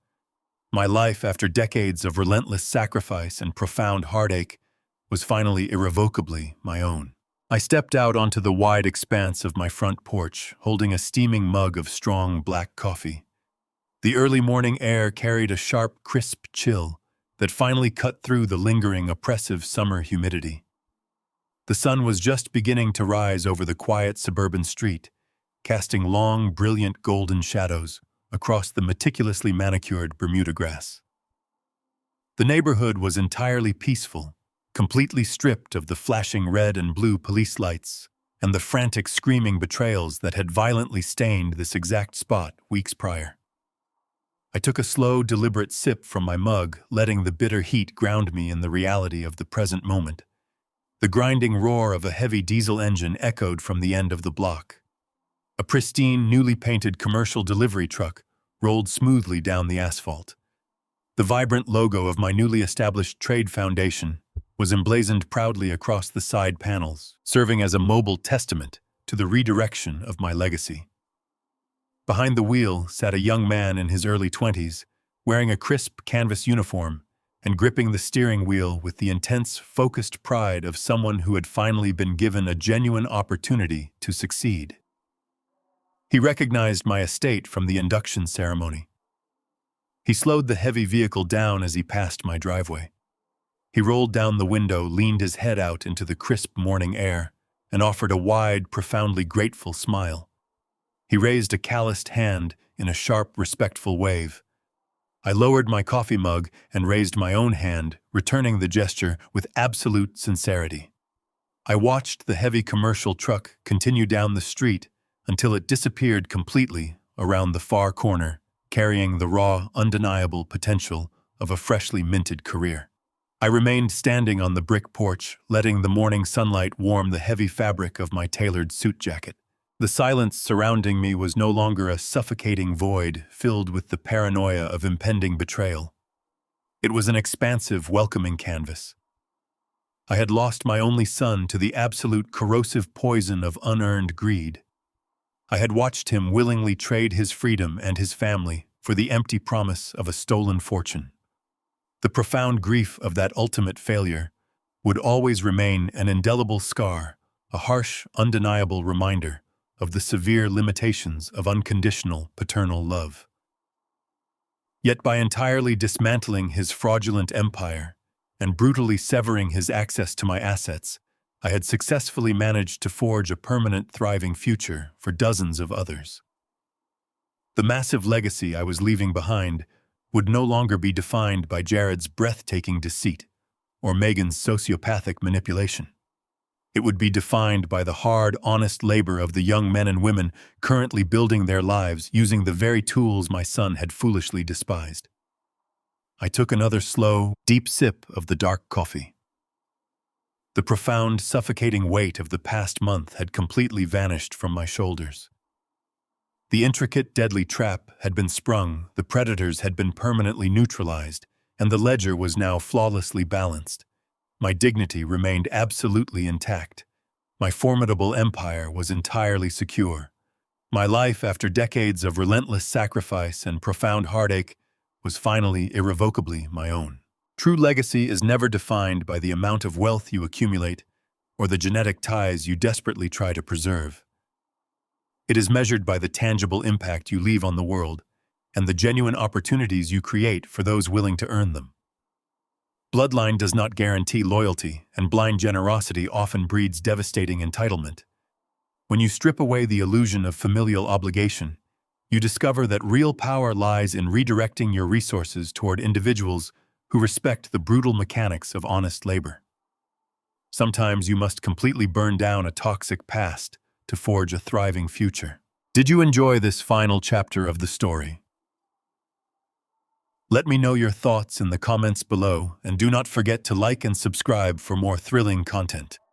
My life, after decades of relentless sacrifice and profound heartache, was finally irrevocably my own. I stepped out onto the wide expanse of my front porch, holding a steaming mug of strong black coffee. The early morning air carried a sharp, crisp chill that finally cut through the lingering, oppressive summer humidity. The sun was just beginning to rise over the quiet suburban street, casting long, brilliant golden shadows across the meticulously manicured Bermuda grass. The neighborhood was entirely peaceful, completely stripped of the flashing red and blue police lights and the frantic screaming betrayals that had violently stained this exact spot weeks prior. I took a slow, deliberate sip from my mug, letting the bitter heat ground me in the reality of the present moment. The grinding roar of a heavy diesel engine echoed from the end of the block. A pristine, newly painted commercial delivery truck rolled smoothly down the asphalt. The vibrant logo of my newly established trade foundation was emblazoned proudly across the side panels, serving as a mobile testament to the redirection of my legacy. Behind the wheel sat a young man in his early 20s, wearing a crisp canvas uniform and gripping the steering wheel with the intense, focused pride of someone who had finally been given a genuine opportunity to succeed. He recognized my estate from the induction ceremony. He slowed the heavy vehicle down as he passed my driveway. He rolled down the window, leaned his head out into the crisp morning air, and offered a wide, profoundly grateful smile. He raised a calloused hand in a sharp, respectful wave. I lowered my coffee mug and raised my own hand, returning the gesture with absolute sincerity. I watched the heavy commercial truck continue down the street until it disappeared completely around the far corner, carrying the raw, undeniable potential of a freshly minted career. I remained standing on the brick porch, letting the morning sunlight warm the heavy fabric of my tailored suit jacket. The silence surrounding me was no longer a suffocating void filled with the paranoia of impending betrayal. It was an expansive, welcoming canvas. I had lost my only son to the absolute corrosive poison of unearned greed. I had watched him willingly trade his freedom and his family for the empty promise of a stolen fortune. The profound grief of that ultimate failure would always remain an indelible scar, a harsh, undeniable reminder of the severe limitations of unconditional paternal love. Yet by entirely dismantling his fraudulent empire and brutally severing his access to my assets, I had successfully managed to forge a permanent, thriving future for dozens of others. The massive legacy I was leaving behind would no longer be defined by Jared's breathtaking deceit or Megan's sociopathic manipulation. It would be defined by the hard, honest labor of the young men and women currently building their lives using the very tools my son had foolishly despised. I took another slow, deep sip of the dark coffee. The profound, suffocating weight of the past month had completely vanished from my shoulders. The intricate, deadly trap had been sprung, the predators had been permanently neutralized, and the ledger was now flawlessly balanced. My dignity remained absolutely intact. My formidable empire was entirely secure. My life, after decades of relentless sacrifice and profound heartache, was finally irrevocably my own. True legacy is never defined by the amount of wealth you accumulate or the genetic ties you desperately try to preserve. It is measured by the tangible impact you leave on the world and the genuine opportunities you create for those willing to earn them. Bloodline does not guarantee loyalty, and blind generosity often breeds devastating entitlement. When you strip away the illusion of familial obligation, you discover that real power lies in redirecting your resources toward individuals who respect the brutal mechanics of honest labor. Sometimes you must completely burn down a toxic past to forge a thriving future. Did you enjoy this final chapter of the story? Let me know your thoughts in the comments below, and do not forget to like and subscribe for more thrilling content.